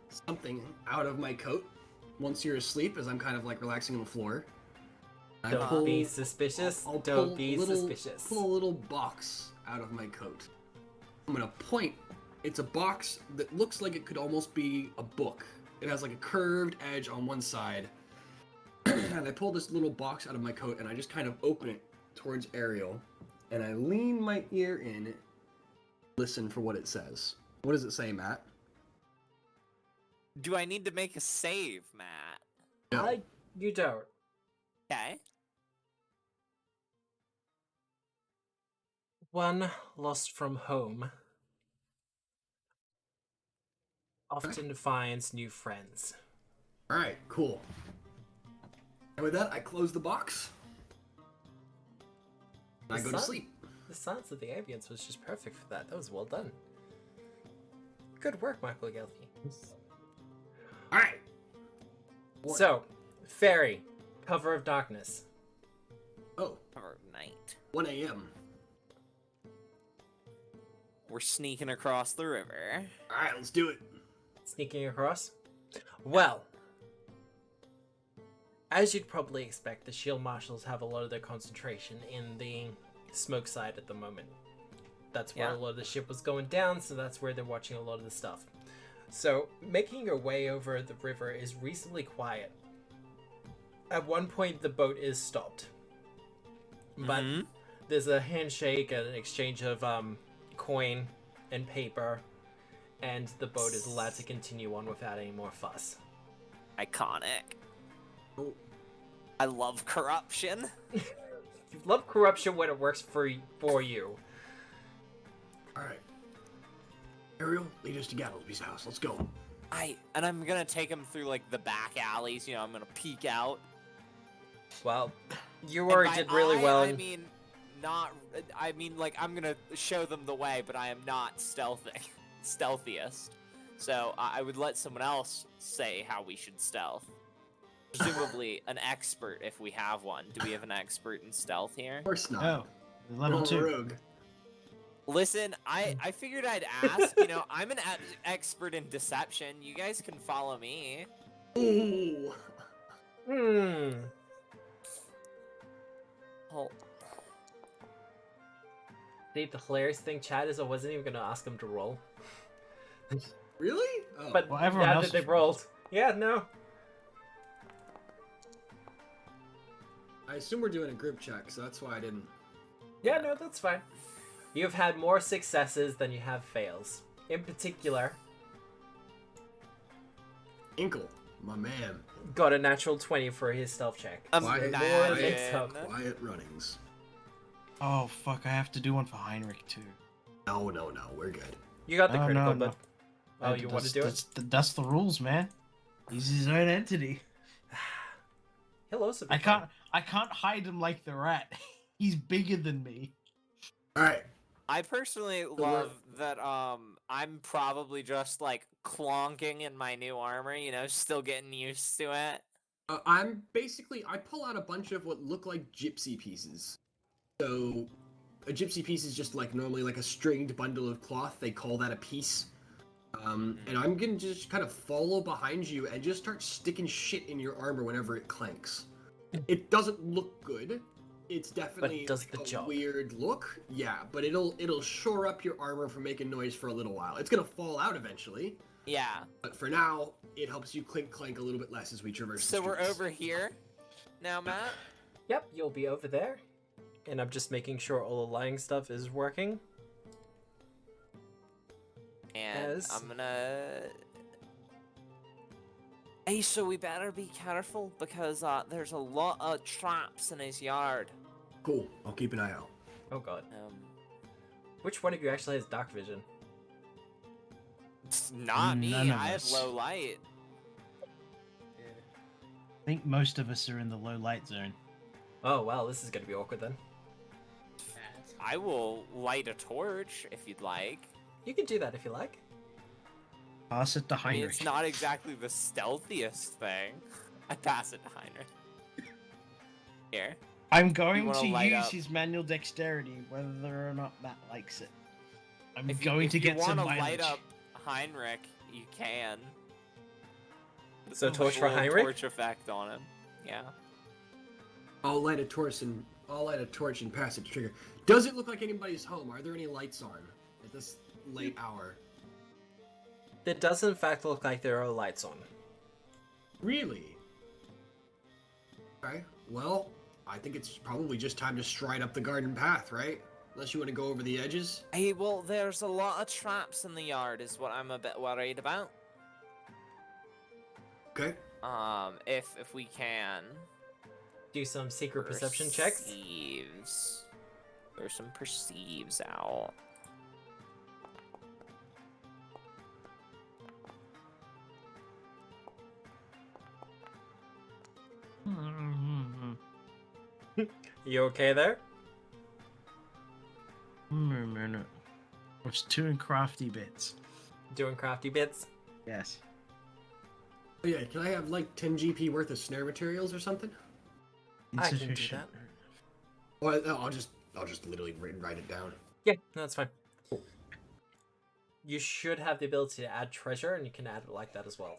something out of my coat once you're asleep, as I'm kind of like relaxing on the floor. I Don't be suspicious. I'll Don't pull be a little, suspicious. Pull a little box out of my coat. I'm gonna point. It's a box that looks like it could almost be a book. It has like a curved edge on one side. And I pull this little box out of my coat and I just kind of open it towards Ariel. And I lean my ear in, listen for what it says. What does it say, Matt? Do I need to make a save, Matt? No. You don't. Okay. One lost from home often finds new friends. Alright, cool. And with that, I close the box. And I go to sleep. The silence of the ambience was just perfect for that. That was well done. Good work, Michael Gelfi. Alright. So, Fairy, cover of darkness. Oh, Or night. 1 a.m. We're sneaking across the river. Alright, let's do it. Sneaking across. Well, as you'd probably expect, the shield marshals have a lot of their concentration in the smoke side at the moment. That's where Yeah. a lot of the ship was going down, so that's where they're watching a lot of the stuff. So, making your way over the river is reasonably quiet. At one point, the boat is stopped. But Mhm. there's a handshake and an exchange of coin and paper, and the boat is allowed to continue on without any more fuss. Iconic. Oh, I love corruption. You love corruption when it works for you. alright. Ariel, lead us to Gattlebee's house. Let's go. I'm gonna take him through like the back alleys. I'm gonna peek out. Well, you And already by did really well. I mean, like I'm gonna show them the way, but I am not stealthiest. So I would let someone else say how we should stealth. presumably an expert if we have one. Do we have an expert in stealth here? Of course not. Oh, level We're a 2. rogue. Listen, I figured I'd ask. You know, I'm an expert in deception. You guys can follow me. Ooh. Oh, The hilarious thing, Chad, is I wasn't even gonna ask him to roll. Really? Oh. But Well, everyone now else that they've is- rolled. Yeah, no. I assume we're doing a group check, so that's why I didn't. Yeah, no, that's fine. You've had more successes than you have fails. In particular, Inkle, my man. got a natural 20 for his stealth check. Quiet, Imagine. quiet runnings. Oh fuck! I have to do one for Heinrich too. No, we're good. You got the Oh, critical, no, but... no. Oh, you want to do it? That's the rules, man. He's his own entity. He'll also be I fine. can't hide him like the rat. He's bigger than me. All right. I personally love that. I'm probably just like clonking in my new armor. You know, still getting used to it. I pull out a bunch of what look like gypsy pieces. So, a gypsy piece is just like normally like a stringed bundle of cloth. They call that a piece. And I'm gonna just kind of follow behind you and just start sticking shit in your armor whenever it clanks. It doesn't look good. It's definitely does the a job. weird look. Yeah, but it'll shore up your armor from making noise for a little while. It's gonna fall out eventually. Yeah. But for now, it helps you clank a little bit less as we traverse the So we're streets. over here now, Matt. Yep, you'll be over there. And I'm just making sure all the lying stuff is working. And As- I'm gonna. Hey, so we better be careful because there's a lot of traps in his yard. Cool. I'll keep an eye out. Oh god. Um, Which one of you actually has dark vision? it's not me. None of I have us. low light. I think most of us are in the low light zone. Oh wow, this is gonna be awkward then. I will light a torch if you'd like. You can do that if you like. Pass it to I mean, Heinrich. it's not exactly the stealthiest thing. I pass it to Heinrich. Here. I'm going wanna to light use up- his manual dexterity, whether or not Matt likes it. I'm If going to get some want to mileage. light up Heinrich, you can. So Put torch a for little Heinrich? Torch effect on him. Yeah. I'll light a torch and pass it to Trigger. Does it look like anybody's home? Are there any lights on at this late hour? It does in fact look like there are lights on. Really? Okay. Well, I think it's probably just time to stride up the garden path, right? Unless you want to go over the edges. Hey, well, there's a lot of traps in the yard, is what I'm a bit worried about. Okay. If we can. Do some secret perception checks. Perceives. There's some perceives out. You okay there? A minute. What's 2 in crafty bits? Doing crafty bits? Yes. Oh yeah, can I have like 10 GP worth of snare materials or something? I can do Insufficient. that. Or I'll just literally write it down. Yeah, no, that's fine. You should have the ability to add treasure, and you can add it like that as well.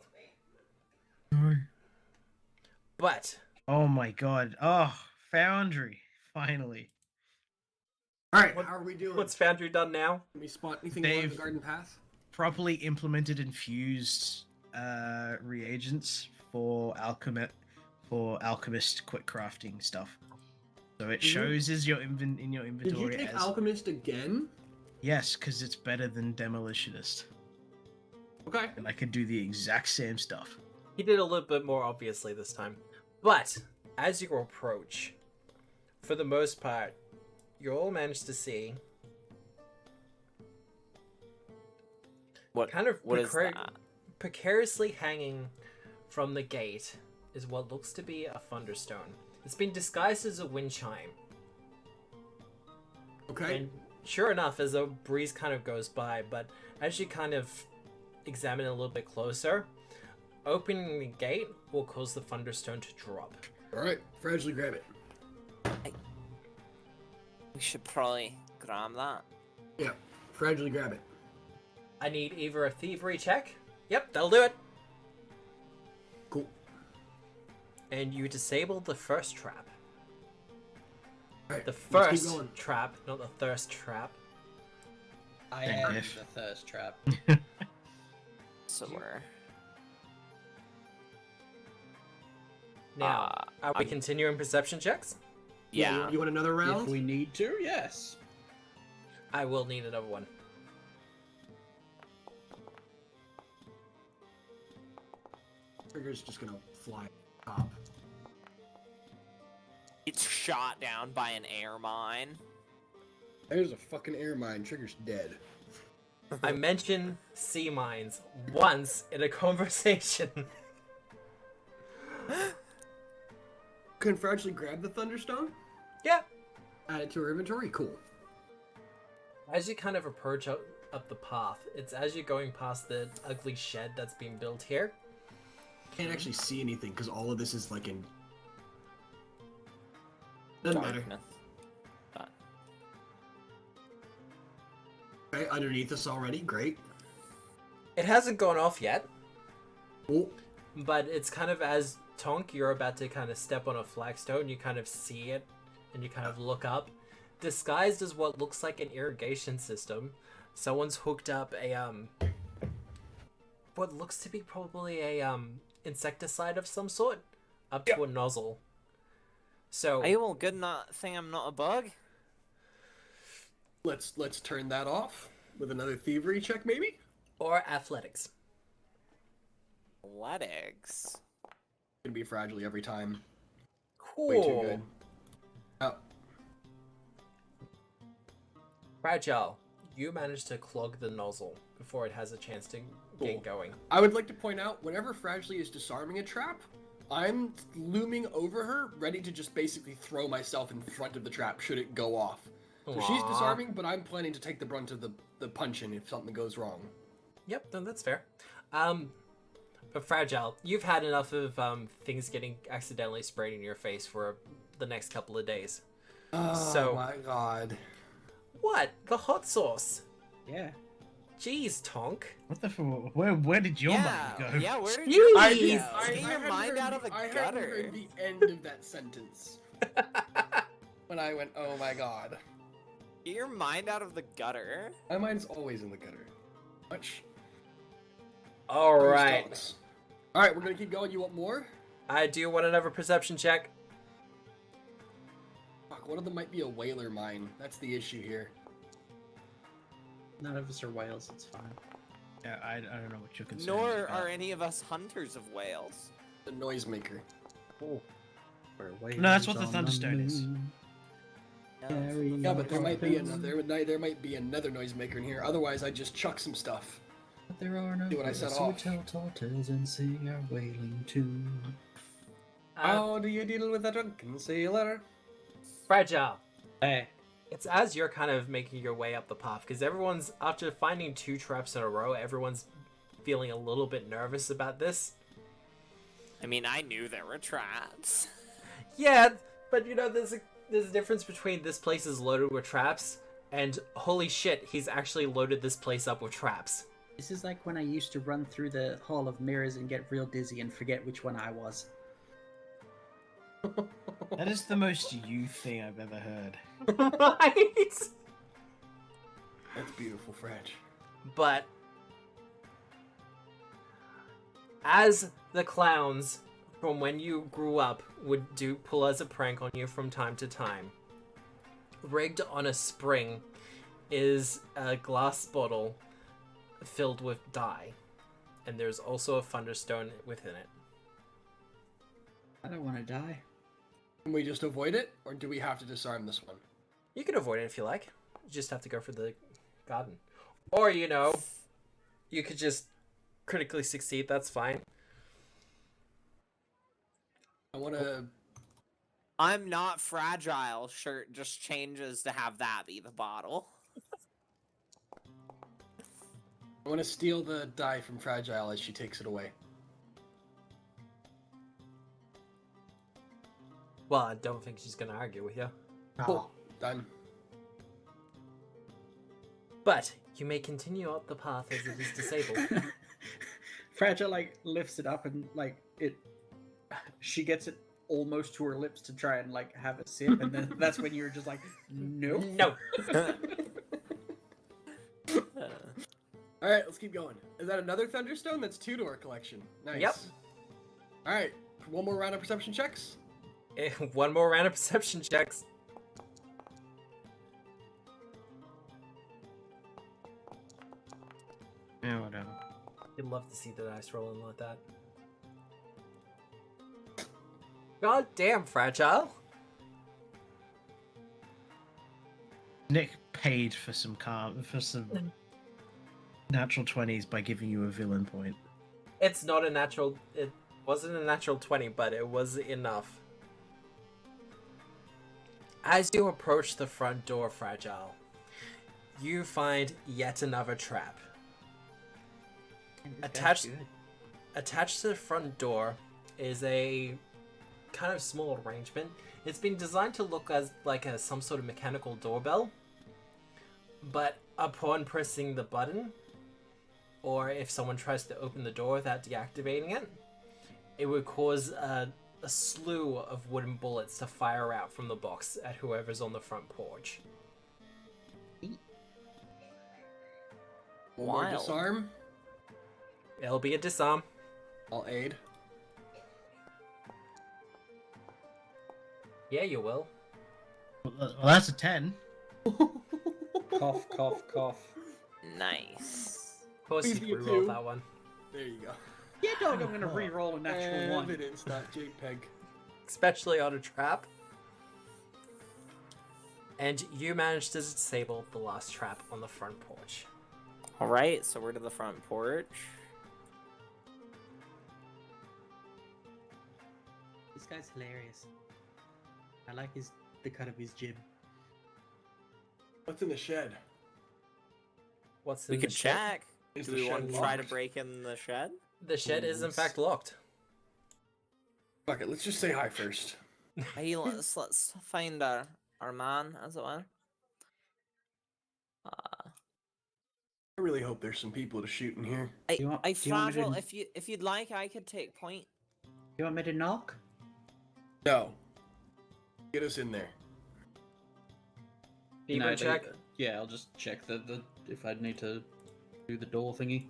But Oh my god. Oh, Foundry. Finally. All right, What- how are we doing? what's Foundry done now? Can we spot anything along the They've- garden path? Properly implemented and fused reagents for alchemist quick crafting stuff. So it shows as your in your Did inventory you take as Alchemist again? yes, because it's better than Demolitionist, Okay. and I can do the exact same stuff. He did a little bit more obviously this time. But as you approach, for the most part, you all manage to see What kind of what is that? precariously hanging from the gate is what looks to be a thunderstone. It's been disguised as a wind chime. Okay. And sure enough, as a breeze kind of goes by, but as you kind of examine it a little bit closer, opening the gate will cause the Thunderstone to drop. All right, fragilely grab it. We should probably grab that. Yeah, fragilely grab it. I need either a thievery check. Yep, that'll do it. Cool. And you disable the first trap. All right, The let's keep first going. trap, not the thirst trap. I Thank am you. the thirst trap. So we're. Now, are we I'm- continuing perception checks? Yeah. You want another round? If we need to, yes. I will need another one. Trigger's just gonna fly top. It's shot down by an air mine. There's a fucking air mine. Trigger's dead. I mentioned sea mines once in a conversation. Can fragilely grab the Thunderstone? Yeah. Add it to her inventory? Cool. As you kind of approach up the path, it's as you're going past the ugly shed that's been built here. Can't actually see anything because all of this is like in. Doesn't matter. Darkness. But Okay, underneath us already. Great. It hasn't gone off yet, Cool. but it's kind of as Tonk, you're about to kind of step on a flagstone, you kind of see it, and you kind of look up. Disguised as what looks like an irrigation system, someone's hooked up a, what looks to be probably a, insecticide of some sort, up to a nozzle. So, are you all good not think I'm not a bug? Let's turn that off with another thievery check, maybe. or athletics. Athletics. Gonna be fragile every time. Cool. Way too good. Oh, Fragile, you managed to clog the nozzle before it has a chance to Cool. get going. I would like to point out, whenever Fragilely is disarming a trap, I'm looming over her, ready to just basically throw myself in front of the trap should it go off. So she's Aw. disarming, but I'm planning to take the brunt of the punching if something goes wrong. Yep, no, that's fair. But Fragile, you've had enough of things getting accidentally sprayed in your face for the next couple of days. Oh So- my god. What? The hot sauce? Yeah. Jeez, Tonk. What the? Where did your Yeah, money go? yeah. Where did Jeez. you I- go? I- Get your mind out of the I hadn't gutter. heard the end of that sentence when I went, oh my god. Get your mind out of the gutter. My mind's always in the gutter. Much. All right. Alright, we're gonna keep going. You want more? I do want another perception check. Fuck, one of them might be a whaler mine. That's the issue here. None of us are whales, it's fine. Yeah, I don't know what you're concerned Nor about. are any of us hunters of whales. The noisemaker. Oh. We're whales No, that's what the on Thunderstone is. moon. No. Carry Yeah, but there on might be down. another. There might be another noisemaker in here. Otherwise, I just chuck some stuff. But there are no See what I said whales, so we off. tell tall tales and sing our wailing tune. How do you deal with a drunken sailor? Fragile. Hey. It's as you're kind of making your way up the path, because everyone's, after finding 2 traps in a row, everyone's feeling a little bit nervous about this. I mean, I knew there were traps. Yeah, but you know, there's a difference between this place is loaded with traps, and holy shit, he's actually loaded this place up with traps. This is like when I used to run through the Hall of Mirrors and get real dizzy and forget which one I was. That is the most you thing I've ever heard. Right? That's beautiful, French. But as the clowns from when you grew up would pull as a prank on you from time to time, rigged on a spring is a glass bottle filled with dye, and there's also a thunderstone within it. I don't want to die. Can we just avoid it, or do we have to disarm this one? You can avoid it if you like. You just have to go for the garden. Or, you know, you could just critically succeed, that's fine. I want to. I'm not fragile shirt just changes to have that be the bottle. I want to steal the die from Fragile as she takes it away. Well, I don't think she's gonna argue with you. Cool. Done. But you may continue up the path as it is disabled. Fragile like lifts it up and like it. She gets it almost to her lips to try and like have a sip, and then that's when you're just like, nope. No. All right, let's keep going. Is that another Thunderstone? That's 2 to our collection. Nice. Yep. All right, one more round of perception checks. One more round of perception checks. Yeah, whatever. You'd love to see the dice rolling like that. God damn, Fragile. Nick paid for some natural 20s by giving you a villain point. It's not a natural... It wasn't a natural 20, but it was enough. As you approach the front door, Fragile, you find yet another trap. Attached to the front door is a kind of small arrangement. It's been designed to look as like some sort of mechanical doorbell, but upon pressing the button, or if someone tries to open the door without deactivating it, it would cause a slew of wooden bullets to fire out from the box at whoever's on the front porch. One more Wild. disarm. It'll be a disarm. I'll aid. Yeah, you will. Well, that's a 10. Cough, cough, cough. Nice. Of course Please you be a reroll 2. that one. There you go. Yeah, dog, I'm gonna re-roll a natural one. Evidence, not JPEG. Especially on a trap. And you managed to disable the last trap on the front porch. All right, so we're to the front porch. This guy's hilarious. I like the cut of his jib. What's in the shed? What's We in could the shed? check. Is Do the we want shed to try to locked? break in the shed? The shed is in fact locked. Fuck it, let's just say hi first. Hey, let's find our man, as it were. I really hope there's some people to shoot in here. I, Do you want- I do you want me fragile. to- If you'd like, I could take point. You want me to knock? No. Get us in there. Fever No, check. Yeah, I'll just check the if I need to do the door thingy.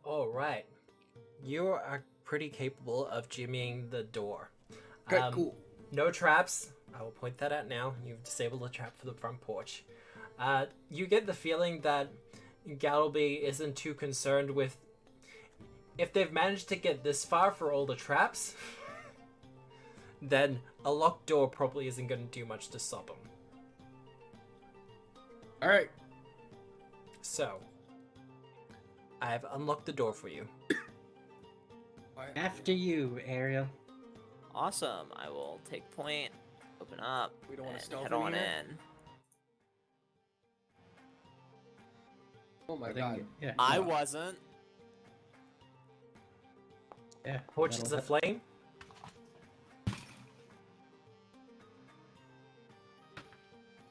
Alright. You are pretty capable of jimmying the door. Okay, cool. No traps. I will point that out now. You've disabled the trap for the front porch. You get the feeling that Gattlebee isn't too concerned with... If they've managed to get this far for all the traps, then a locked door probably isn't going to do much to stop them. Alright. So, I have unlocked the door for you. After you, Ariel. Awesome. I will take point. Open up. We don't want to and stealth head in on here? in. Oh my I think- god. Yeah. I no, wasn't. Yeah. Porch is that'll- aflame.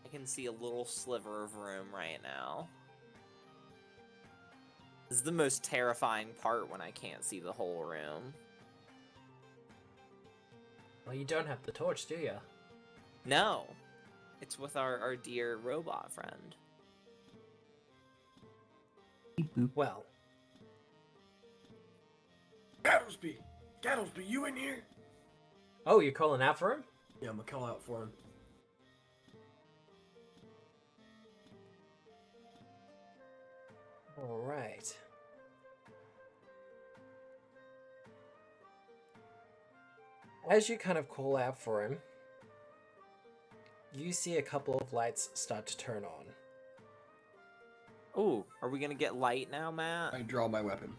I can see a little sliver of room right now. This is the most terrifying part when I can't see the whole room. Well, you don't have the torch, do you? No. It's with our dear robot friend. Well, Gattlebee! Gattlebee, you in here? oh, you're calling out for him? Yeah, I'm gonna call out for him. Alright. As you kind of call out for him, you see a couple of lights start to turn on. Ooh, are we gonna get light now, Matt? I draw my weapon.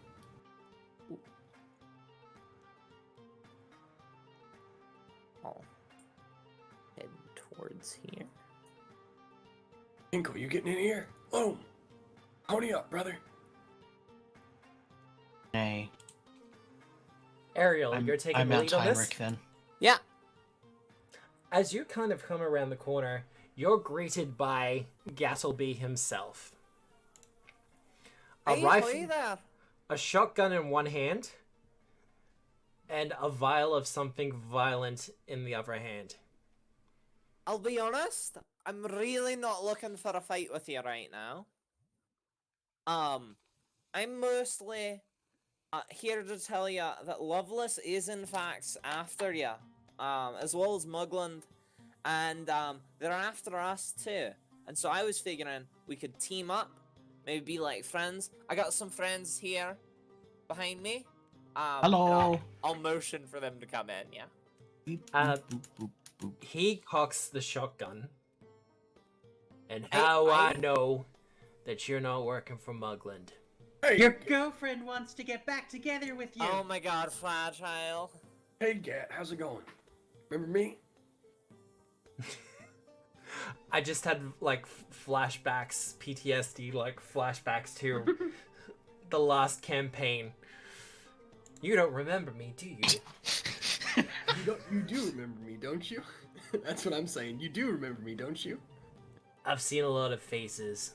I'll head towards here. Inkle, you getting in here? Boom! Pony up, brother. Ariel, you're taking I'm the out lead on this? Heinrich then. Yeah. As you kind of come around the corner, you're greeted by Gattlebee himself. A Hey, rifle, hey there. a shotgun in one hand, and a vial of something violent in the other hand. I'll be honest, I'm really not looking for a fight with you right now. I'm mostly here to tell you that Loveless is in fact after you, as well as Mugland, and they're after us too. And so I was figuring we could team up, maybe be like friends. I got some friends here behind me. Hello. I'll motion for them to come in. Yeah. Boop, Uh, boop, boop, boop. He cocks the shotgun. And Hey, how I know that you're not working for Mugland. Hey, Your girlfriend wants to get back together with you. Oh my God, fragile. hey, Gat, how's it going? Remember me? I just had like flashbacks, PTSD, like flashbacks to the last campaign. You don't remember me, do you? You do remember me, don't you? That's what I'm saying. You do remember me, don't you? I've seen a lot of faces.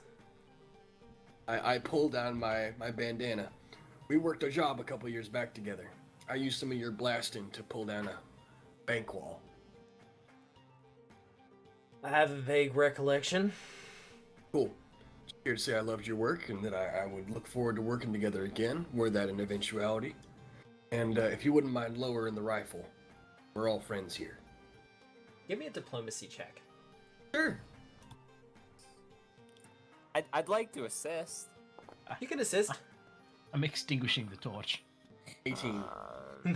I pulled down my bandana. We worked a job a couple years back together. I used some of your blasting to pull down a bank wall. I have a vague recollection. Cool. Just here to say I loved your work and that I would look forward to working together again, were that an eventuality. And if you wouldn't mind lowering the rifle, we're all friends here. Give me a diplomacy check. Sure. I'd like to assist. You can assist. I'm extinguishing the torch. 18.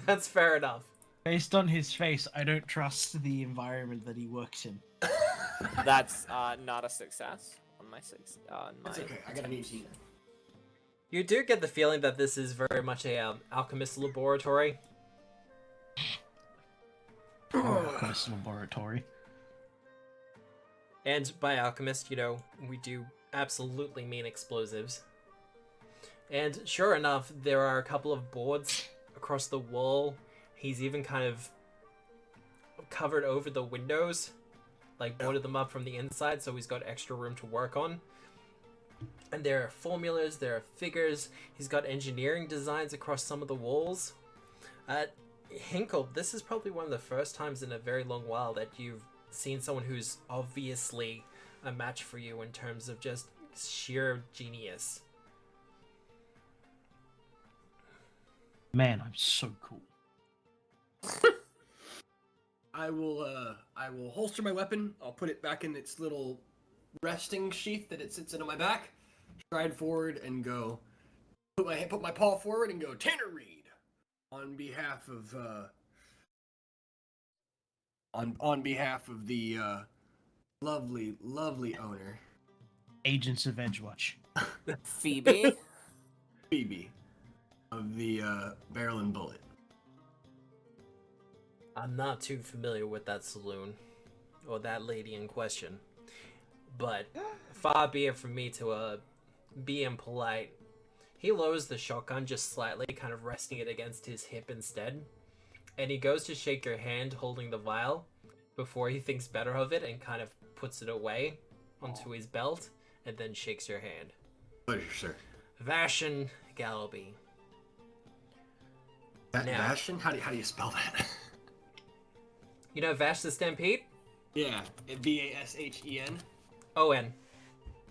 That's fair enough. Based on his face, I don't trust the environment that he works in. That's not a success on my six. That's okay. I got an 18. You do get the feeling that this is very much a alchemist laboratory. Alchemist laboratory. And by alchemist, you know, we do absolutely mean explosives. And sure enough, there are a couple of boards across the wall. He's even kind of covered over the windows, like boarded them up from the inside, so he's got extra room to work on. And there are formulas, there are figures. He's got engineering designs across some of the walls. Hinkle, this is probably one of the first times in a very long while that you've seen someone who's obviously a match for you in terms of just sheer genius. Man, I'm so cool. I will holster my weapon. I'll put it back in its little resting sheath that it sits in on my back. Stride forward and go. Put my paw forward and go. Tanner Reed, on behalf of on behalf of the lovely owner, Agents of Edgewatch. Phoebe. Phoebe, of the Barrel and Bullet. I'm not too familiar with that saloon, or that lady in question, but far be it from me to be impolite. He lowers the shotgun just slightly, kind of resting it against his hip instead, and he goes to shake your hand holding the vial before he thinks better of it and kind of puts it away onto his belt and then shakes your hand. Pleasure, sir. Vashin Gattlebee. Now- Bastion? How do you spell that? You know Vash the Stampede? Yeah, Vashen. O-N.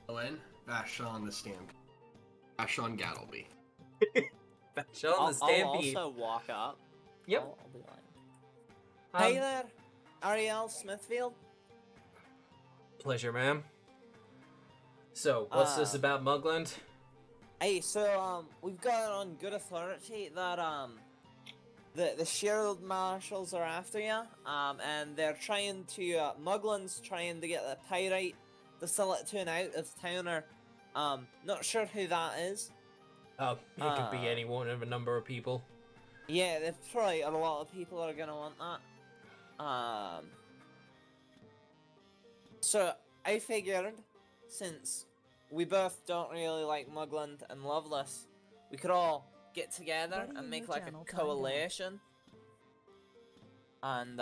O-N? Vashon the Stamp. Vashon Gattlebee. Vash on the I'll Stampede. also walk up. Yep. I'll be like, hey Um, there, Ariel Smithfield. Pleasure, ma'am. So, what's this about Mugland? Hey, so we've got it on good authority that the shield marshals are after you, and they're trying to Mugland's trying to get the Pyronite to sell it to an out of towner. Not sure who that is. Oh, it could be any one of a number of people. Yeah, there's probably a lot of people that are gonna want that. So I figured, since we both don't really like Mugland and Loveless, we could all get together Buddy and in make your like channel a timed out. coalition and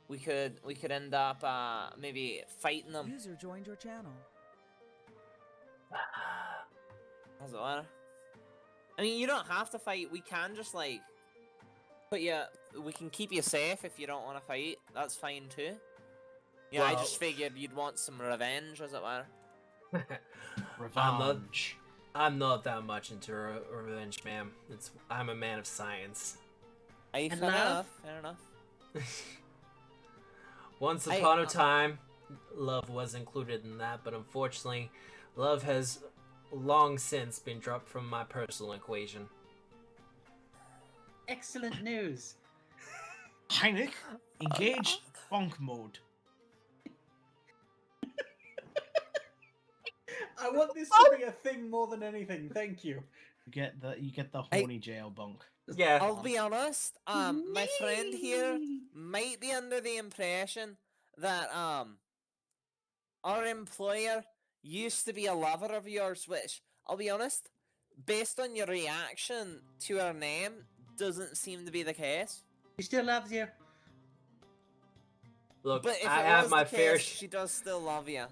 we could end up maybe fighting them. User joined your channel. Does it matter? I mean, you don't have to fight. We can just like put you. We can keep you safe if you don't want to fight. That's fine too. Yeah, I Well- just figured you'd want some revenge, as it were. Revenge. I'm not that much into revenge, ma'am. I'm a man of science. Hey, And fair love? enough. Fair enough. Once Hey, upon a time, love was included in that, but unfortunately, love has long since been dropped from my personal equation. Excellent news. Heineck, engage bonk mode. I want this to be a thing more than anything. Thank you. You get the Hey. horny jail bonk. Yeah. I'll be honest. My friend here might be under the impression that our employer used to be a lover of yours, which I'll be honest, based on your reaction to her name, doesn't seem to be the case. She still loves you. Look, But if I it have was my the fair case, she does still love you.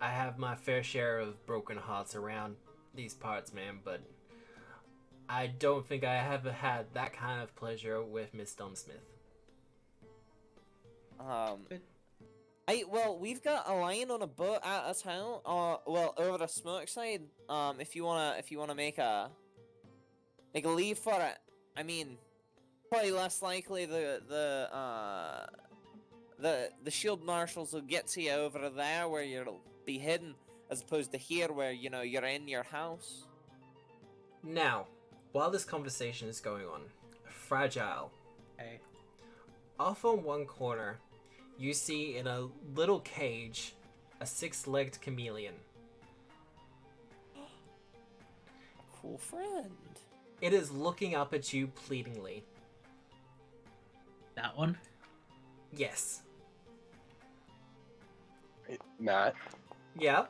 I have my fair share of broken hearts around these parts, man, but I don't think I have had that kind of pleasure with Miss Dumbsmith. Well, we've got a line on a boat out of town, well, over a smoke side. If you wanna make a leave for it. I mean, probably less likely the shield marshals will get to you over there where you'll be hidden, as opposed to here where you're in your house. Now, while this conversation is going on, Fragile, Hey. off on one corner, you see in a little cage a 6-legged chameleon. Cool friend. It is looking up at you pleadingly. That one. Yes. Matt. Yeah?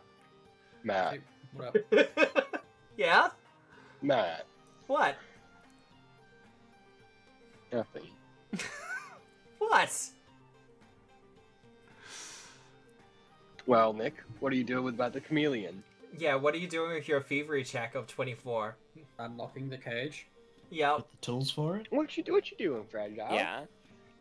Matt. Hey, what up? Yeah? Matt. What? Nothing. What? Well, Nick, what are you doing about the chameleon? Yeah, what are you doing with your thievery check of 24? Unlocking the cage. Yep. Got the tools for it. What you doing, Fragile? Yeah.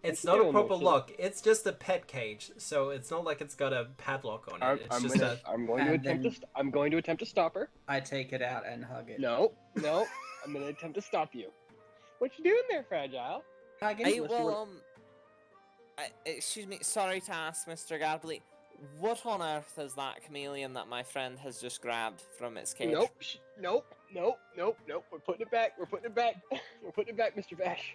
It's What not you a doing, proper Wilson? lock. It's just a pet cage, so it's not like it's got a padlock on it. It's just a. I'm going to And attempt then- to. I'm going to attempt to stop her. I take it out and hug it. No, no. I'm going to attempt to stop you. What you doing there, Fragile? Hugging. Hey, Unless you well, wanna- excuse me, sorry to ask, Mr. Gattlebee. What on earth is that chameleon that my friend has just grabbed from its cage? Nope. Nope. Nope. Nope. Nope. We're putting it back. We're putting it back. We're putting it back, Mr. Vash.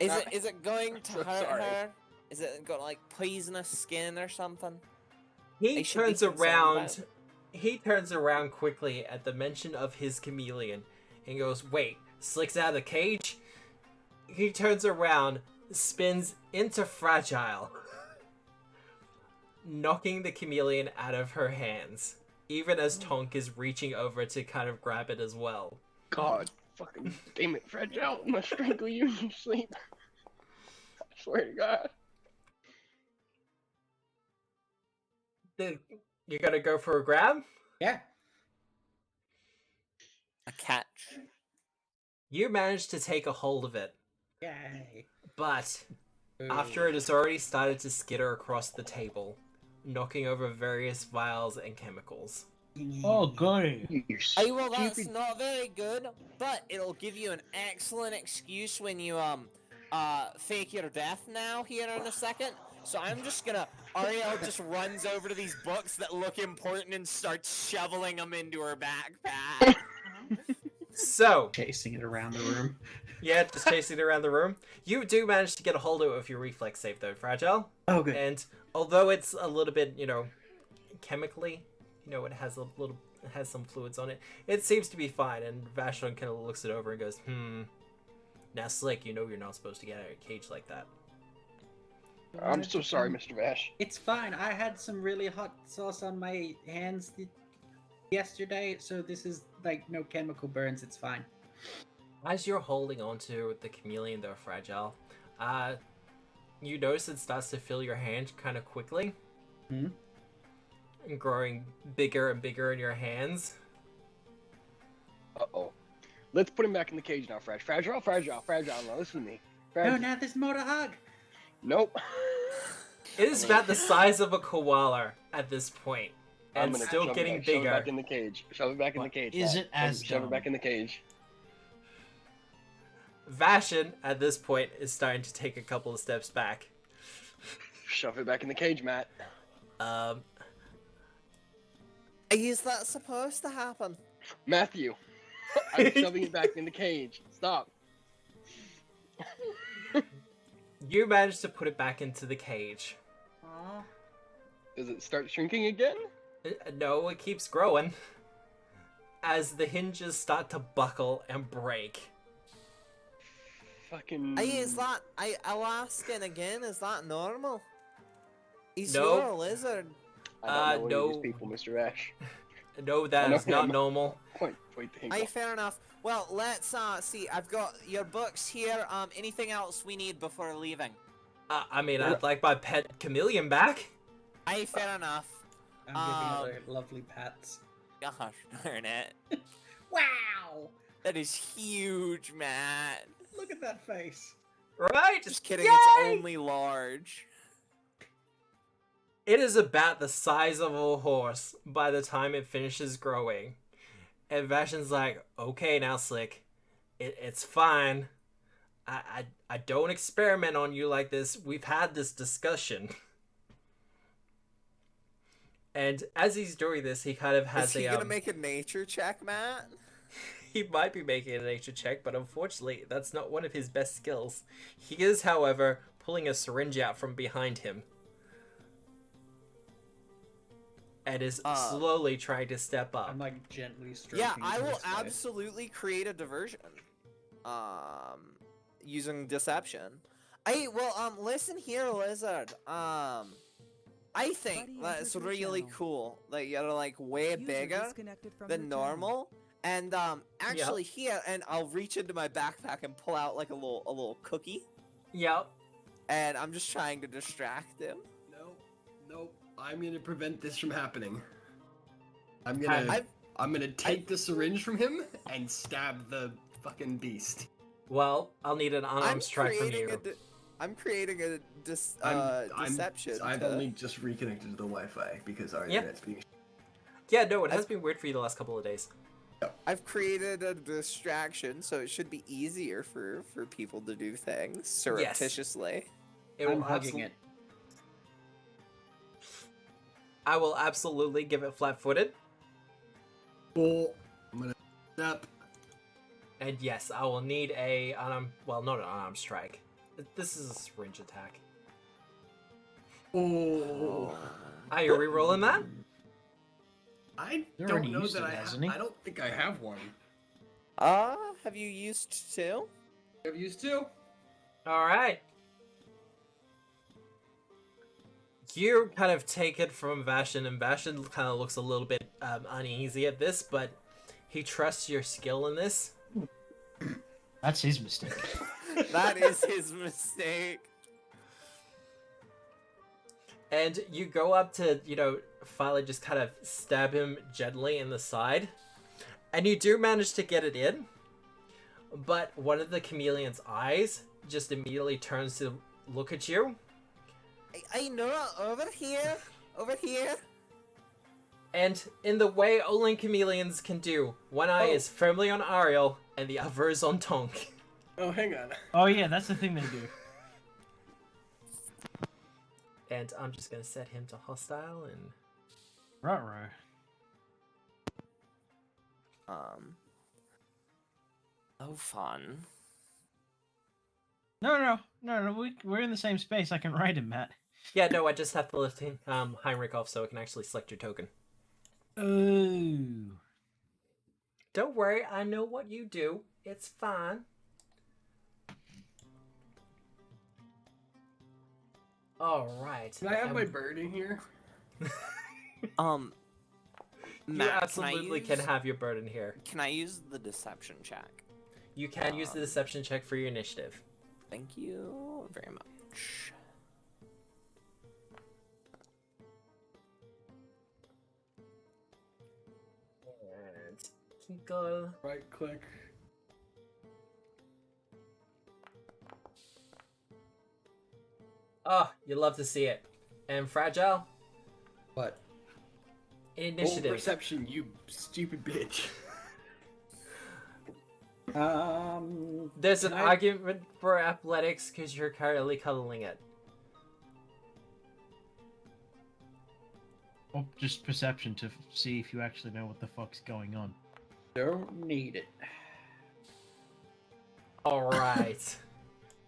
Is it going to So hurt sorry. her? Is it got like poisonous skin or something? He They should be turns concerned around. about. He turns around quickly at the mention of his chameleon and goes, "Wait, Slick's out of the cage?" He turns around, spins into Fragile, knocking the chameleon out of her hands, even as Tonk is reaching over to kind of grab it as well. God, fucking damn it, Fragile! I'm gonna strangle you in your sleep. I swear to God. You gotta go for a grab? Yeah. A catch. You manage to take a hold of it, Yay. but after it has already started to skitter across the table, knocking over various vials and chemicals. Oh, golly. You Hey, well, that's stupid- not very good, but it'll give you an excellent excuse when you fake your death now here in a second. So I'm just gonna. Ariel just runs over to these books that look important and starts shoveling them into her backpack. So, Chasing it around the room. yeah, just chasing it around the room. You do manage to get a hold of it with your reflex save, though, Fragile. Oh, good. And although it's a little bit, chemically, it has some fluids on it, it seems to be fine. And Vashon kind of looks it over and goes, Now, Slick, you're not supposed to get out of a cage like that. I'm so sorry, Mr. Vash. It's fine. I had some really hot sauce on my hands yesterday, so this is like no chemical burns. It's fine. As you're holding onto the chameleon, though, Fragile, you notice it starts to fill your hand kind of quickly. Hmm? And growing bigger and bigger in your hands. Uh-oh. Let's put him back in the cage now, Fragile. Now listen to me. No, now there's more to hug. Nope. It is about the size of a koala at this point, I'm and gonna still shove getting it back, Shove it bigger. back in the cage. Shove it back in the cage. Is Pat. it as Shove dumb? it back in the cage. Vashin, at this point, is starting to take a couple of steps back. Shove it back in the cage, Matt. Is that supposed to happen? Matthew, I'm shoving it back in the cage. Stop. You manage to put it back into the cage. Aw. Does it start shrinking again? No, it keeps growing. As the hinges start to buckle and break. Fucking. I'll ask it again, is that normal? He's No. your lizard. I don't know any of no. these people, Mr. Ash. No, that I is know not him. normal. Point the hinkle. Fair enough. Well, let's see. I've got your books here. Anything else we need before leaving? I mean, I'd like my pet chameleon back. Fair enough. I'm giving it lovely pats. Gosh darn it. Wow! That is huge, Matt. Look at that face. Right? Just kidding, Yay! it's only large. It is about the size of a horse by the time it finishes growing. And Vashin's like, okay now, Slick. It's fine. I don't experiment on you like this. We've had this discussion. And as he's doing this, he kind of has Is he gonna make a nature check, Matt? He might be making a nature check, but unfortunately, that's not one of his best skills. He is, however, pulling a syringe out from behind him. And is slowly trying to step up. I'm like gently stroking. Yeah, I will his face. absolutely create a diversion. Using deception. Listen here, lizard. I think Buddy that's entered your really channel. cool. Like you're like way User bigger disconnected from than your channel. normal. And actually here, and I'll reach into my backpack and pull out like a little cookie. Yep. And I'm just trying to distract him. Nope. I'm gonna prevent this from happening. I'm I've- gonna take the syringe from him and stab the fucking beast. Well, I'll need an unarmed strike from you. I'm creating a deception. I've only just reconnected to the Wi-Fi because our Yep. internet's being. Yeah, no, it has been weird for you the last couple of days. I've created a distraction, so it should be easier for people to do things surreptitiously. It I'm will hugging it. I will absolutely give it flat-footed. Cool. I'm gonna step. And yes, I will need a unarmed, well, not an unarmed strike. This is a syringe attack. Oh. Are you re-rolling that? I You're don't already know used that it, I hasn't he? I don't think I have one. Have you used two? Have used two? Alright. You kind of take it from Vashin, and Vashin kind of looks a little bit uneasy at this, but he trusts your skill in this. That's his mistake. That is his mistake. And you go up to, finally just kind of stab him gently in the side. And you do manage to get it in. But one of the chameleon's eyes just immediately turns to look at you. I know, over here. And in the way only chameleons can do, one eye is firmly on Ariel, and the other is on Tonk. Oh, hang on. Oh yeah, that's the thing they do. And I'm just gonna set him to hostile, and... Ruh-roh. Oh, fun. No, we're in the same space. I can ride him, Matt. Yeah, no, I just have to lift him, Heinrich off so I can actually select your token. Oh. Don't worry, I know what you do. It's fine. Alright. Can I have my bird in here? You Matt, absolutely can have your bird in here. Can I use the deception check? You can use the deception check for your initiative. Thank you very much. Hinkle. Right click. Oh, you love to see it. And Fragile? What? Roll Initiative. perception, you stupid bitch. There's an can I- argument for athletics because you're currently cuddling it. Or just perception to see if you actually know what the fuck's going on. Don't need it. Alright.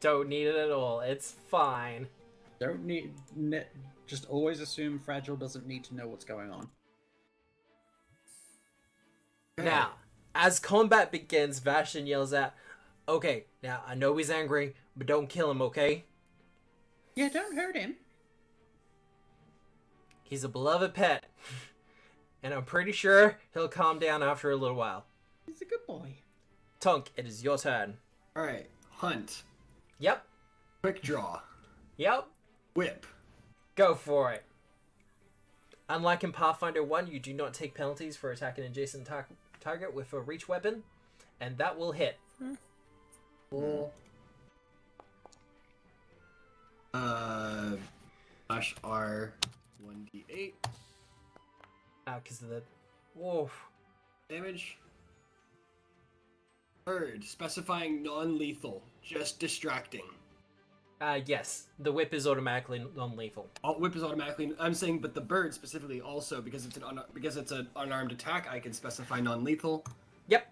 Don't need it at all. It's fine. Don't need. Just always assume Fragile doesn't need to know what's going on. Now, as combat begins, Vashon yells out, "Okay, now I know he's angry, but don't kill him, okay? Yeah, don't hurt him. He's a beloved pet. And I'm pretty sure he'll calm down after a little while. He's a good boy. Tunk, it is your turn." Alright, hunt. Yep. Quick draw. Yep. Whip. Go for it. Unlike in Pathfinder 1, you do not take penalties for attacking an adjacent target with a reach weapon, and that will hit. Roll. Slash R 1d8 Because of the... Whoa. damage. Third, specifying non-lethal, just distracting. Yes. The whip is automatically non-lethal. Whip is automatically. I'm saying, but the bird specifically also because it's an unarmed attack. I can specify non-lethal. Yep.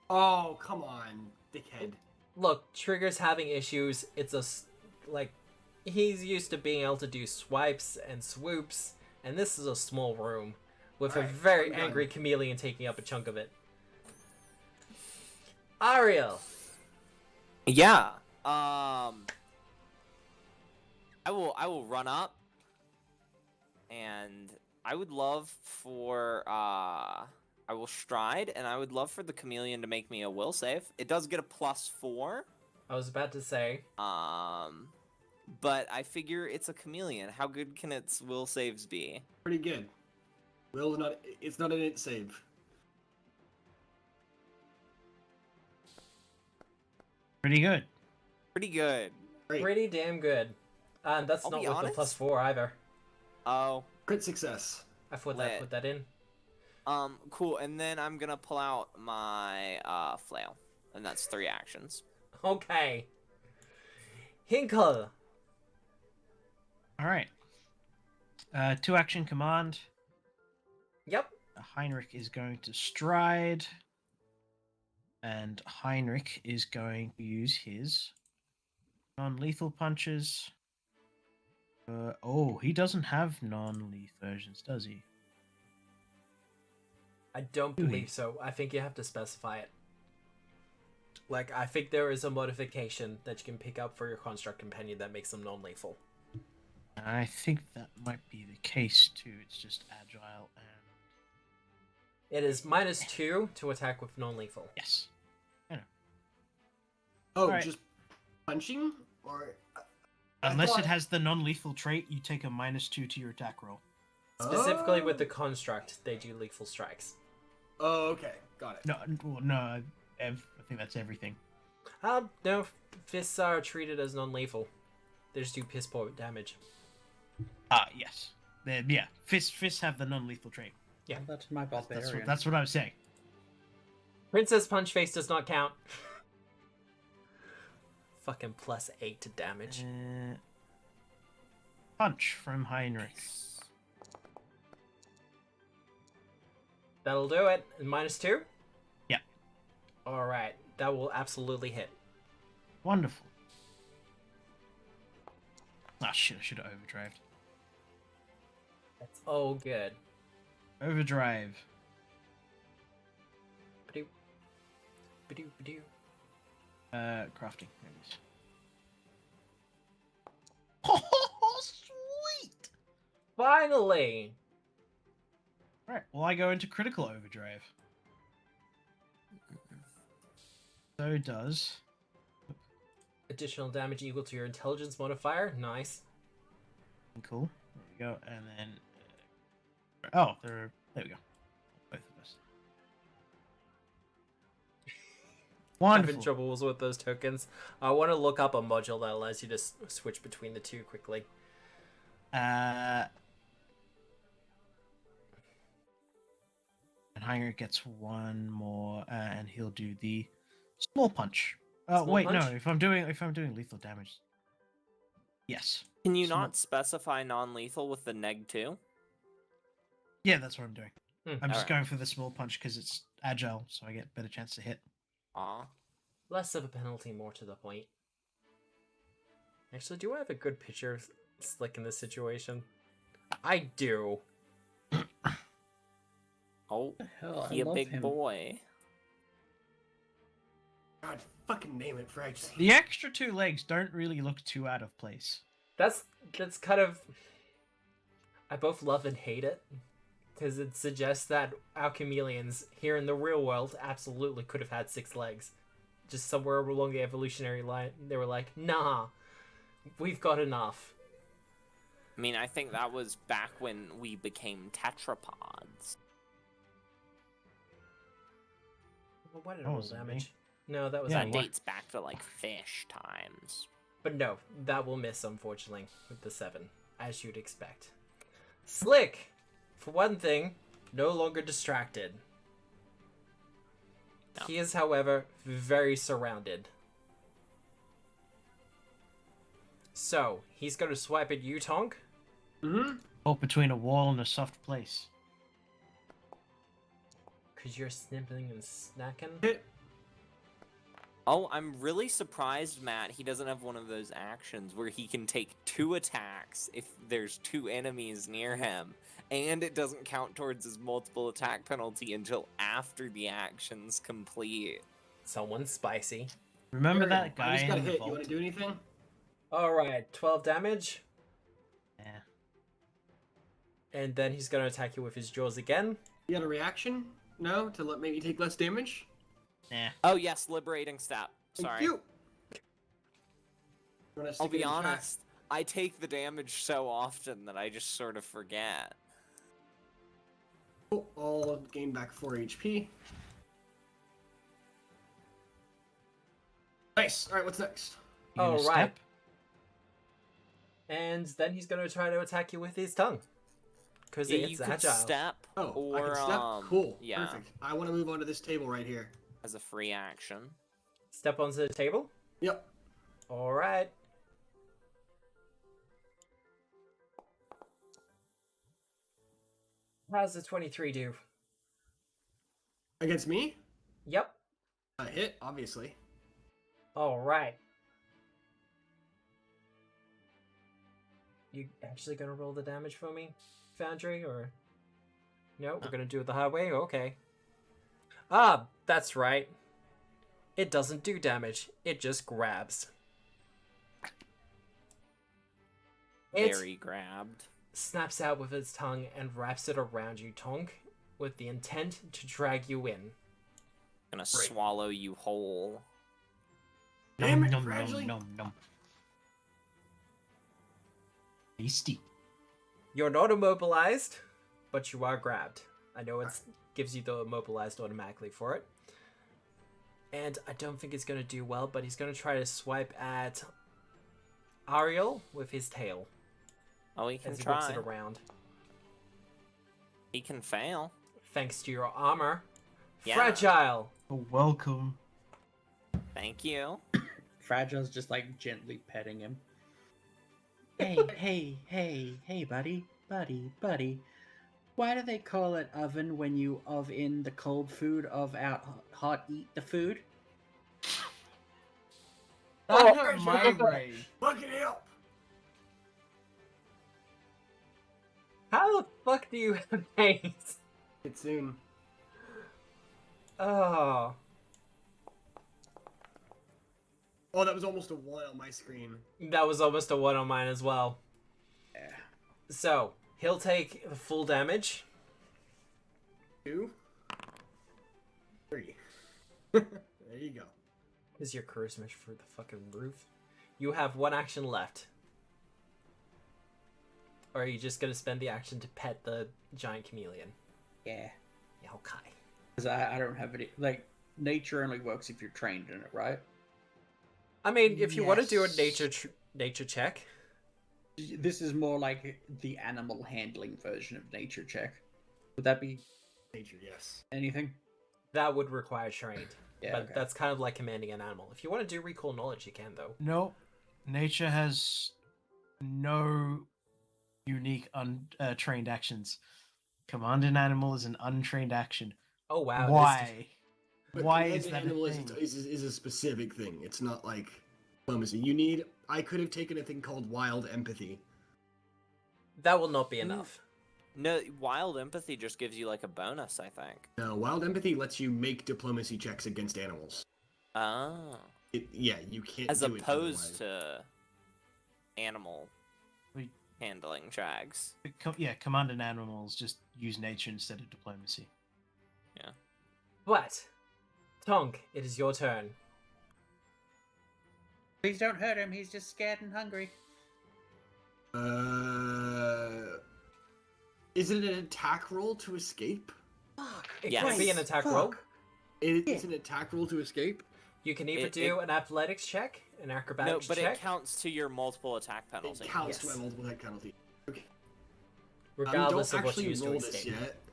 Oh come on, dickhead. Look, Trigger's having issues. It's he's used to being able to do swipes and swoops, and this is a small room with a Alright, very I'm done. angry chameleon taking up a chunk of it. Ariel. Yeah. I will run up, and I would love for I will stride, and I would love for the chameleon to make me a will save. It does get a +4. I was about to say. But I figure it's a chameleon. How good can its will saves be? Pretty good. Will's not. It's not an int save. Pretty good. Pretty good. Great. Pretty damn good. That's I'll not be with honest. the +4 either. Oh, Crit success. I thought that Lit. put that in. cool. And then I'm gonna pull out my flail, and that's 3 actions. Okay. Hinkle. All right. 2-action command. Yep. Heinrich is going to stride. And Heinrich is going to use his non-lethal punches. He doesn't have non-lethal versions, does he? I don't Do we? believe so. I think you have to specify it. Like, I think there is a modification that you can pick up for your construct companion that makes them non-lethal. I think that might be the case too. It's just agile and It is -2 to attack with non-lethal. yes. Oh, Alright. just punching or. Unless thought- it has the non-lethal trait, you take a -2 to your attack roll. Specifically with Oh. the construct, they do lethal strikes. Oh, okay, got it. No. I think that's everything. No, fists are treated as non-lethal. They just do piss poor damage. Yes. Fists have the non-lethal trait. Yeah. That's my barbarian. That's what I was saying. Princess Punch Face does not count. Fucking +8 to damage. Punch from Heinrich. That'll do it. And -2? Yeah. Alright, that will absolutely hit. Wonderful. Ah, shit, I should have overdrived. That's all good. Overdrive. Ba-doo. Ba-doo, ba-doo. Crafting. There it is. Oh, sweet! Finally! Alright, well, I go into critical overdrive. So does... Additional damage equal to your intelligence modifier. Nice. Cool. There we go, and then... there we go. Wonderful. troubles with those tokens. I want to look up a module that allows you to switch between the two quickly. And Hanger gets one more, and he'll do the small punch. Small Wait, punch? no. If I'm doing lethal damage, yes. Can you Small- not specify non-lethal with the neg 2? Yeah, that's what I'm doing. I'm just Alright. going for the small punch because it's agile, so I get better chance to hit. Aw. Less of a penalty, more to the point. Actually, do I have a good picture of Slick in this situation? I do. Oh, Hell, he I a love big him. boy. God, fucking name it, Frags. The extra 2 legs don't really look too out of place. That's kind of... I both love and hate it. Because it suggests that our chameleons here in the real world absolutely could have had 6 legs. Just somewhere along the evolutionary line, they were like, nah, we've got enough. I mean, I think that was back when we became tetrapods. Well, why did That I roll wasn't me. damage? No, that was Yeah, That me. dates back to, like, fish times. But no, that will miss, unfortunately, with the 7, as you'd expect. Slick! For one thing, no longer distracted. No. He is, however, very surrounded. So, he's going to swipe at you, Tonk. Mm-hmm. Caught between a wall and a soft place. Because you're snipping and snacking. Hit. Oh, I'm really surprised, Matt, he doesn't have one of those actions where he can take 2 attacks if there's 2 enemies near him, and it doesn't count towards his multiple attack penalty until after the action's complete. Someone's spicy. Remember Here we that go. I guy just in got a the hit. You vault? want to do anything? Alright, 12 damage. Yeah. And then he's going to attack you with his jaws again. You got a reaction? No? To let maybe take less damage? Nah. Oh, yes, liberating step. Thank Sorry. you. Wanna I'll stick it be in chat? honest, I take the damage so often that I just sort of forget. Oh, I'll gain back 4 HP. Nice. All right, what's next? You gonna Alright. step? And then he's going to try to attack you with his tongue. Because Yeah, it's you could agile. step, Oh, or I can step. Cool. yeah, Perfect. I want to move on to this table right here. as a free action. Step onto the table. Yep. Alright. How's the 23 do? Against me? Yep. A hit, obviously. Alright. You actually gonna roll the damage for me, Foundry, or... No, we're gonna do it the hard way? Okay. Ah, that's right. It doesn't do damage, it just grabs. It Very grabbed. snaps out with its tongue and wraps it around you, Tonk, with the intent to drag you in. Gonna swallow you whole. Damn it, nom, Fragile. nom, nom, nom. Tasty. You're not immobilized, but you are grabbed. I know it gives you the immobilized automatically for it. And I don't think it's going to do well, but he's going to try to swipe at Ariel with his tail Oh, he can as he whips try. it around. He can fail. Thanks to your armor. Yeah. Fragile! Oh, welcome. Thank you. Fragile's just like gently petting him. Hey, buddy. Why do they call it oven when you in the cold food of out hot eat the food? That hurt my brain. Fucking help! How the fuck do you have names? Hit soon. Oh. Oh, that was almost a 1 on my screen. That was almost a 1 on mine as well. Yeah. So, he'll take the full damage. 2. 3. There you go. Is your charisma for the fucking roof? You have 1 action left. Or are you just gonna spend the action to pet the giant chameleon? Yeah. Yeah, okay. Because I don't have any, like, nature only works if you're trained in it, right? I mean, if you want to do a Yes. nature check, This is more like the animal handling version of nature check. Would that be Nature, yes. anything? that would require trained. Yeah, But okay. that's kind of like commanding an animal. If you want to do recall knowledge, you can though. No, nature has no unique untrained actions. Command an animal is an untrained action. Oh wow. it is- Why? But Why command is an that animal a thing? is a specific thing. It's not like diplomacy. I could have taken a thing called wild empathy. That will not be enough. No, wild empathy just gives you like a bonus, I think. No, wild empathy lets you make diplomacy checks against animals. Oh. You can't As do it opposed otherwise. to animal We- handling tracks. Yeah, command an animals just use nature instead of diplomacy. But, Tonk, it is your turn. Please don't hurt him. He's just scared and hungry. Is it an attack roll to escape? It Yes. can be an attack roll. It's an attack roll to escape? You can either It- do an athletics check, an No, acrobatics but check. it counts to your multiple attack penalty. It counts to Yes. my multiple attack penalty. Okay. regardless don't of what actually you use to roll this escape. yet.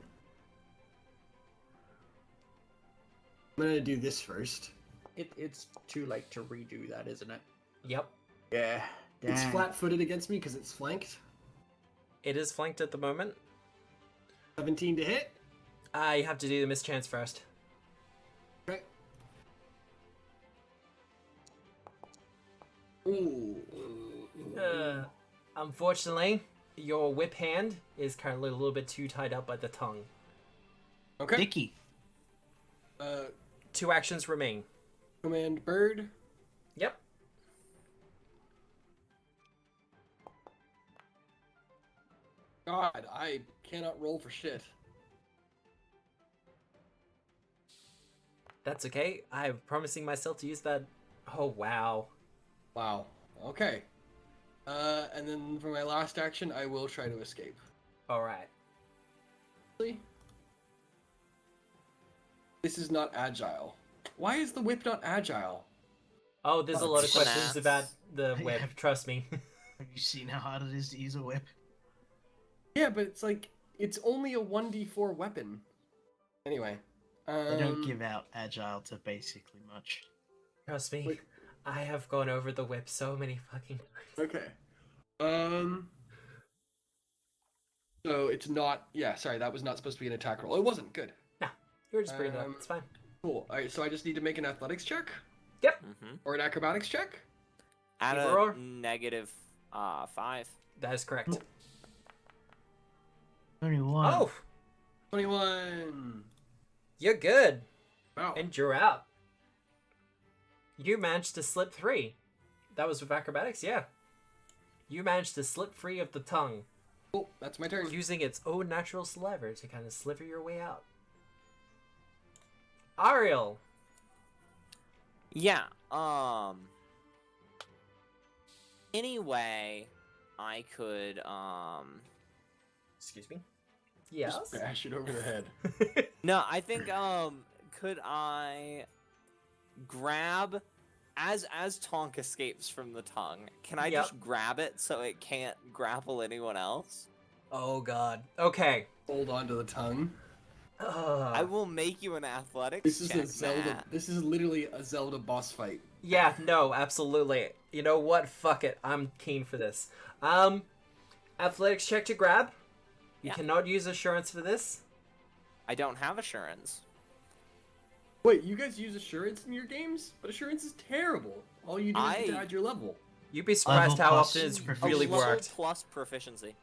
I'm gonna do this first. It's too late to redo that, isn't it? Yep. Yeah. It's Dang. flat-footed against me because it's flanked. It is flanked at the moment. 17 to hit. I have to do the mischance first. Okay. Ooh. Unfortunately, your whip hand is currently a little bit too tied up by the tongue. Okay. Dicky. 2 actions remain. Command bird. Yep. God, I cannot roll for shit. That's okay. I'm promising myself to use that. Oh, wow. Wow. Okay. And then for my last action, I will try to escape. Alright. This is not agile. Why is the whip not agile? Oh, there's a Oh, lot of it's questions finesse. about the whip, Yeah. trust me. Have you seen how hard it is to use a whip? Yeah, but it's like it's only a 1d4 weapon. Anyway, They don't give out agile to basically much. Trust me. Wait. I have gone over the whip so many fucking times. Okay. So it's not. Yeah, sorry, that was not supposed to be an attack roll. It wasn't. Good. You were just bringing it up. It's fine. Cool. All right. So I just need to make an athletics check Yep. Mm-hmm. or an acrobatics check. At Either a or. negative 5. That is correct. Only one. Oh, 21. you're good. Wow. And you're out. You managed to slip 3. That was with acrobatics, yeah. You managed to slip free of the tongue, Cool. That's my turn. using its own natural saliva to kind of sliver your way out. Ariel. Yeah, anyway, I could, Excuse me. Yes. Just bash it over the head. no, I think, could I grab, as Tonk escapes from the tongue, can I Yep. just grab it so it can't grapple anyone else? Oh god. Okay. Hold on to the tongue. I will make you an athletics This is check, a Zelda. Matt. This is literally a Zelda boss fight. Yeah, no, absolutely. You know what? Fuck it. I'm keen for this. Athletics check to grab. You Yeah. cannot use assurance for this. I don't have assurance. Wait, you guys use assurance in your games? But assurance is terrible. All you do is I- add your level. You'd be surprised Level how plus often it's proficiency. really Level worked. plus proficiency.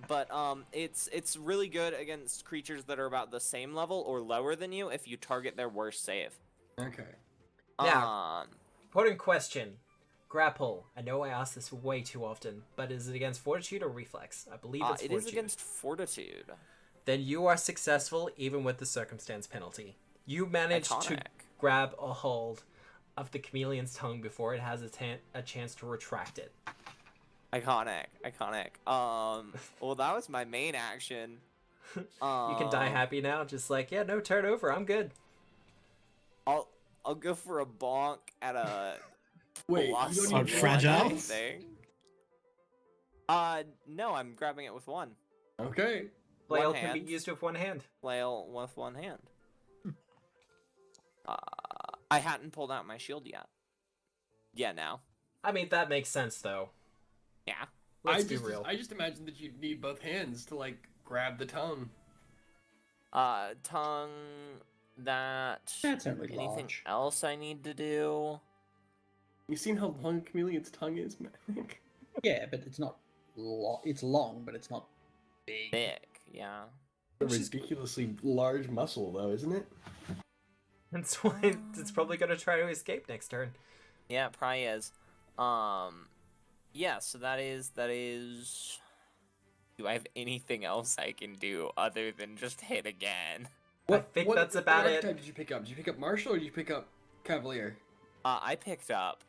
But it's really good against creatures that are about the same level or lower than you if you target their worst save. Okay. Now, Important question. Grapple. I know I ask this way too often, but is it against fortitude or reflex? I believe it's it fortitude. is against fortitude. Then you are successful even with the circumstance penalty. You managed to Iconic. grab a hold of the chameleon's tongue before it has a chance to retract it. Iconic. Well, that was my main action. You can die happy now, just like, yeah, no turnover, I'm good. I'll go for a bonk at a Wait, plus you don't On even fragile? thing. No, I'm grabbing it with one. Okay. Flail One can be hand. used with one hand. Flail with one hand. I hadn't pulled out my shield yet. Yeah, now. I mean, that makes sense, though. Yeah. Let's be real. I just imagined that you'd need both hands to like grab the tongue. Tongue. That's only anything large. else I need to do? You seen how long a chameleon's tongue is, man? Yeah, but it's not it's long, but it's not big. Big, yeah. A ridiculously large muscle, though, isn't it? That's why it's probably gonna try to escape next turn. Yeah, it probably is. Yeah, so that is. Do I have anything else I can do other than just hit again? I think that's about what it. archetype did you pick up? Did you pick up Martial or did you pick up Cavalier? I picked up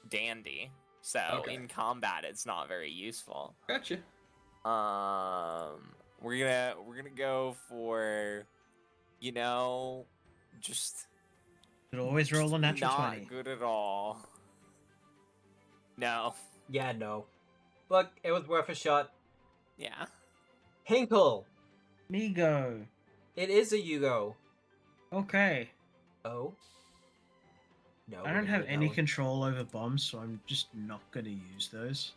Dandy, so Okay. in combat it's not very useful. Gotcha. We're gonna go for, just Could always roll a natural not 20. good at all. No. Yeah, no. Look, it was worth a shot. Yeah. Hinkle! Me go. It is a Yugo. Okay. Oh? No. I we're don't gonna have get that any one. control over bombs, so I'm just not gonna use those.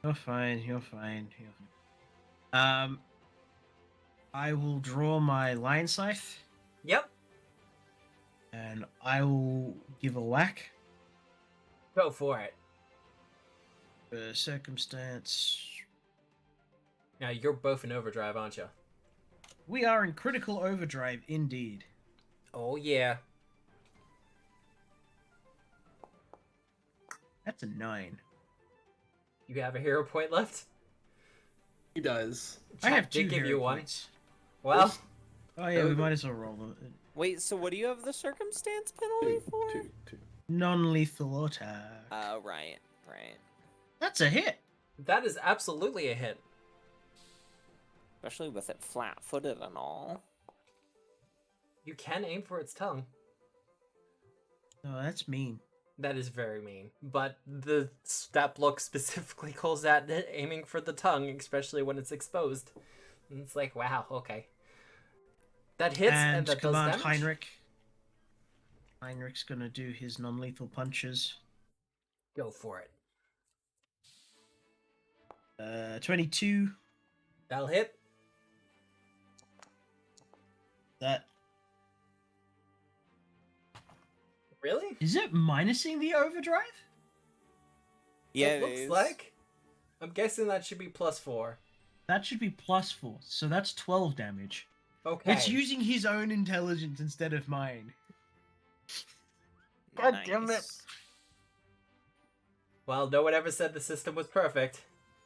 You're fine, you're fine, you're fine. I will draw my Lion Scythe, Yep. and I will give a whack. Go for it. Circumstance. Now, you're both in overdrive, aren't you? We are in critical overdrive, indeed. Oh, yeah. That's a 9. You have a hero point left? He does. I have Chat 2 did give hero you one. points. Well, Oh yeah, we might as well roll them. Wait, so what do you have the circumstance penalty for? Two. Non-lethal attack. Oh, right. That's a hit. that is absolutely a hit. Especially with it flat-footed and all. You can aim for its tongue. Oh, that's mean. That is very mean. But the stat block specifically calls that aiming for the tongue, especially when it's exposed. And it's like, wow, okay. That hits and that does command damage. Heinrich. Heinrich's gonna do his non-lethal punches. Go for it. 22. That'll hit. That Really? is it minusing the overdrive? Yeah, It looks like. I'm guessing that should be +4. That should be +4, so that's 12 damage. Okay. It's using his own intelligence instead of mine. God damn it. Nice. Well, no one ever said the system was perfect.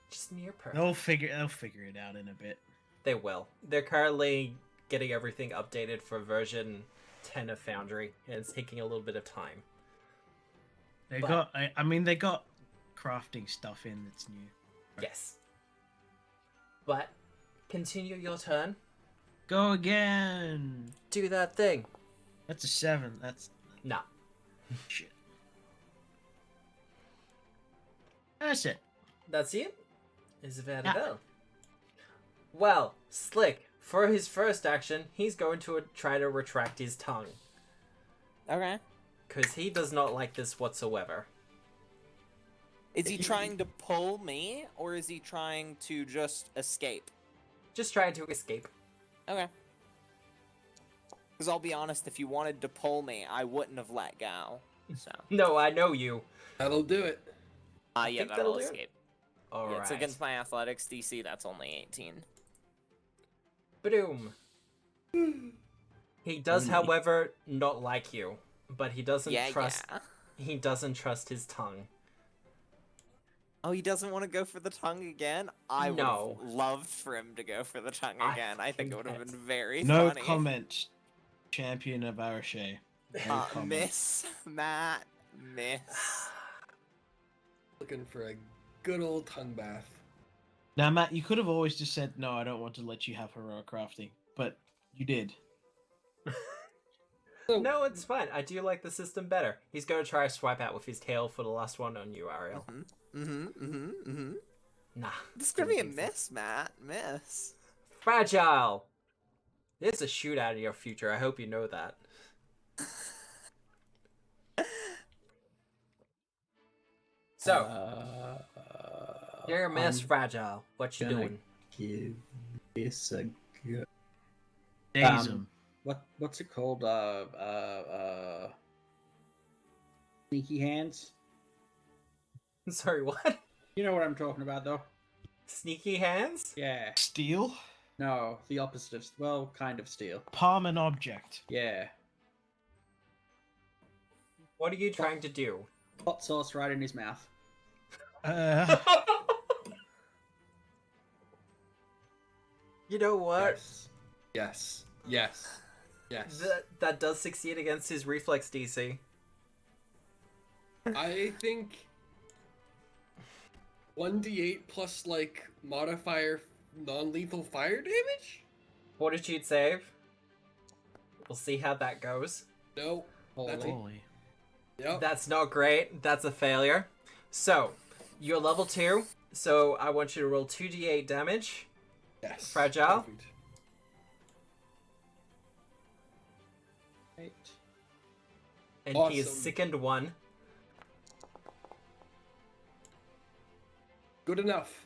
Just near perfect. They'll figure it out in a bit. They will. They're currently getting everything updated for version 10 of Foundry, and it's taking a little bit of time. They But- got I mean they got crafting stuff in that's new. Yes. But continue your turn. Go again. Do that thing. That's a 7. That's Nah. shit. That's it. That's it? Is very Yeah. well. Well, Slick, for his first action, he's going to try to retract his tongue. Okay. Because he does not like this whatsoever. Is he trying to pull me, or is he trying to just escape? Just trying to escape. Okay. Because I'll be honest, if you wanted to pull me, I wouldn't have let go. So. No, I know you. That'll do it. Yeah, think that'll that'll do it. escape. Alright. Yeah, it's against my athletics DC, that's only 18. Boom. He does, Only. however, not like you, but he doesn't Yeah. He doesn't trust his tongue. Oh, he doesn't want to go for the tongue again? I would No. have loved for him to go for the tongue I again. I think it would have fucking been very No funny. comment. Champion of Arache. No comment. Miss, Matt, miss. Looking for a good old tongue bath. Now, Matt, you could have always just said, "No, I don't want to let you have heroic crafting," but you did. No, it's fine. I do like the system better. He's going to try to swipe out with his tail for the last one on you, Ariel. Nah. This is gonna be a didn't think so. miss, Matt. Miss. Fragile! There's a shootout in your future. I hope you know that. So, you're a miss, Fragile. What you gonna doing? Give this a go. Daze him. What's it called? Sneaky hands. Sorry, what? You know what I'm talking about, though. Sneaky hands? Yeah. Steal? No, the opposite of well, kind of steal. Palm an object. Yeah, What are you trying to do? hot sauce right in his mouth. You know what? Yes. Yes. Yes. That does succeed against his reflex DC. I think 1d8 plus like modifier non-lethal fire damage? Fortitude save. We'll see how that goes. No. That's a, Holy. yep. That's not great. That's a failure. So, you're level 2, so I want you to roll 2d8 damage. Yes. Fragile. Perfect. Right. And he is Awesome. sickened 1. Good enough.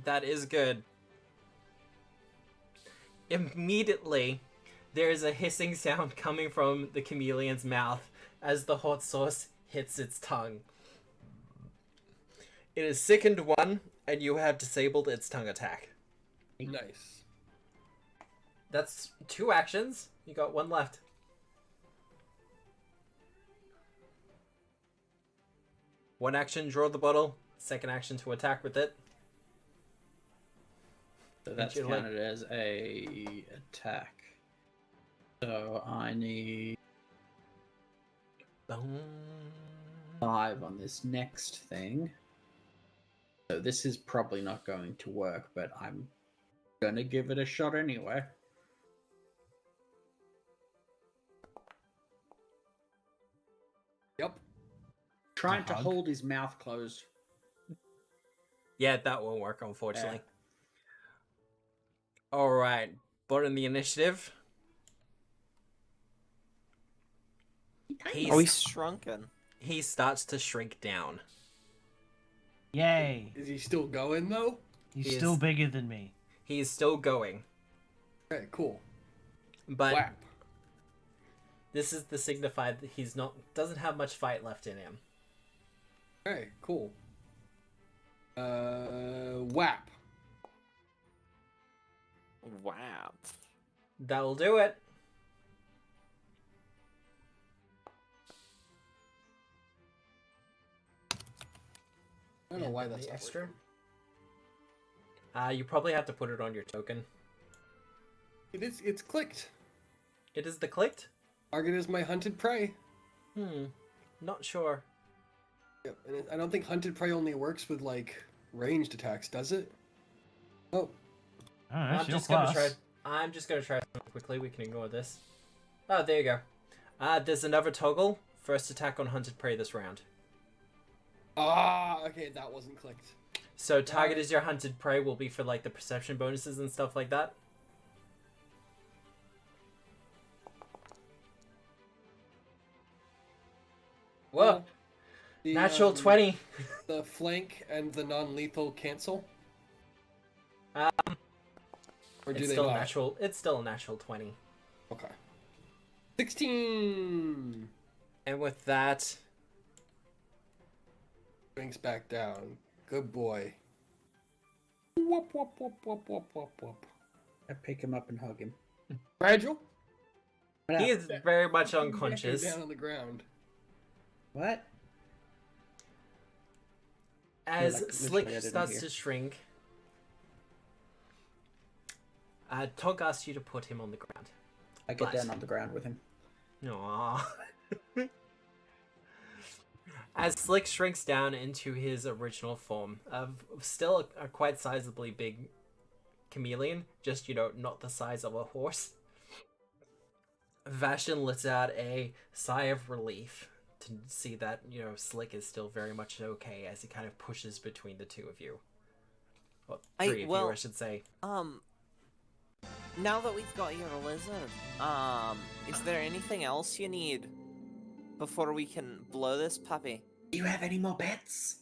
That is good. Immediately, there is a hissing sound coming from the chameleon's mouth as the hot sauce hits its tongue. It is sickened 1, and you have disabled its tongue attack. Nice. That's 2 actions. You got 1 left. One action, draw the bottle. Second action to attack with it. So that's you like- counted as a attack. So I need Boom. 5 on this next thing. So this is probably not going to work, but I'm gonna give it a shot anyway. Yep. Trying to hug? hold his mouth closed. Yeah, that won't work, unfortunately. Alright, bottom of the initiative. Oh, he's shrunken. He starts to shrink down. Yay. Is he still going though? He's He still is- bigger than me. He is still going, Okay, cool. but Whap. this is to signify that he's doesn't have much fight left in him. Okay, cool. Whap. Wow. That'll do it. I don't know why And that's the not extra. working. You probably have to put it on your token. It's clicked. It is the clicked? Target is my hunted prey. Not sure. Yep. And I don't think hunted prey only works with like ranged attacks, does it? Oh, Oh, that's I'm your just gonna class. try. I'm just gonna try something quickly. We can ignore this. Oh, there you go. There's another toggle. First attack on hunted prey this round. okay, that wasn't clicked. So target as your hunted prey will be for like the perception bonuses and stuff like that. Whoa! The, Natural 20. The flank and the non-lethal cancel. Um, Or do it's they still a not? natural. It's still a natural 20. Okay. 16. And with that, Brings back down. Good boy. Whoop, whoop, whoop, whoop, whoop, whoop, whoop. I pick him up and hug him. Fragile. he is very much You're unconscious. down on the ground. What? As like, literally, Slick I didn't starts hear. to shrink, Tog asks you to put him on the ground. I get But- down on the ground with him. Aww. As Slick shrinks down into his original form of still a quite sizably big chameleon, just, not the size of a horse. Vashon lets out a sigh of relief to see that, Slick is still very much okay as he kind of pushes between the two of you. Well, three of you, I should say. Now that we've got your lizard, is there anything else you need before we can blow this puppy? Do you have any more pets?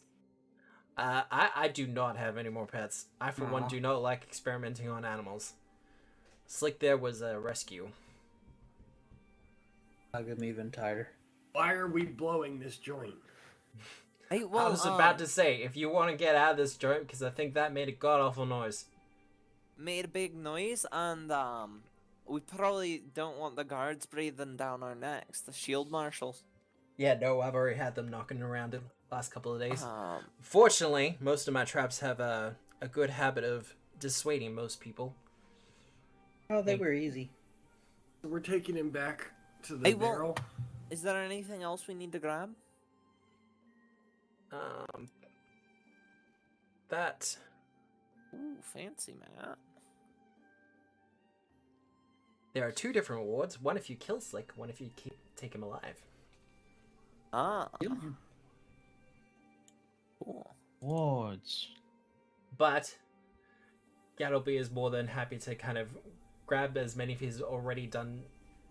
I do not have any more pets. I, for one, Aw. do not like experimenting on animals. Slick there was a rescue. I'm even tighter. Why are we blowing this joint? Hey, I well, was about to say, if you want to get out of this joint, because I think that made a god-awful noise. made a big noise, and we probably don't want the guards breathing down our necks, the shield marshals. Yeah, no, I've already had them knocking around the last couple of days. Um, Fortunately, most of my traps have a good habit of dissuading most people. Oh, they were easy. So we're taking him back to the Hey, well- barrel. is there anything else we need to grab? That... Ooh, fancy, Matt. There are 2 different rewards. One if you kill Slick, one if you take him alive. Ah, Kill him. cool. Wards. But Gattlebee is more than happy to kind of grab as many of his already done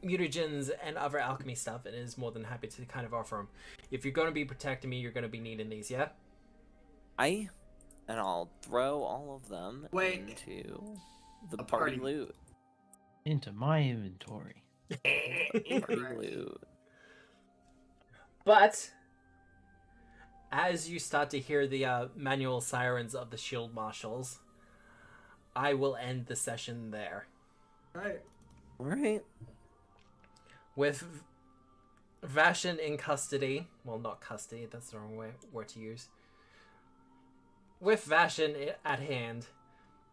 mutagens and other alchemy stuff, and is more than happy to kind of offer them. If you're going to be protecting me, you're going to be needing these, yeah? And I'll throw all of them Wait. into the A party party. loot. Into my inventory. Party loot. But as you start to hear the manual sirens of the shield marshals, I will end the session there. Right. Right. With Vashon in custody, well, not custody, that's the wrong word to use. With Vashon at hand,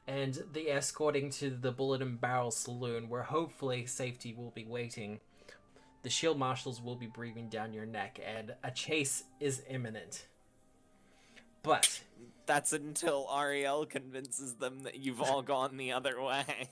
and the escorting to the Bullet and Barrel Saloon, where hopefully safety will be waiting, the shield marshals will be breathing down your neck, and a chase is imminent. But That's until Ariel convinces them that you've all gone the other way.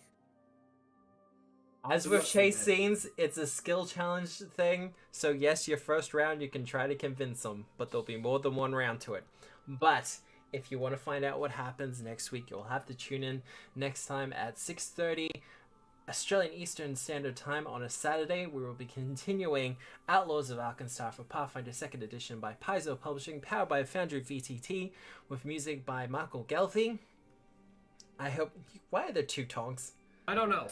as with chase scenes, it's a skill challenge thing, so yes, your first round you can try to convince them, but there'll be more than one round to it. But if you want to find out what happens next week, you'll have to tune in next time at 6:30 Australian Eastern Standard Time on a Saturday. We will be continuing Outlaws of Alkenstar for Pathfinder 2nd Edition by Paizo Publishing, powered by Foundry VTT, with music by Michael Gelfi. I hope... Why are there 2 tongs? I don't know.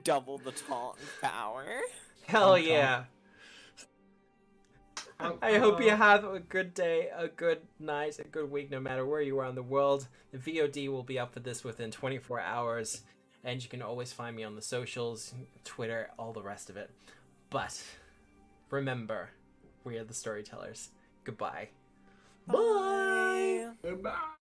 Double the taunt power. Hell yeah. I hope you have a good day, a good night, a good week, no matter where you are in the world. The VOD will be up for this within 24 hours, and you can always find me on the socials, Twitter, all the rest of it. But remember, we are the storytellers. Goodbye. Bye. Goodbye.